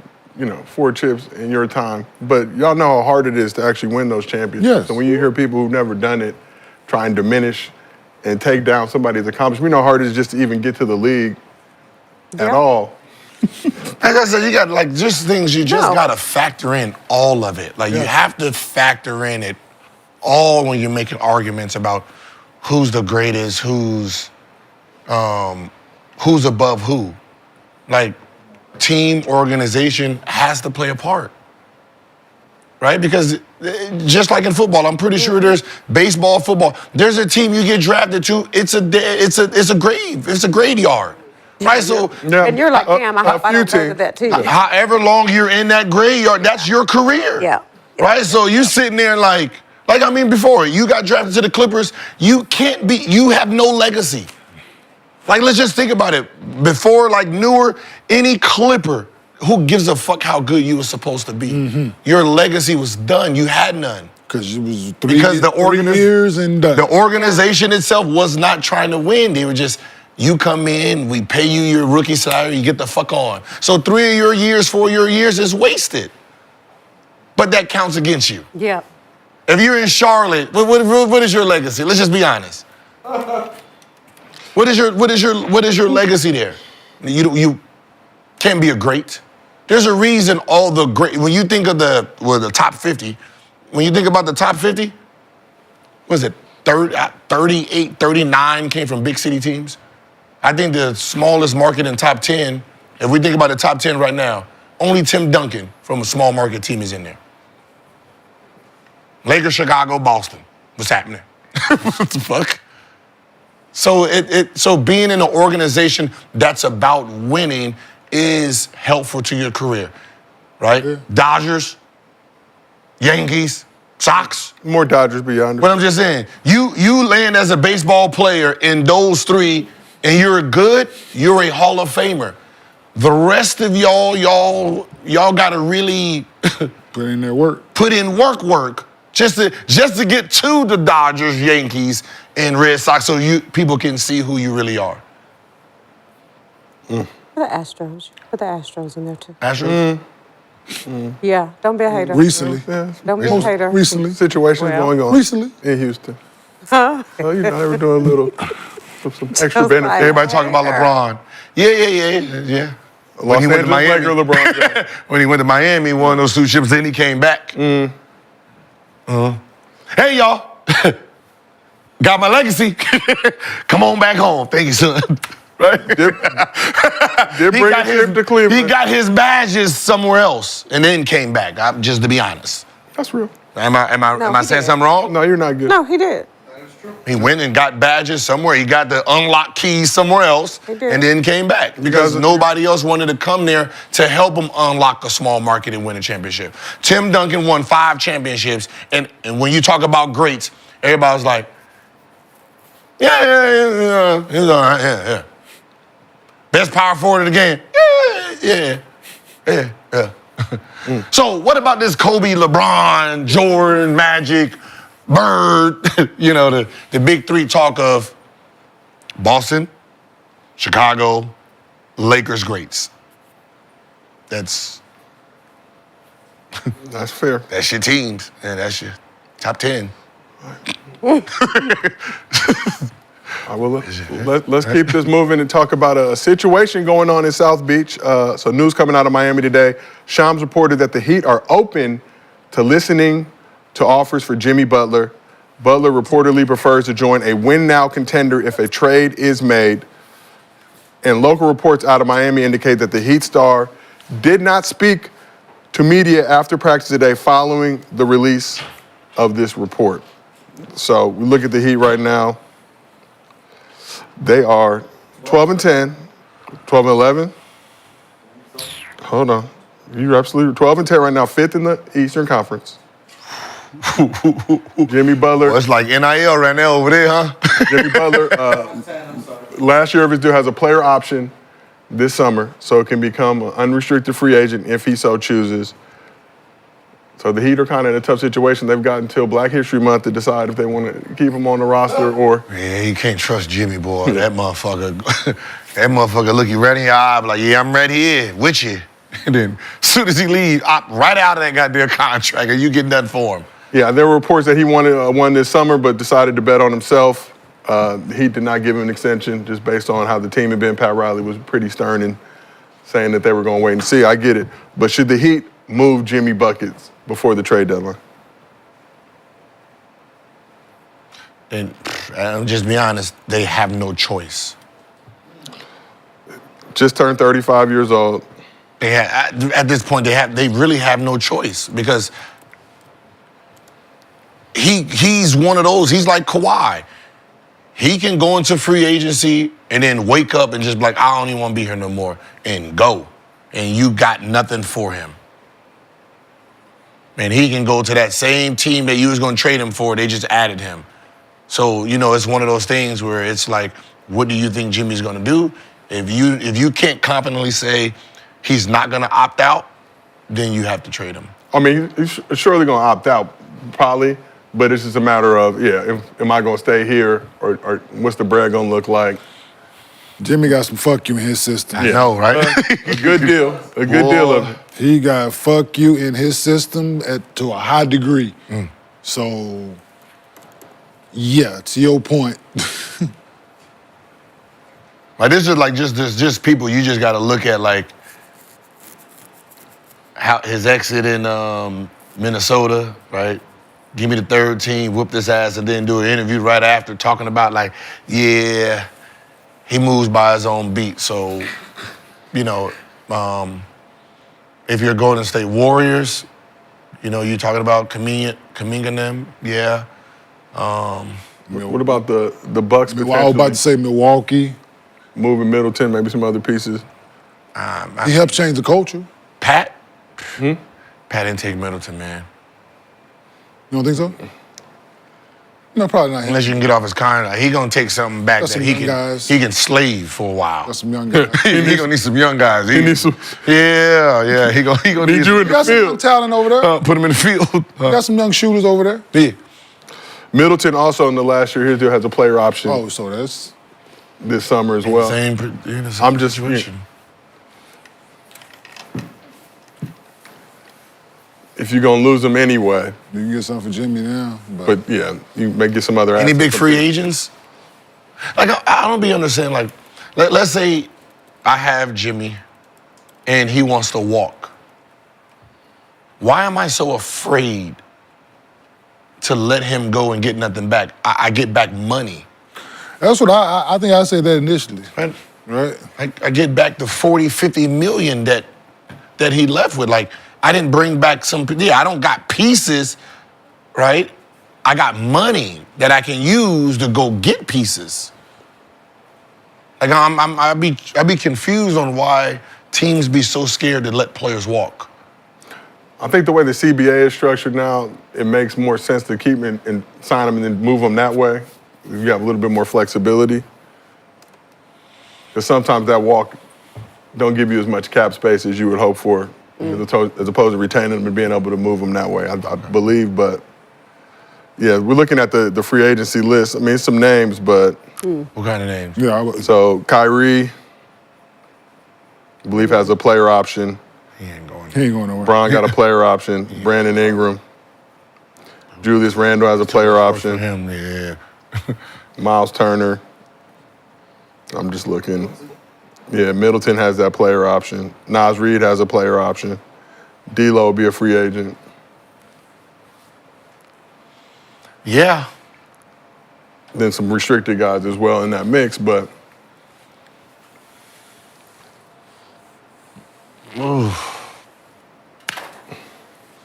4 chips in your time. But y'all know how hard it is to actually win those championships. Yes. So when you hear people who've never done it try and diminish and take down somebody's accomplishment, we know how hard it is just to even get to the league at Yeah. all. Like I said, you got just things you just No. got to factor in all of it. Like you have to factor in it all when you're making arguments about who's the greatest, who's above who. Like team organization has to play a part, right? Because just like in football, I'm pretty sure there's baseball, football. There's a team you get drafted to. It's a grave. It's a graveyard. Right, so Yeah. And you're like, damn, I hope I few don't go to teams. that too. however long you're in that graveyard, that's your career. Yeah. Right? So you sitting there like I mean, before you got drafted to the Clippers, you have no legacy. Like, let's just think about it. Before, newer, any Clipper, who gives a fuck how good you were supposed to be? Your legacy was done. You had none. because it was Because the 3 years and done. The organization itself was not trying to win. They were just, you come in, we pay you your rookie salary, you get the fuck on. So 3 of your years, 4 of your years is wasted. But that counts against you. Yeah. If you're in Charlotte, what is your legacy? Let's just be honest. What is your legacy there? You can't be a great. There's a reason all the great. When you think of the top 50, when you think about the top 50, was it 38, 39 came from big city teams? I think the smallest market in top 10, if we think about the top 10 right now, only Tim Duncan from a small market team is in there. Lakers, Chicago, Boston. What's happening? What the fuck? So so being in an organization that's about winning is helpful to your career, right? Yeah. Dodgers, Yankees, Sox. More Dodgers beyond. But I'm just saying, you land as a baseball player in those three, and you're good, you're a Hall of Famer. The rest of y'all gotta really Put in their work. put in work just to get to the Dodgers, Yankees, and Red Sox, so people can see who you really are. Put the Astros. Put the Astros in there too. Astros. Yeah. Don't be a hater. Recently. Yeah. Don't be a hater. Recently. Situations Well. going on Recently. in Houston. Well, they were doing a little, some extra benefit. like- Everybody talking about LeBron. Yeah. Los he went to Angeles Miami. Laker LeBron James. When he went to Miami, he won those 2 chips, then he came back. Hey, y'all. Got my legacy. Come on back home. Thank you, son. Right? Did bring a trip to Cleveland. He got his badges somewhere else and then came back, just to be honest. That's real. Am I he saying did. something wrong? No, you're not good. No, he did. He went and got badges somewhere. He got the unlock keys somewhere else He did. and then came back because nobody else wanted to come there to help him unlock a small market and win a championship. Tim Duncan won 5 championships, and when you talk about greats, everybody was like, yeah. He was all right, yeah. Best power forward of the game. Yeah. So what about this Kobe, LeBron, Jordan, Magic, Bird, the big 3 talk of Boston, Chicago, Lakers greats. That's fair. your teams, and that's your top 10. Let's keep this moving and talk about a situation going on in South Beach. So news coming out of Miami today. Shams reported that the Heat are open to listening to offers for Jimmy Butler. Butler reportedly prefers to join a win-now contender if a trade is made. And local reports out of Miami indicate that the Heat star did not speak to media after practice today following the release of this report. So we look at the Heat right now. They are 12-10, 12-11. Hold on. You're absolutely 12-10 right now, 5th in the Eastern Conference. Jimmy Butler. Well, it's like NIL right now over there, huh? Jimmy Butler, last year of his deal has a player option this summer, so it can become an unrestricted free agent if he so chooses. So the Heat are kind of in a tough situation. They've got until Black History Month to decide if they want to keep him on the roster or. Yeah, you can't trust Jimmy, boy. That motherfucker look you right in your eye, be like, yeah, I'm right here with you. And then as soon as he leaves, opt right out of that goddamn contract, and you get nothing for him. Yeah, there were reports that he wanted one this summer, but decided to bet on himself. The Heat did not give him an extension just based on how the team had been. Pat Riley was pretty stern in saying that they were going to wait and see. I get it. But should the Heat move Jimmy Buckets before the trade deadline? And I'll just be honest, they have no choice. Just turned 35 years old. At this point, they really have no choice because he's one of those. He's like Kawhi. He can go into free agency and then wake up and just be like, I don't even want to be here no more, and go. And you got nothing for him. And he can go to that same team that you was going to trade him for. They just added him. So, it's one of those things where it's like, what do you think Jimmy's going to do? If you can't confidently say he's not going to opt out, then you have to trade him. I mean, he's surely going to opt out, probably. But it's just a matter of, am I going to stay here or what's the bread going to look like? Jimmy got some fuck you in his system. I know, right? A good deal. A good deal of it. He got fuck you in his system to a high degree. So, yeah, to your point. Like this is like just people you just got to look at, like how his exit in Minnesota, right? Give me the third team, whoop this ass, and then do an interview right after talking about like, yeah, he moves by his own beat. So, if you're Golden State Warriors, you're talking about Kuminga and them, yeah. What about the Bucks? I was about to say Milwaukee. Moving Middleton, maybe some other pieces. He helped change the culture. Pat? Pat didn't take Middleton, man. You don't think so? No, probably not him. Unless you can get off his contract. He gonna take something back That's that some he young can guys. he can slave for a while. Got some young guys. He gonna need some young guys. He needs some. Yeah. He gonna Need you in You got the some young field. talent over there. put him in the field. You got some young shooters over there. Yeah. Middleton also in the last year, his deal has a player option Oh, so that's... this summer as well. Same I'm just- situation. If you're going to lose them anyway. You can get something for Jimmy now. But yeah, you may get some other Any assets. big free agents? Like I don't be understanding. Like, let's say I have Jimmy, and he wants to walk. Why am I so afraid to let him go and get nothing back? I get back money. That's what I think I said that initially. Right? Right? I get back the 40, 50 million that he left with. Like, I didn't bring back I don't got pieces, right? I got money that I can use to go get pieces. Like, I be confused on why teams be so scared to let players walk. I think the way the CBA is structured now, it makes more sense to keep them and sign them and then move them that way. You have a little bit more flexibility. Because sometimes that walk don't give you as much cap space as you would hope for, as opposed to retaining them and being able to move them that way, I believe. But yeah, we're looking at the free agency list. I mean, some names, but. What kind of names? Yeah. So Kyrie, I believe, has a player option. He ain't going. He ain't going nowhere. Bron got a player option. Brandon Ingram. Julius Randle has a player For option. him, yeah. Miles Turner. I'm just looking. Yeah, Middleton has that player option. Nas Reed has a player option. D'Lo will be a free agent. Yeah. Then some restricted guys as well in that mix, but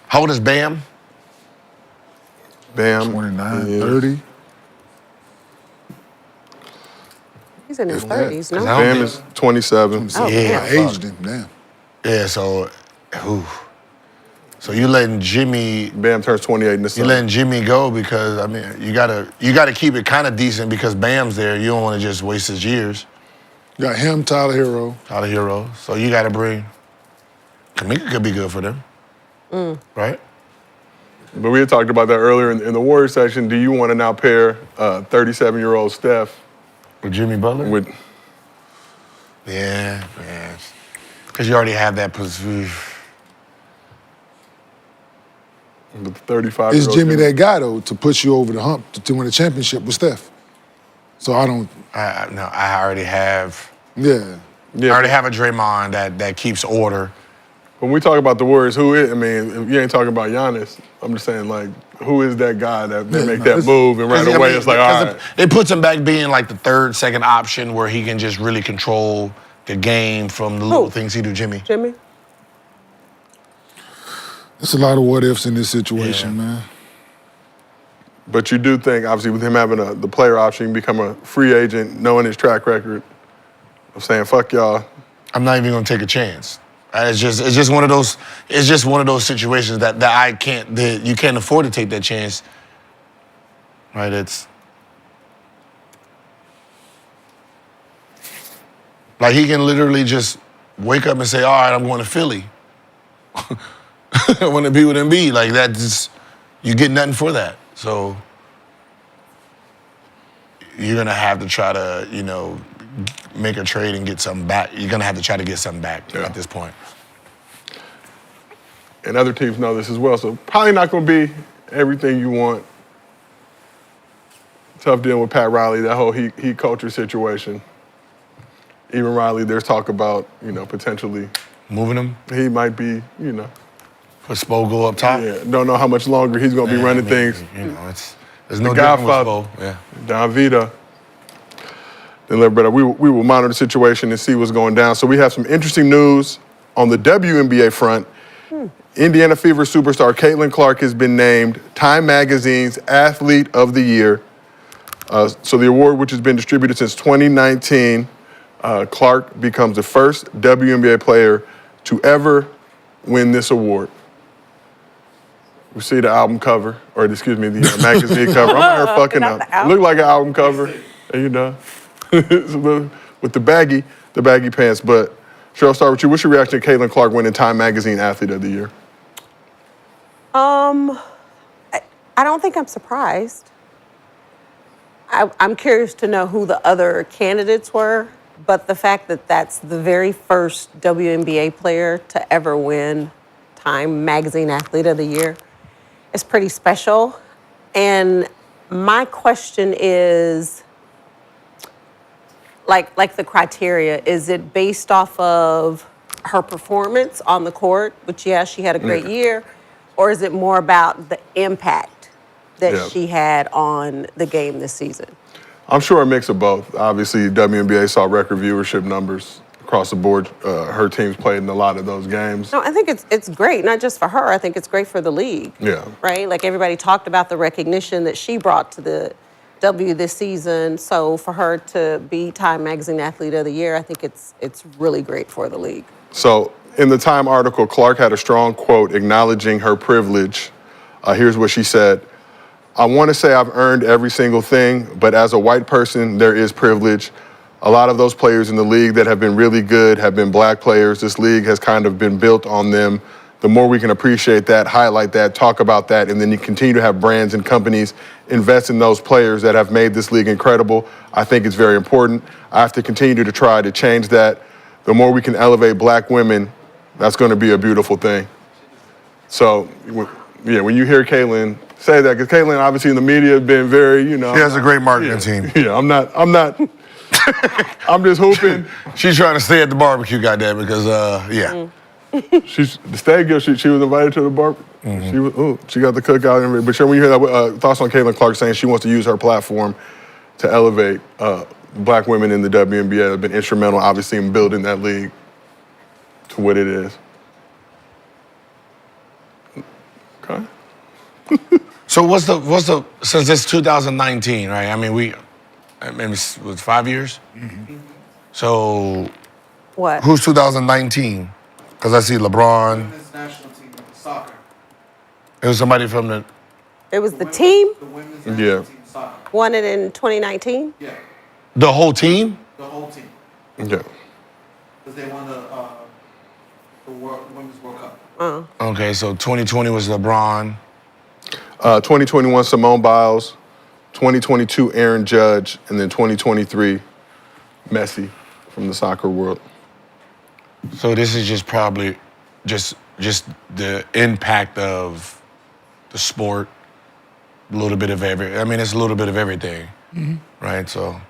How old is Bam? Bam. 29, is- 30. He's in his If that, 30s, 'cause no? I don't Bam think- is 27. Oh, Yeah. I aged him, damn. Yeah, so, so you letting Jimmy, Bam turns 28 in the you summer. letting Jimmy go because I mean you gotta keep it kind of decent because Bam's there. You don't want to just waste his years. You got him, Tyler Hero. Out of hero, so you gotta bring. Kuminga could be good for them, right? But we had talked about that earlier in the Warriors section. Do you want to now pair 37-year-old Steph With Jimmy Butler. with Yeah. Because you already have that position. the 35-year-old? Is Jimmy that guy, though, to push you over the hump to win a championship with Steph? So I don't, I already have. yeah. I already have a Draymond that keeps order. When we talk about the Warriors, who is? I mean, if you ain't talking about Giannis, I'm just saying, like, who is that guy that Yeah, make no, that it's- move and right 'Cause, I away mean, it's like, all because right. it puts him back being like the third, second option where he can just really control the game from the little things he do. Jimmy. Jimmy? There's a lot of what ifs in this situation, man. But you do think, obviously, with him having the player option, become a free agent, knowing his track record of saying, fuck y'all. I'm not even gonna take a chance. It's just one of those. It's just one of those situations that I can't. That you can't afford to take that chance. Right? It's like he can literally just wake up and say, "All right, I'm going to Philly. I want to be with Embiid." Like that. Just you get nothing for that. So you're gonna have to try to, make a trade and get something back. You're gonna have to try to get something back at this point. And other teams know this as well, so probably not going to be everything you want. Tough dealing with Pat Riley, that whole heat culture situation. Even Riley, there's talk about, potentially Moving him, he might be, put Spogo up top. yeah, don't know how much longer he's going to be running things. There's no The difference with Godfather. Spo. Yeah. Don Vita. Then we will monitor the situation and see what's going down. So we have some interesting news on the WNBA front. Indiana Fever superstar Caitlin Clark has been named Time Magazine's Athlete of the Year. So the award, which has been distributed since 2019, Clark becomes the first WNBA player to ever win this award. We see the album cover, or excuse me, the magazine cover. I'm out here fucking Not up. the album. Look like an album cover, and with the baggy pants. But Sheryl, I'll start with you. What's your reaction to Caitlin Clark winning Time Magazine Athlete of the Year? I don't think I'm surprised. I'm curious to know who the other candidates were, but the fact that that's the very first WNBA player to ever win Time Magazine Athlete of the Year is pretty special. And my question is, like the criteria, is it based off of her performance on the court, which, yeah, she had a great year, or is it more about the impact that she had on the game this season? I'm sure a mix of both. Obviously, WNBA saw record viewership numbers across the board. Her teams played in a lot of those games. No, I think it's great, not just for her. I think it's great for the league. Yeah. Right? Like everybody talked about the recognition that she brought to the W this season. So for her to be Time Magazine Athlete of the Year, I think it's really great for the league. So in the Time article, Clark had a strong quote acknowledging her privilege. Here's what she said. I want to say I've earned every single thing, but as a white person, there is privilege. A lot of those players in the league that have been really good have been black players. This league has kind of been built on them. The more we can appreciate that, highlight that, talk about that, and then you continue to have brands and companies invest in those players that have made this league incredible, I think it's very important. I have to continue to try to change that. The more we can elevate black women, that's going to be a beautiful thing. So, yeah, when you hear Caitlin say that, because Caitlin obviously in the media has been very, She has a great marketing team. Yeah, I'm not I'm just hooping. She's trying to stay at the barbecue, goddamn, because yeah. She's the stag girl. She was invited to the bar. She got the cookout. But sure, when you hear that, thoughts on Caitlin Clark saying she wants to use her platform to elevate black women in the WNBA. Have been instrumental, obviously, in building that league to what it is. Okay. So what's the since it's 2019, right? I mean, it was 5 years. So What? who's 2019? Because I see LeBron. Women's national team soccer. It was somebody from the. It was the team The women's Yeah. national team soccer. won it in 2019. Yeah, The whole team? the whole team. Yeah. Because they won the Women's World Cup. Okay, so 2020 was LeBron. 2021 Simone Biles, 2022 Aaron Judge, and then 2023 Messi from the soccer world. So this is just probably just the impact of the sport, a little bit of every. I mean, it's a little bit of everything, right? So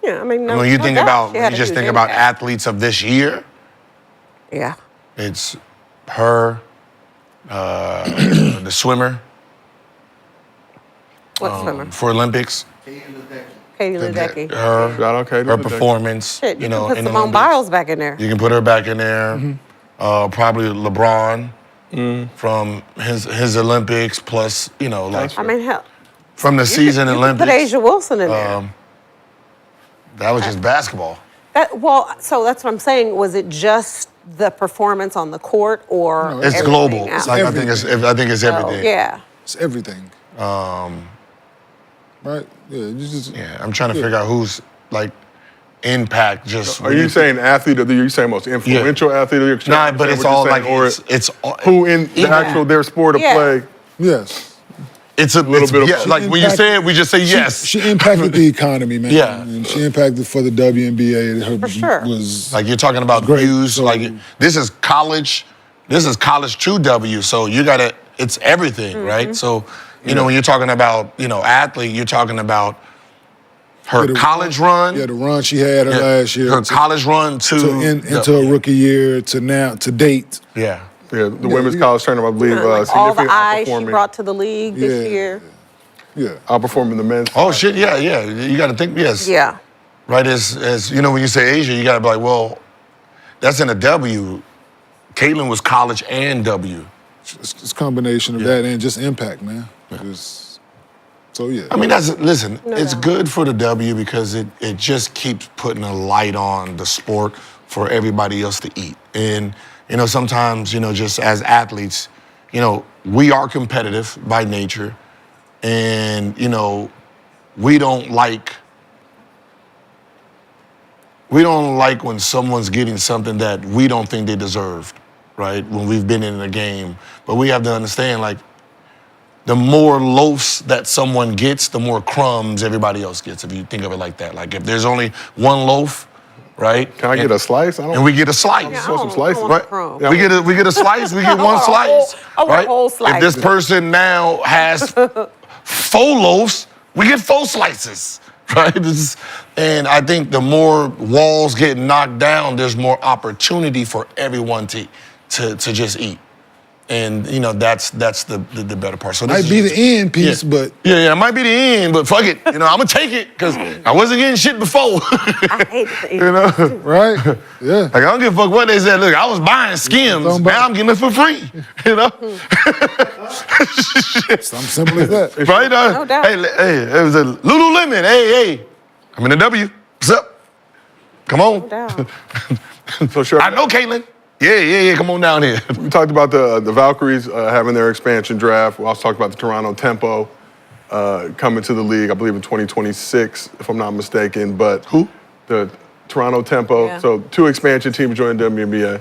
Yeah, I mean, no, when you no think doubt about, she had you a just huge think about impact. athletes of this year. Yeah. It's her, the swimmer What swimmer? for Olympics. Katie Ledecky. Her, Shout out Katie her Ledecky. performance. Shit, you know, can put in the Simone Olympics. Biles back in there. You can put her back in there. Probably LeBron from his Olympics plus, like I mean, hell, from the you season could Olympics. put Asia Wilson in there. That was just basketball. So that's what I'm saying. Was it just the performance on the court, or It's everything global. else? Like, I think it's So, everything. yeah. It's everything. Right? Yeah. You just, Yeah, I'm trying to figure out who's like impact. Just Are you saying athlete of the year? You saying most influential athlete of the year? Nah, but it's all like or it's all, who in the actual their sport of Yeah. play. yes. It's a little bit of- yeah, like when you say it, we just say yes. She impacted the economy, man. Yeah. And she impacted for the WNBA. Her For sure. was Like you're talking about Great. views. So- Like this is college true W. So you gotta. It's everything, Mm-hmm. right? So when you're talking about athlete, you're talking about her the college run. the run she had last year. Her college run into a rookie year to now to date. Yeah. Yeah, the women's college tournament, I believe, Like all the significantly eyes she outperforming, brought to the league this Yeah. year. Yeah. outperforming the men's. Oh shit! Yeah. You got to think. Yes. Yeah. Right. As when you say Asia, you got to be like, well, that's in a W. Caitlin was college and W. It's a combination of that and just impact, man. So yeah. I mean, listen, it's doubt. good for the W because it just keeps putting a light on the sport for everybody else to eat. And, sometimes, just as athletes, we are competitive by nature. And, we don't like when someone's getting something that we don't think they deserved, right? When we've been in a game. But we have to understand, like, the more loaves that someone gets, the more crumbs everybody else gets, if you think of it like that. Like if there's only one loaf, right? Can I get a slice? And we get a slice. Yeah, I want some slices. I want Right? crumb. Yeah. We get a slice, we get one want a whole- slice. I want a right? whole slice. If this person now has 4 loaves, we get 4 slices. Right? And I think the more walls get knocked down, there's more opportunity for everyone to just eat. And that's the better part. So this Might is be just- the end piece, but yeah, it might be the end, but fuck it. I'm gonna take it because I wasn't getting shit before. I hate the right? Yeah. Like I don't give a fuck what they said. Look, I was buying Skims. Don't buy- Now I'm getting it for free. Something simple as that. Right? No doubt. Hey, it was a Lululemon. Hey, I'm in the W. What's up? Come on. Down. So sure. I know Caitlin. Yeah. Come on down here. We talked about the Valkyries having their expansion draft. We also talked about the Toronto Tempo coming to the league, I believe in 2026, if I'm not mistaken. But Who? The Toronto Tempo. Yeah. So 2 expansion teams joining WNBA.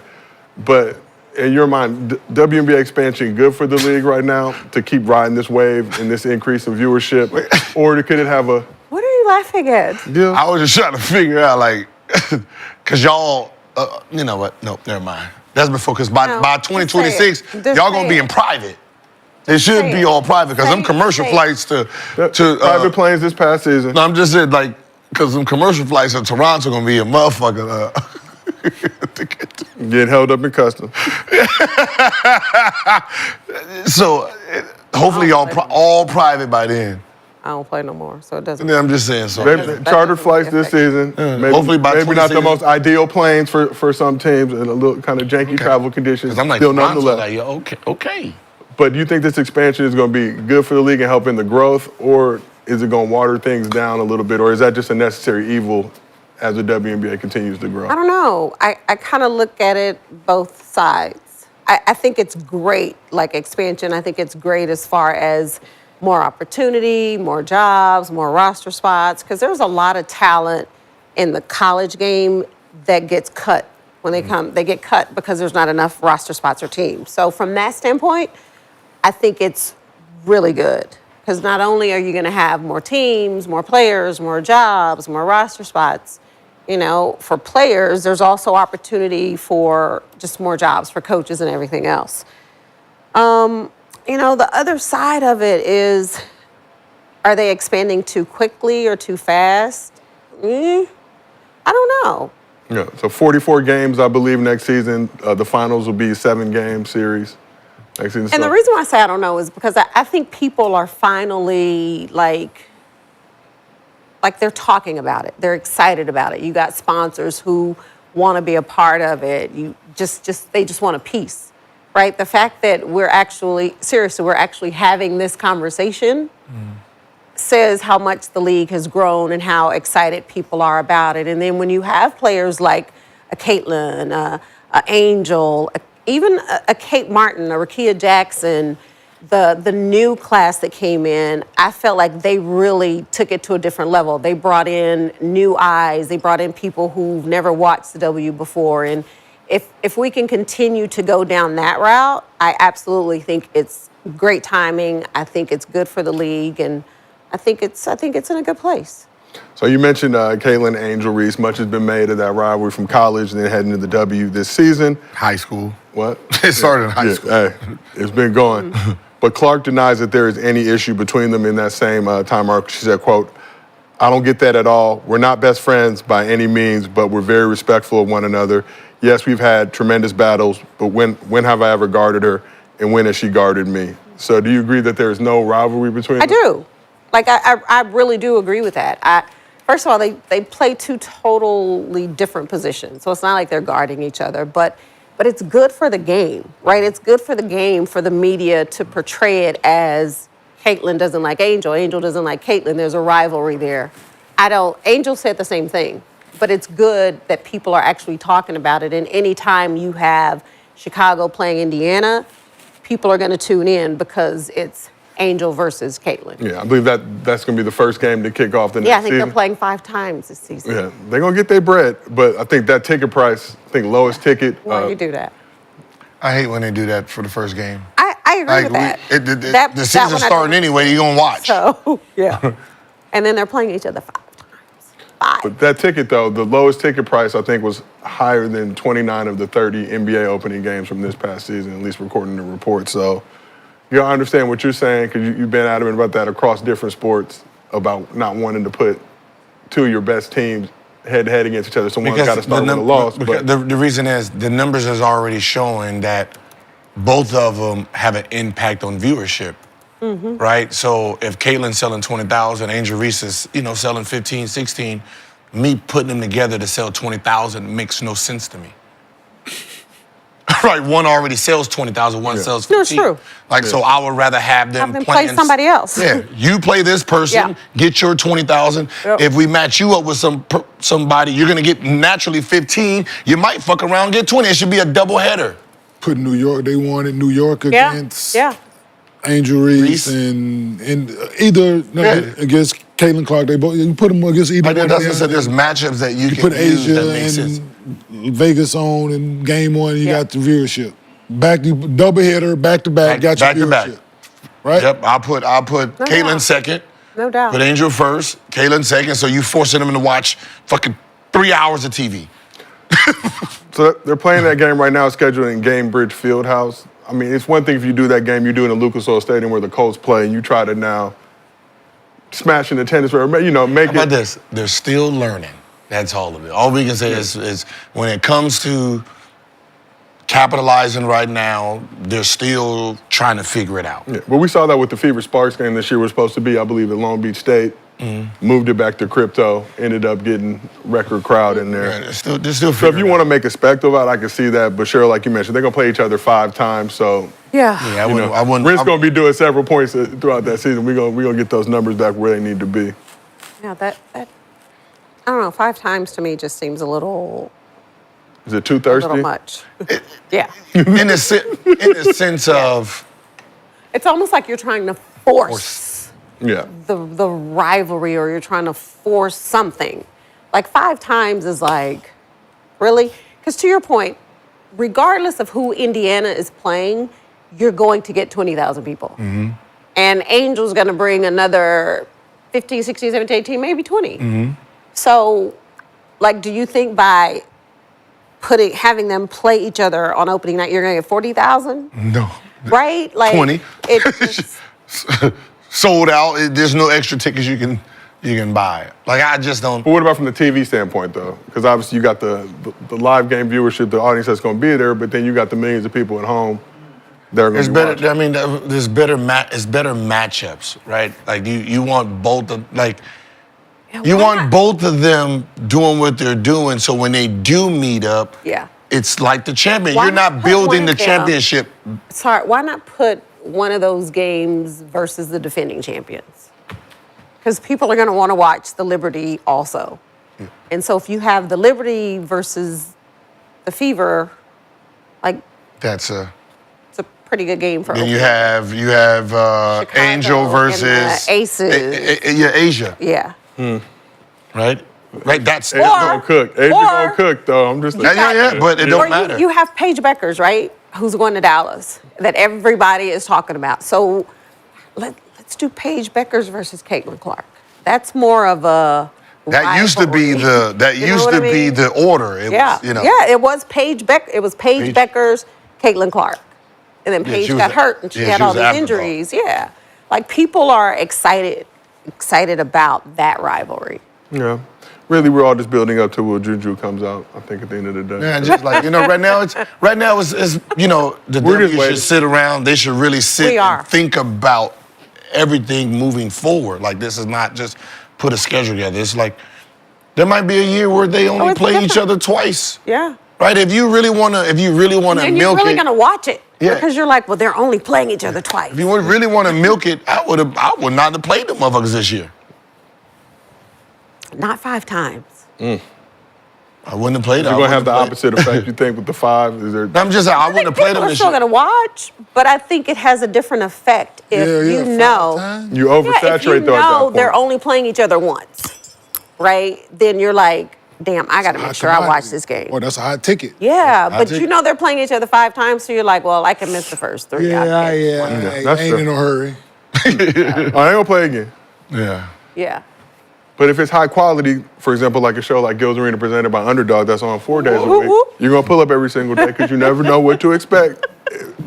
But in your mind, WNBA expansion good for the league right now to keep riding this wave and this increase in viewership, or could it have a? What are you laughing at? Yeah. I was just trying to figure out, like, because y'all, you know what? No, never mind. That's before, because by No, 2026, just say it. Just y'all going to say be in it. private. It should Say be it. all private, because Say them it. commercial Say it. flights to Private planes this past season. no, I'm just saying, like, Because them commercial flights in Toronto gonna be a motherfucker. Getting held up in customs. So hopefully y'all all private by then. I don't play no more, so it doesn't. I'm just saying. So Maybe chartered flights this season. Maybe, Hopefully by maybe not the 26. most ideal planes for some teams and a little kind of janky travel conditions. Because I'm like, still Toronto, nonetheless. like, yo, okay. But do you think this expansion is going to be good for the league and help in the growth, or is it going to water things down a little bit, or is that just a necessary evil as the WNBA continues to grow? I don't know. I kind of look at it both sides. I think it's great, like expansion. I think it's great as far as more opportunity, more jobs, more roster spots, because there's a lot of talent in the college game that gets cut when they come. They get cut because there's not enough roster spots or teams. So from that standpoint, I think it's really good, because not only are you going to have more teams, more players, more jobs, more roster spots, you know, for players, there's also opportunity for just more jobs for coaches and everything else. You know, the other side of it is, are they expanding too quickly or too fast? I don't know. Yeah, so 44 games, I believe, next season. The finals will be a 7-game series next season. And the reason why I say I don't know is because I think people are finally like they're talking about it. They're excited about it. You got sponsors who want to be a part of it. You they just want a piece, right? The fact that we're actually having this conversation says how much the league has grown and how excited people are about it. And then when you have players like a Caitlin, a Angel, even a Kate Martin, a Rakia Jackson, the new class that came in, I felt like they really took it to a different level. They brought in new eyes. They brought in people who've never watched the W before. And if we can continue to go down that route, I absolutely think it's great timing. I think it's good for the league, and I think it's in a good place. So you mentioned Caitlin Angel Reese. Much has been made of that rivalry from college and then heading to the W this season. High school. What? It started in high school. Hey, it's been going. But Clark denies that there is any issue between them in that same time article. She said, quote, "I don't get that at all. We're not best friends by any means, but we're very respectful of one another. Yes, we've had tremendous battles, but when have I ever guarded her, and when has she guarded me?" So do you agree that there is no rivalry between them? I do. Like, I really do agree with that. First of all, they play two totally different positions, so it's not like they're guarding each other, but it's good for the game, right? It's good for the game, for the media to portray it as Caitlin doesn't like Angel, Angel doesn't like Caitlin, there's a rivalry there. Angel said the same thing, but it's good that people are actually talking about it, and anytime you have Chicago playing Indiana, people are gonna tune in because it's Angel versus Caitlin. Yeah, I believe that's going to be the first game to kick off the next season. Yeah, I think they're playing 5 times this season. Yeah, they're going to get their bread, but I think that ticket price, lowest ticket. Why do you do that? I hate when they do that for the first game. I agree with that. The season's starting anyway, you're going to watch. So, yeah. And then they're playing each other 5 times. 5. But that ticket, though, the lowest ticket price, I think, was higher than 29 of the 30 NBA opening games from this past season, at least according to the report. So you gotta understand what you're saying, because you've been adamant about that across different sports, about not wanting to put 2 of your best teams head-to-head against each other. So one's got to start with a loss. But The reason is the numbers is already showing that both of them have an impact on viewership, right? So if Caitlin's selling 20,000, Angel Reese is selling 15, 16, me putting them together to sell 20,000 makes no sense to me. Right, one already sells 20,000, one sells 15. No, it's true. Like, so I would rather have them play somebody else. Yeah, you play this person, get your 20,000. Yep. If we match you up with somebody, you're gonna get naturally 15. You might fuck around and get 20. It should be a double header. Put New York, they wanted New York against Angel Reese and either against Caitlin Clark. They both, you put them against either Like one. that's what I said, there's matchups that you can put use Asia that make sense. and Vegas on in game 1, you got the viewership. Double hitter, back to back, got your viewership. Back to back. Right? Yep, I'll put Caitlin second. No doubt. Put Angel first, Caitlin second, so you forcing them to watch fucking 3 hours of TV. So they're playing that game right now, scheduled in Gamebridge Fieldhouse. I mean, it's one thing if you do that game, you do it in Lucas Oil Stadium where the Colts play, and you try to now smashing the tennis, or make How about it. this? They're still learning. That's all of it. All we can say is when it comes to capitalizing right now, they're still trying to figure it out. Yeah, but we saw that with the Fever Sparks game this year was supposed to be, I believe, at Long Beach State. Moved it back to crypto, ended up getting record crowd in there. Yeah, they're still So if figuring you it want to out. make a spectacle out, I can see that. But Sheryl, like you mentioned, they're gonna play each other 5 times. So Yeah. Yeah, I wouldn't. Rick's gonna be doing several points throughout that season. We're gonna get those numbers back where they need to be. Yeah, that I don't know, 5 times to me just seems a little Is it too thirsty? much. Yeah. in the sense of It's almost like you're trying to force Yeah. the rivalry, or you're trying to force something. Like 5 times is like, really? Because to your point, regardless of who Indiana is playing, you're going to get 20,000 people. And Angel's going to bring another 15, 16, 17, 18, maybe 20. So, like, do you think by having them play each other on opening night, you're going to get 40,000? no Right? Like 20. It just, sold out. There's no extra tickets you can buy. Like I just don't. But what about from the TV standpoint, though? Because obviously you got the live game viewership, the audience that's going to be there, but then you got the millions of people at home that are going It's to be better. watching. I mean, there's better. It's better matchups, right? Like you want both of you why want not? both of them doing what they're doing. So when they do meet up, Yeah. it's like the champion. Why You're not not put building one the of them- championship. Sorry, why not put one of those games versus the defending champions? Because people are going to want to watch the Liberty also. And so if you have the Liberty versus the Fever, like, That's a. it's a pretty good game for Then you opening. have Chicago Angel and the versus Aces. yeah, Asia, Yeah. right? Right. That's Asia gonna cook. Asia gonna cook, though. I'm just yeah, but it Or don't matter. You have Paige Beckers, right? Who's going to Dallas, that everybody is talking about. So let's do Paige Beckers versus Caitlin Clark. That's more of a That used to be rivalry. You know used what to I be mean? the order. It Yeah, was, you know. yeah. It was Paige Paige. Beckers, Caitlin Clark, and then Yeah, Paige she was got a- hurt and she yeah, had she all was these an afterthought. injuries. Yeah, like people are excited about that rivalry. Yeah. Really, we're all just building up to when Juju comes out, I think, at the end of the day. Yeah, just like right now it's the We're W just waiting. should sit around. They should really sit We are. and think about everything moving forward. Like this is not just put a schedule together. It's like there might be a year where they only it's play each different. other twice. Yeah. Right? If you really wanna And you're milk really it. gonna watch it Yeah. because you're like, well, they're only playing each other twice. If you really want to milk it, I would not have played the motherfuckers this year. Not 5 times. I wouldn't have played them. You're going to have the opposite effect, you think, with the 5? Is there? I'm just saying, I wouldn't have played People them are this still year. gonna watch, but I think it has a different effect if you know. You Yeah, if oversaturate, you though, at that know point. they're only playing each other once, right? Then you're like, damn, I gotta make sure I watch this game. Or that's a hot ticket. Yeah, but take you know they're playing each other 5 times, so you're like, well, I can miss the first 3. Yeah, I that's ain't true. in no hurry. I ain't going to play again. Yeah. Yeah. But if it's high quality, for example, like a show like Gil's Arena presented by Underdog that's on 4 days a Whoop, week, whoop. you're going to pull up every single day because you never know what to expect.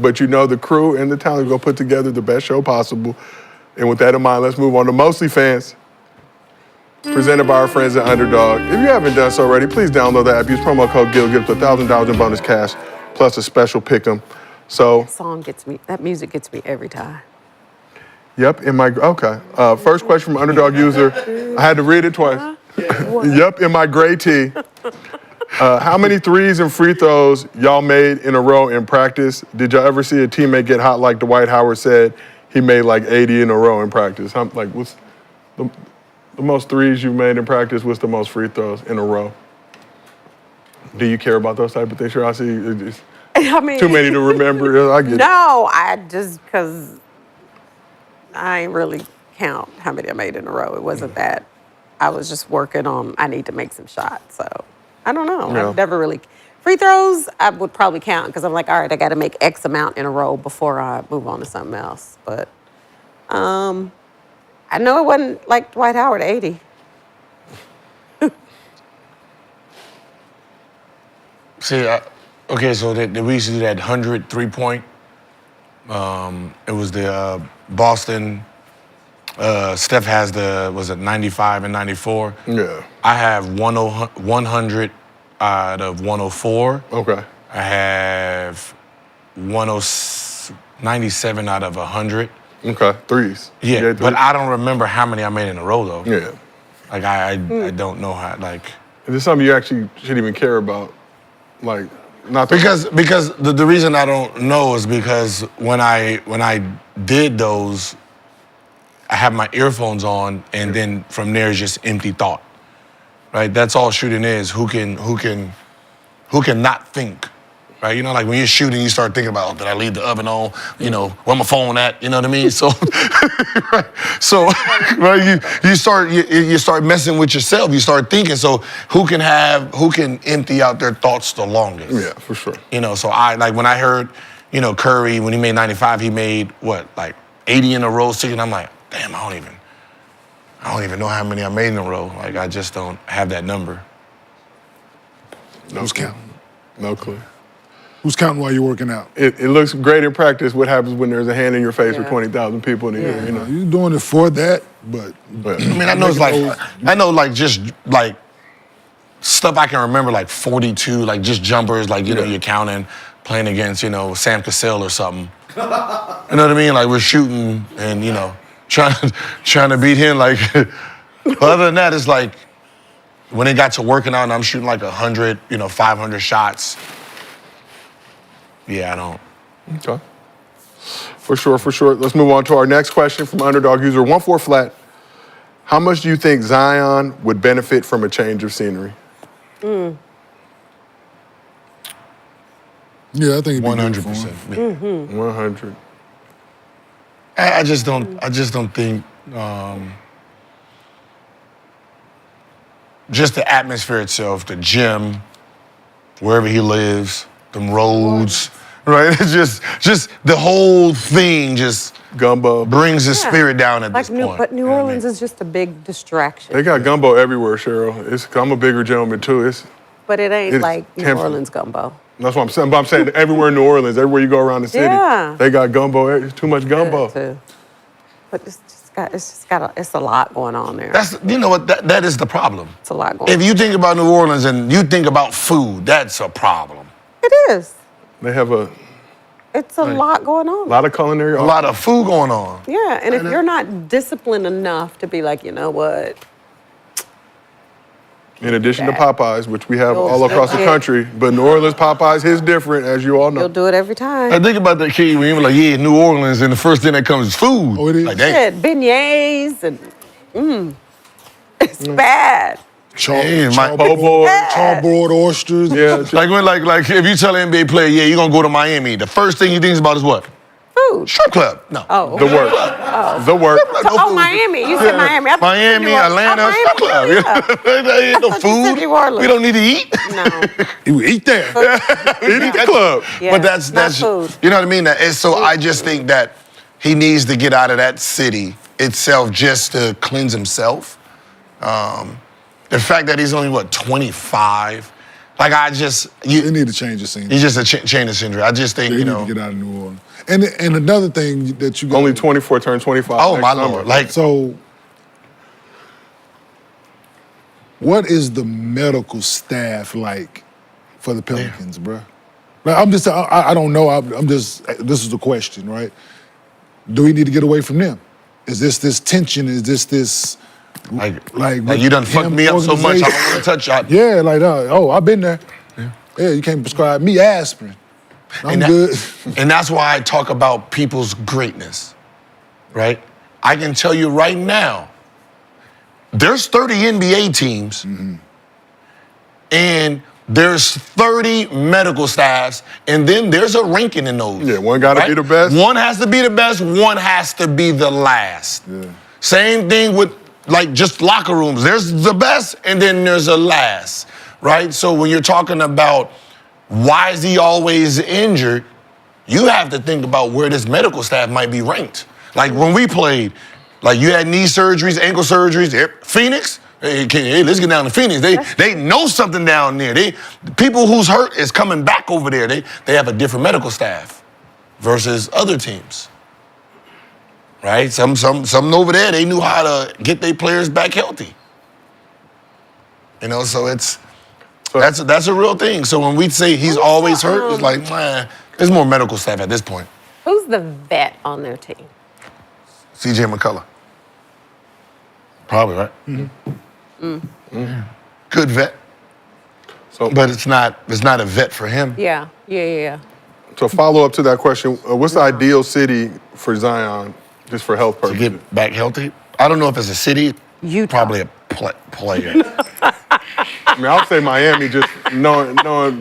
But you know the crew and the talent are going to put together the best show possible. And with that in mind, let's move on to MostlyFans, presented by our friends at Underdog. If you haven't done so already, please download the app. Use promo code GIL. Get up to $1,000 in bonus cash, plus a special pick'em. So, That music gets me every time. yep, okay. First question from Underdog user. I had to read it twice. Yep, in my gray tee. How many threes and free throws y'all made in a row in practice? Did y'all ever see a teammate get hot like Dwight Howard said he made like 80 in a row in practice? What's the most threes you've made in practice? What's the most free throws in a row? Do you care about those type of things? Sure, I see it's I mean, too many to remember. I get it. No, because I ain't really count how many I made in a row. It wasn't that. I was just working on, I need to make some shots. So I don't know. Yeah. I've never really. Free throws, I would probably count because I'm like, all right, I got to make X amount in a row before I move on to something else. But I know it wasn't like Dwight Howard 80. See, okay, so we used to do that 100 3-point. It was the Boston Steph has was it 95 and 94? Yeah. I have 100 out of 104. Okay. I have 97 out of 100. Okay. Threes. Yeah, You but threes? I don't remember how many I made in a row though. Yeah. Like I don't know how. Like Is this something you actually shouldn't even care about? Like, not the- because the reason I don't know is because when I did those, I have my earphones on, and then from there is just empty thought. Right? That's all shooting is. Who can not think? Right? You know, like when you're shooting, you start thinking about, did I leave the oven on? You know, where my phone at? You know what I mean? So, right? So, right? You start messing with yourself. You start thinking. So, who can empty out their thoughts the longest? Yeah, for sure. You know, so I like when I heard, you know, Curry when he made 95, he made what, like 80 in a row, 60. And I'm like, damn, I don't even know how many I made in a row. Like I just don't have that number. Who's counting? No clue. Who's counting while you're working out? It looks great in practice. What happens when there's a hand in your face with Yeah. 20,000 people in the air? You know. You're doing it for that, but But, I mean, I know like just like stuff I can remember, like 42, like just jumpers, like, you know, you're counting, playing against, you know, Sam Cassell or something. You know what I mean? Like we're shooting and, you know, trying to beat him. Like, but other than that, it's like when it got to working out and I'm shooting like 100, you know, 500 shots. Yeah, I don't. Okay. For sure. Let's move on to our next question from underdog user 14flat. How much do you think Zion would benefit from a change of scenery? yeah, I think it'd be good for 100%. him. 100. I just don't think just the atmosphere itself, the gym, wherever he lives, them roads, right? It's just the whole thing just Gumbo. brings his spirit down at Like this point. but New Orleans is just a big distraction. They got gumbo everywhere, Sheryl. I'm a bigger gentleman too. But it ain't It's like New temperate. Orleans gumbo. That's what I'm saying. But I'm saying everywhere in New Orleans, everywhere you go around the city, Yeah. they got gumbo. It's too much gumbo. Too. But it's a lot going on there. That's, you know what, that is the problem. It's a lot going If on. you think about New Orleans and you think about food, that's a problem. It is. They have a It's a lot going on. lot of culinary A art. lot of food going on. Yeah, and if you're not disciplined enough to be like, you know what? In addition to that. Popeyes, which we have You'll all across the get- country. But New Orleans Popeyes is different, as you all know. You'll do it every time. I think about that kid when he was like, yeah, New Orleans, and the first thing that comes is food. Oh, it is? Like, damn. Shit, beignets and it's bad. Yeah, my- Po' boy. Charbroiled oysters. Yeah, Like when, like if you tell an NBA player, yeah, you're gonna go to Miami, the first thing he thinks about is what? Food. Strip club. No. Oh. the work. The work. Oh, Miami. You said Miami. I thought you said Miami, New Orleans. Atlanta, Oh, strip club. Miami, yeah. There ain't no thought you said food. New Orleans. We don't need to eat. No. You eat there. Eating the club. Yeah, But that's not you food. know what I mean? So I just think that he needs to get out of that city itself just to cleanse himself. The fact that he's only 25, like They need to change the scene. he's just a chain of syndrome. I just think They you need know. to get out of New Orleans. And another thing that you got. Only 24 turned 25. Oh next my summer. lord! Like So, what is the medical staff like for the Pelicans, bruh? Like, I don't know. I'm just, this is a question, right? Do we need to get away from them? Is this tension? Is this like with you done fucked him me up so much. I organization? don't want to touch you. Yeah, like, I've been there. Yeah, you can't prescribe me aspirin. I'm And that- good. And that's why I talk about people's greatness, right? I can tell you right now, there's 30 NBA teams, and there's 30 medical staffs, and then there's a ranking in those. Yeah, one gotta be the best. One has to be the best, one has to be the last. Yeah. Same thing with like just locker rooms. There's the best, and then there's a last, right? So when you're talking about why is he always injured, you have to think about where this medical staff might be ranked. Like when we played, like you had knee surgeries, ankle surgeries, Phoenix. Hey, let's get down to Phoenix. They know something down there. People who's hurt is coming back over there. They have a different medical staff versus other teams. right? Something over there, they knew how to get their players back healthy. You know, so that's a real thing. So when we say he's always hurt, it's like, man, there's more medical staff at this point. Who's the vet on their team? CJ McCullough. Probably, right? Mm-hmm. Good vet. So, but it's not a vet for him. Yeah. So follow up to that question, what's the ideal city for Zion, just for health To purposes? get back healthy? I don't know if it's a city. Utah. Probably a player. I mean, I'll say Miami, just knowing,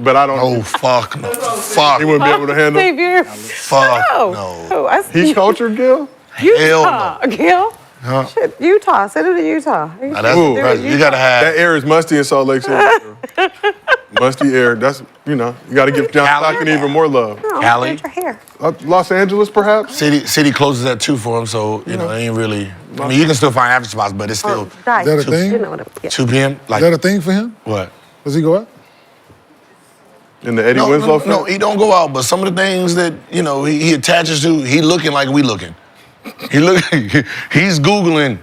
but I don't. Oh, fuck no. Fuck. He wouldn't be able to handle. Xavier. Fuck no. Oh, I see. He's cultured, Gil. Hell no. Gil? Huh? Shit, Utah. Send him to Utah. Now that's impressive. You gotta have That air is musty in Salt Lake City. Musty air. That's, you got to give John Stockton even more love. No, Cali? get your hair. Los Angeles, perhaps? City closes at 2 for him, so it ain't really. I mean, you can still find after spots, but it's still Right. Is that a thing? You know what yeah. 2 p.m. Is Like that a thing for him? what? Does he go out? In the Eddie No, Winslow no, film? no, he don't go out. But some of the things that he attaches to, he looking like we looking. He's Googling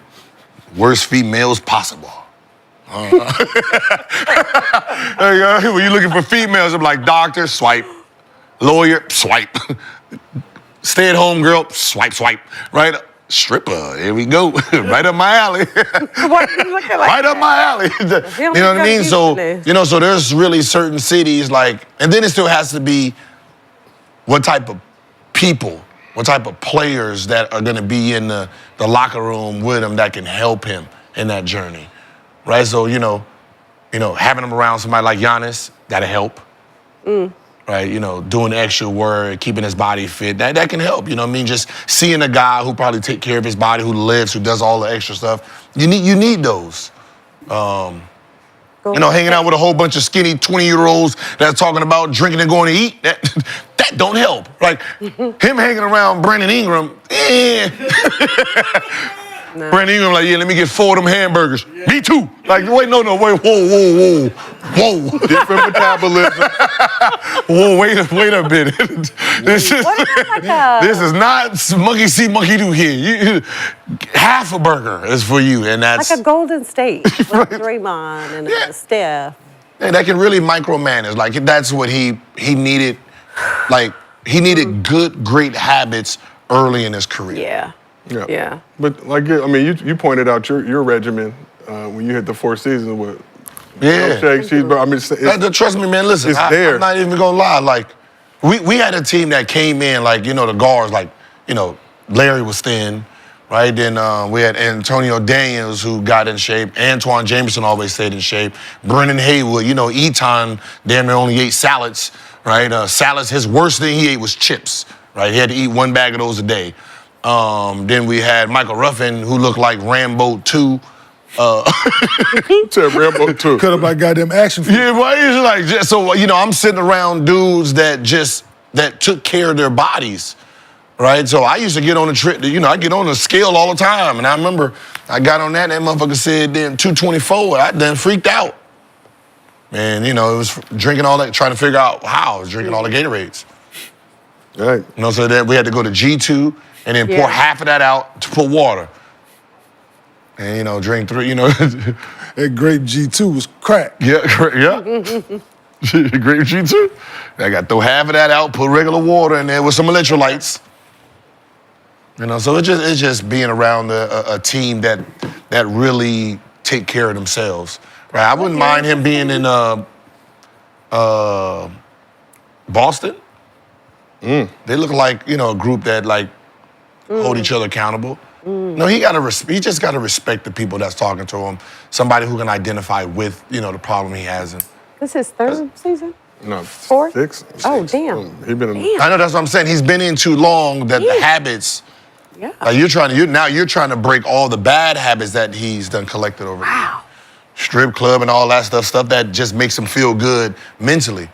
worst females possible. There you go. When you're looking for females, I'm like doctor, swipe, lawyer, swipe, stay-at-home girl, swipe, right? Stripper, here we go, right up my alley. What are you looking like? Right up my alley. You know what I mean? So, so there's really certain cities like, and then it still has to be what type of people, what type of players that are going to be in the locker room with him that can help him in that journey, right? So, having him around somebody like Giannis, that'll help. Right, doing the extra work, keeping his body fit, that can help. You know what I mean? Just seeing a guy who probably take care of his body, who lives, who does all the extra stuff. You need those. Hanging out with a whole bunch of skinny 20-year-olds that's talking about drinking and going to eat, that don't help. Like him hanging around Brandon Ingram, No. Brandon Ingram like, let me get 4 of them hamburgers. Me too. Like, wait, no, wait, whoa. Different metabolism. Whoa, wait a minute. This is not monkey see, monkey do here. Half a burger is for you, and that's like a Golden State, like Draymond and Steph. Yeah, that can really micromanage. Like that's what he needed. Like he needed great habits early in his career. Yeah. But you pointed out your regimen when you hit the 4 seasons with shakes, cheeseburger. Trust me, man. Listen, it's there. I'm not even gonna lie. Like we had a team that came in like the guards like Larry was thin. Right, then we had Antonio Daniels who got in shape. Antoine Jameson always stayed in shape. Brennan Haywood, Eton damn near only ate salads, right? Salads, his worst thing he ate was chips, right? He had to eat 1 bag of those a day. Then we had Michael Ruffin who looked like Rambo 2. Rambo 2. Cut up like goddamn action film. Yeah, well, it's like, so, I'm sitting around dudes that took care of their bodies. Right, so I used to get on the trip. I get on the scale all the time, and I remember I got on that. And that motherfucker said then 224. I done freaked out, and it was drinking all that, trying to figure out how I was drinking all the Gatorades. Right. So that we had to go to G2 and then pour half of that out to put water, and drink 3. That grape G2 was crack. Yeah. Grape G2. I got to throw half of that out, put regular water in there with some electrolytes. So it's just being around a team that really take care of themselves. Right? I wouldn't mind him being in Boston. They look like a group that hold each other accountable. No, he just gotta respect the people that's talking to him. Somebody who can identify with the problem he has. This is 3rd season? No, 4th? 6. Oh, damn. He been in. I know, that's what I'm saying. He's been in too long that the habits. Yeah. Like you're trying to break all the bad habits that he's done collected over the years. Strip club and all that stuff that just makes him feel good mentally.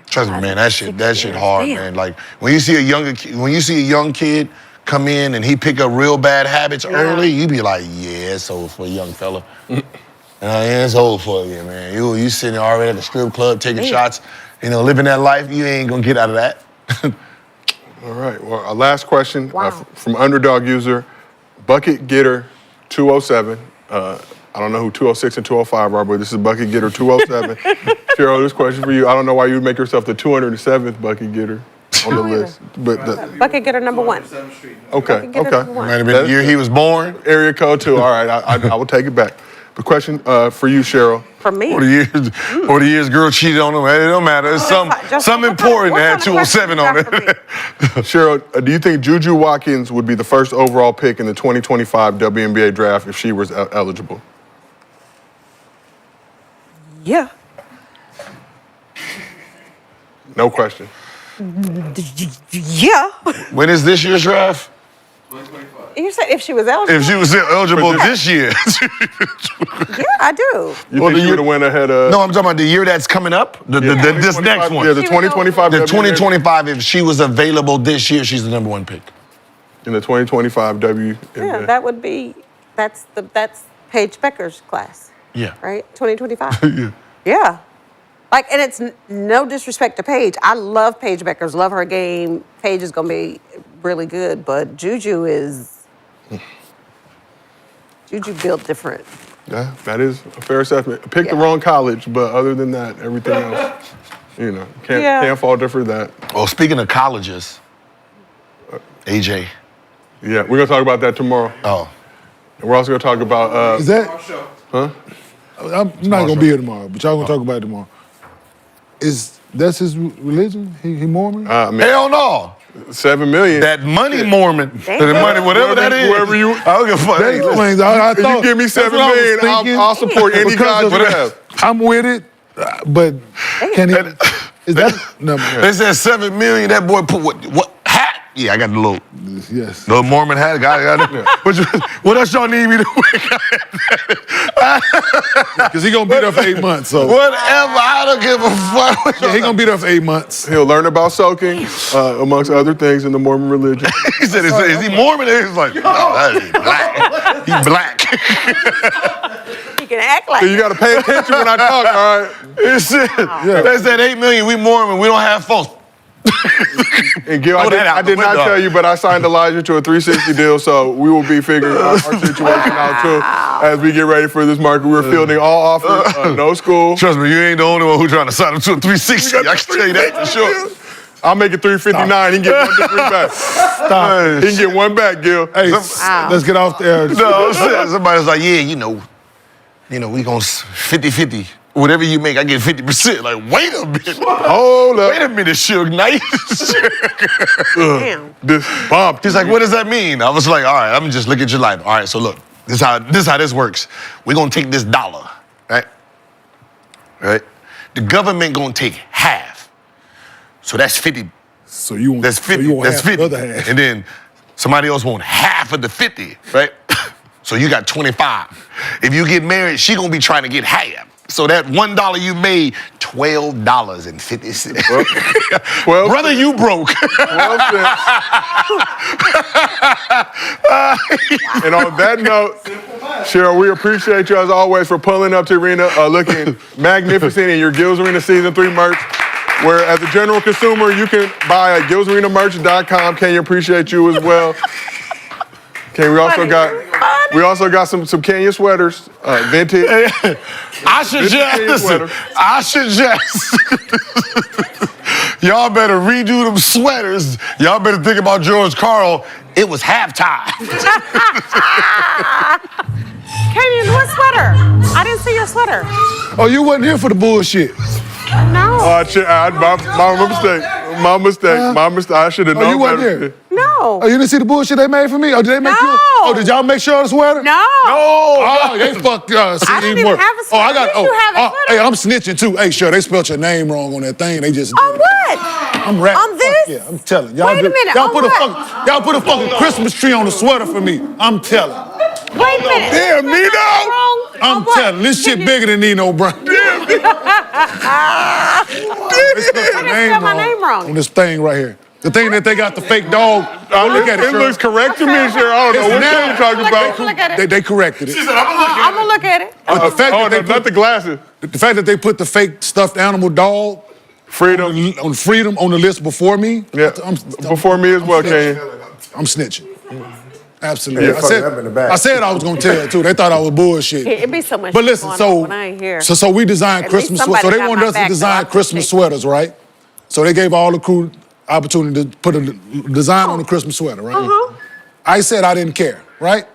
Trust me, man, that shit hard, man. Like when you see a young kid come in and he pick up real bad habits early, you be like, yeah, it's over for a young fella. It's over for you, man. You sitting there already at the strip club taking shots, living that life. You ain't gonna get out of that. All right. Well, our last question Wow. from underdog user Bucket Getter 207. I don't know who 206 and 205 are, but this is Bucket Getter 207. Sheryl, this question for you. I don't know why you would make yourself the 207th Bucket Getter on the list, but Bucket getter number 1. 7th Street. okay, Bucket getter okay. number 1. Might have been the year he was born. Area code 2. All right, I will take it back. The question for you, Sheryl. For me. Or the years girl cheated on him. It don't matter. It's something important to have 207 on it. Sheryl, do you think Juju Watkins would be the first overall pick in the 2025 WNBA draft if she was eligible? Yeah. No question. Yeah. When is this year's draft? 2025. You said if she was eligible? If she was eligible this year. Yeah, I do. You think she would have went ahead of? No, I'm talking about the year that's coming up. This next one. Yeah, the 2025. The WNBA. 2025, if she was available this year, she's the number 1 pick. In the 2025 WNBA. Yeah, that would be, that's Paige Becker's class, Yeah. right? 2025. Yeah. Like, and it's no disrespect to Paige. I love Paige Becker's, love her game. Paige is going to be really good, but Juju built different. Yeah, that is a fair assessment. Picked the wrong college, but other than that, everything else, can't fault her for that. Well, speaking of colleges, AJ. Yeah, we're gonna talk about that tomorrow. Oh. And we're also gonna talk about. Is that? Show. I'm not gonna be here tomorrow, but y'all gonna talk about it tomorrow. That's his religion? He Mormon? Hell no. 7 million. That money Mormon. That money, whatever that is. Whoever you. I don't give a fuck. That explains. I If you thought, give me that's 7 what I was million, thinking. I'll support any Because God of you that. have. I'm with it, but can he? Is that? No, They said 7 million. That boy put what hat? Yeah, I got the little yes. Mormon hat. Got it. What else y'all need me to wear? Because he gonna be there for 8 months. So Whatever. I don't give a fuck. yeah, he gonna be there for 8 months. He'll learn about soaking, amongst other things in the Mormon religion. He said, is he Mormon? And he's like, no, that is black. He's black. He can act like So you gotta pay attention when I talk, all right? They said 8 million, we Mormon, we don't have folks. And Gil, Throw that out I the did not window. tell you, but I signed Elijah to a 360 deal, so we will be figuring our situation out too as we get ready for this market. We're fielding all offers, no school. Trust me, you ain't the only one who's trying to sign up to a 360. I can tell you that for sure. I'll make it 359. He can get 1 degree back. Stop. He can get 1 back, Gil. Hey, let's get off there. No, I'm saying, somebody's like, yeah, you know, we gonna 50-50. Whatever you make, I get 50%. Like, wait a minute. Hold up. Wait a minute, Suge Knight. damn. This bump. He's like, what does that mean? I was like, all right, I'm just look at your life. All right, so look, this is how this works. We're gonna take this dollar, right? Right? The government gonna take half. So that's 50. So you want? That's 50. So you want That's half 50. the other half. And then somebody else want half of the 50, right? So you got 25. If you get married, she gonna be trying to get half. So that $1 you made, $12.50. 12 Brother, you broke. 12 cents. And on that note, Sheryl, we appreciate you as always for pulling up to Arena, looking magnificent in your Gills Arena Season 3 merch. Where as a general consumer, you can buy at gillsarenamerch.com. Kenyon, appreciate you as well. Okay, we also got some Kenyon sweaters, vintage. I suggest y'all better redo them sweaters. Y'all better think about George Carl. It was halftime. Kenyon, what sweater? I didn't see your sweater. Oh, you wasn't here for the bullshit. No. My mistake. I should have known You wasn't better. here. No. Oh, you didn't see the bullshit they made for me? Or did they make you? No. Oh, did y'all make sure the sweater? No. Oh, they fucked us. I didn't even have a sweater. Oh, I got. Did you have a sweater? Hey, I'm snitching too. Hey, sure, they spelled your name wrong on that thing. They just. On what? I'm rapping. On this? Yeah, I'm telling y'all. Wait a minute, Y'all on put what? y'all put a fucking Christmas tree on the sweater for me. I'm telling. Wait a minute. Damn, Nino. I'm telling. This shit bigger than Nino Brown. They spelled your spell my name wrong. on this thing right here. The thing that they got the fake dog. Look at it. It looks correct to me, Sheryl. I don't know what now- you're talking about. Look at it. They corrected it. I'm gonna look at it. But the fact that they not the glasses. the fact that they put the fake stuffed animal dog Freedom. on Freedom on the list before me. Yeah, before me as well, Kenyon. I'm snitching. Absolutely. Yeah, fuck it up in the back. I said I was gonna tell it too. They thought I was bullshit. It'd be so much But listen, going so on when I ain't here. so we designed At least Christmas sweaters. So somebody they got wanted my us to back, so I design Christmas appreciate sweaters, right? So they gave all the crew opportunity to put a design on the Christmas sweater, right? Uh-huh. I said I didn't care, right?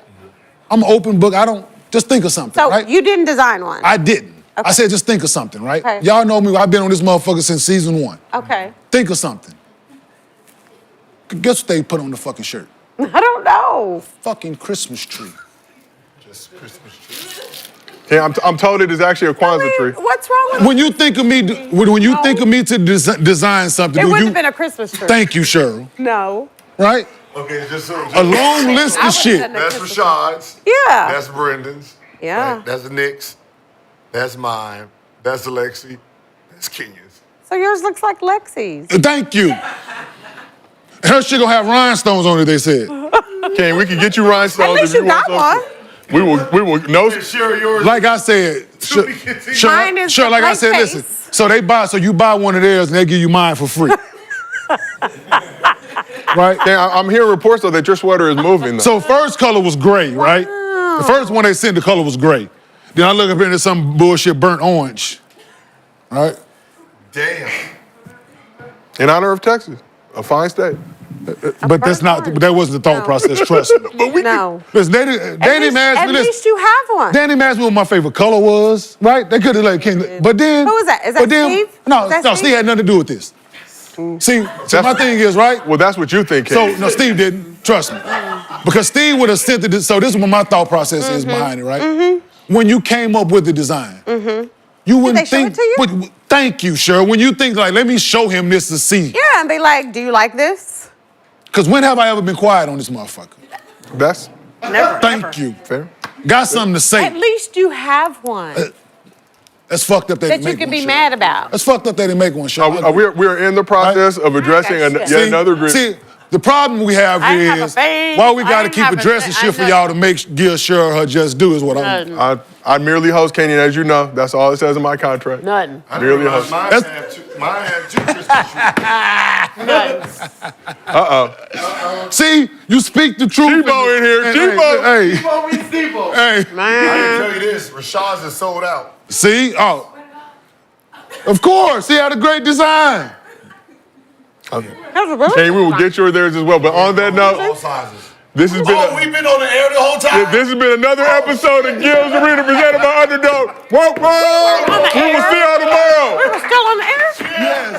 I'm an open book. I don't just think of something, So right? you didn't design one? I didn't. Okay. I said just think of something, right? Okay. Y'all know me. I've been on this motherfucker since season 1. Okay. Think of something. Guess what they put on the fucking shirt? I don't know. Fucking Christmas tree. Yeah, I'm told it is actually a Kwanzaa tree. What's wrong with When you think of me, when you think of me to design something, it? do Wouldn't you? have been a Christmas tree. Thank you, Cheryl. No. Right? Okay, just A long list I of would've shit. done That's Christmas Rashad's. Yeah. That's Brendan's. Yeah. Right? That's the Knicks. That's mine. That's Alexi. That's Kenyon's. So yours looks like Lexi's. Thank you. Her shit gonna have rhinestones on it, they said. Kenyon, we can get you rhinestones At least if you you want got something. We will, no. Cheryl, yours. Like I said, Mine is sure, like I blank said, face. listen. So you buy one of theirs and they give you mine for free. Right? I'm hearing reports though that your sweater is moving though. So first color was gray, right? The first one they sent, the color was gray. Then I look up into some bullshit burnt orange. Right? Damn. In honor of Texas, a fine state. But that's not, that wasn't the thought process, trust me. No. Listen, they didn't ask At me this. least you have one. They didn't ask me what my favorite color was, right? They could have like, but then. Who was that? Is that but then, Steve? No, Is that no, Steve? Steve had nothing to do with this. See, so my thing is, right? Well, that's what you think, So, Kenyon. no, Steve didn't, trust me. Because Steve would have sent it, so this is what my thought process is behind it, right? When you came up with the design, you wouldn't they show think, it to you? but- thank you, Cheryl. When you think like, let me show him this to see. Yeah, and be like, do you like this? Because when have I ever been quiet on this motherfucker? That's Never. Thank never. you. fair. Got something to At say. least you have one That's fucked up that that they you make can one, be Cheryl. mad about. That's fucked up that they make one, Cheryl. We're in the process of addressing I got yet shit. another group. See, the problem we have I ain't here have a is thing. why we I got to ain't keep have a addressing thing. shit for I y'all to give Cheryl her just due is what I'm. Nothing. I merely host Kenyon, as you know. That's all it says in my contract. Nothing. Merely host. Mine had two Christmas trees. See, you speak the truth. Tebow in here, Tebow. Hey, Tebow meets Tebow. hey, I can tell you this, Rashad's is sold out. see? Oh. Of course, he had a great design. Kenyon, we will get you theirs as well. But on that All note, sizes. this has been We've been on the air the whole time. this has been another episode of Gil's Arena presented by Underdog. Whoa, whoa. We will see y'all tomorrow. We're still on the air? Yes.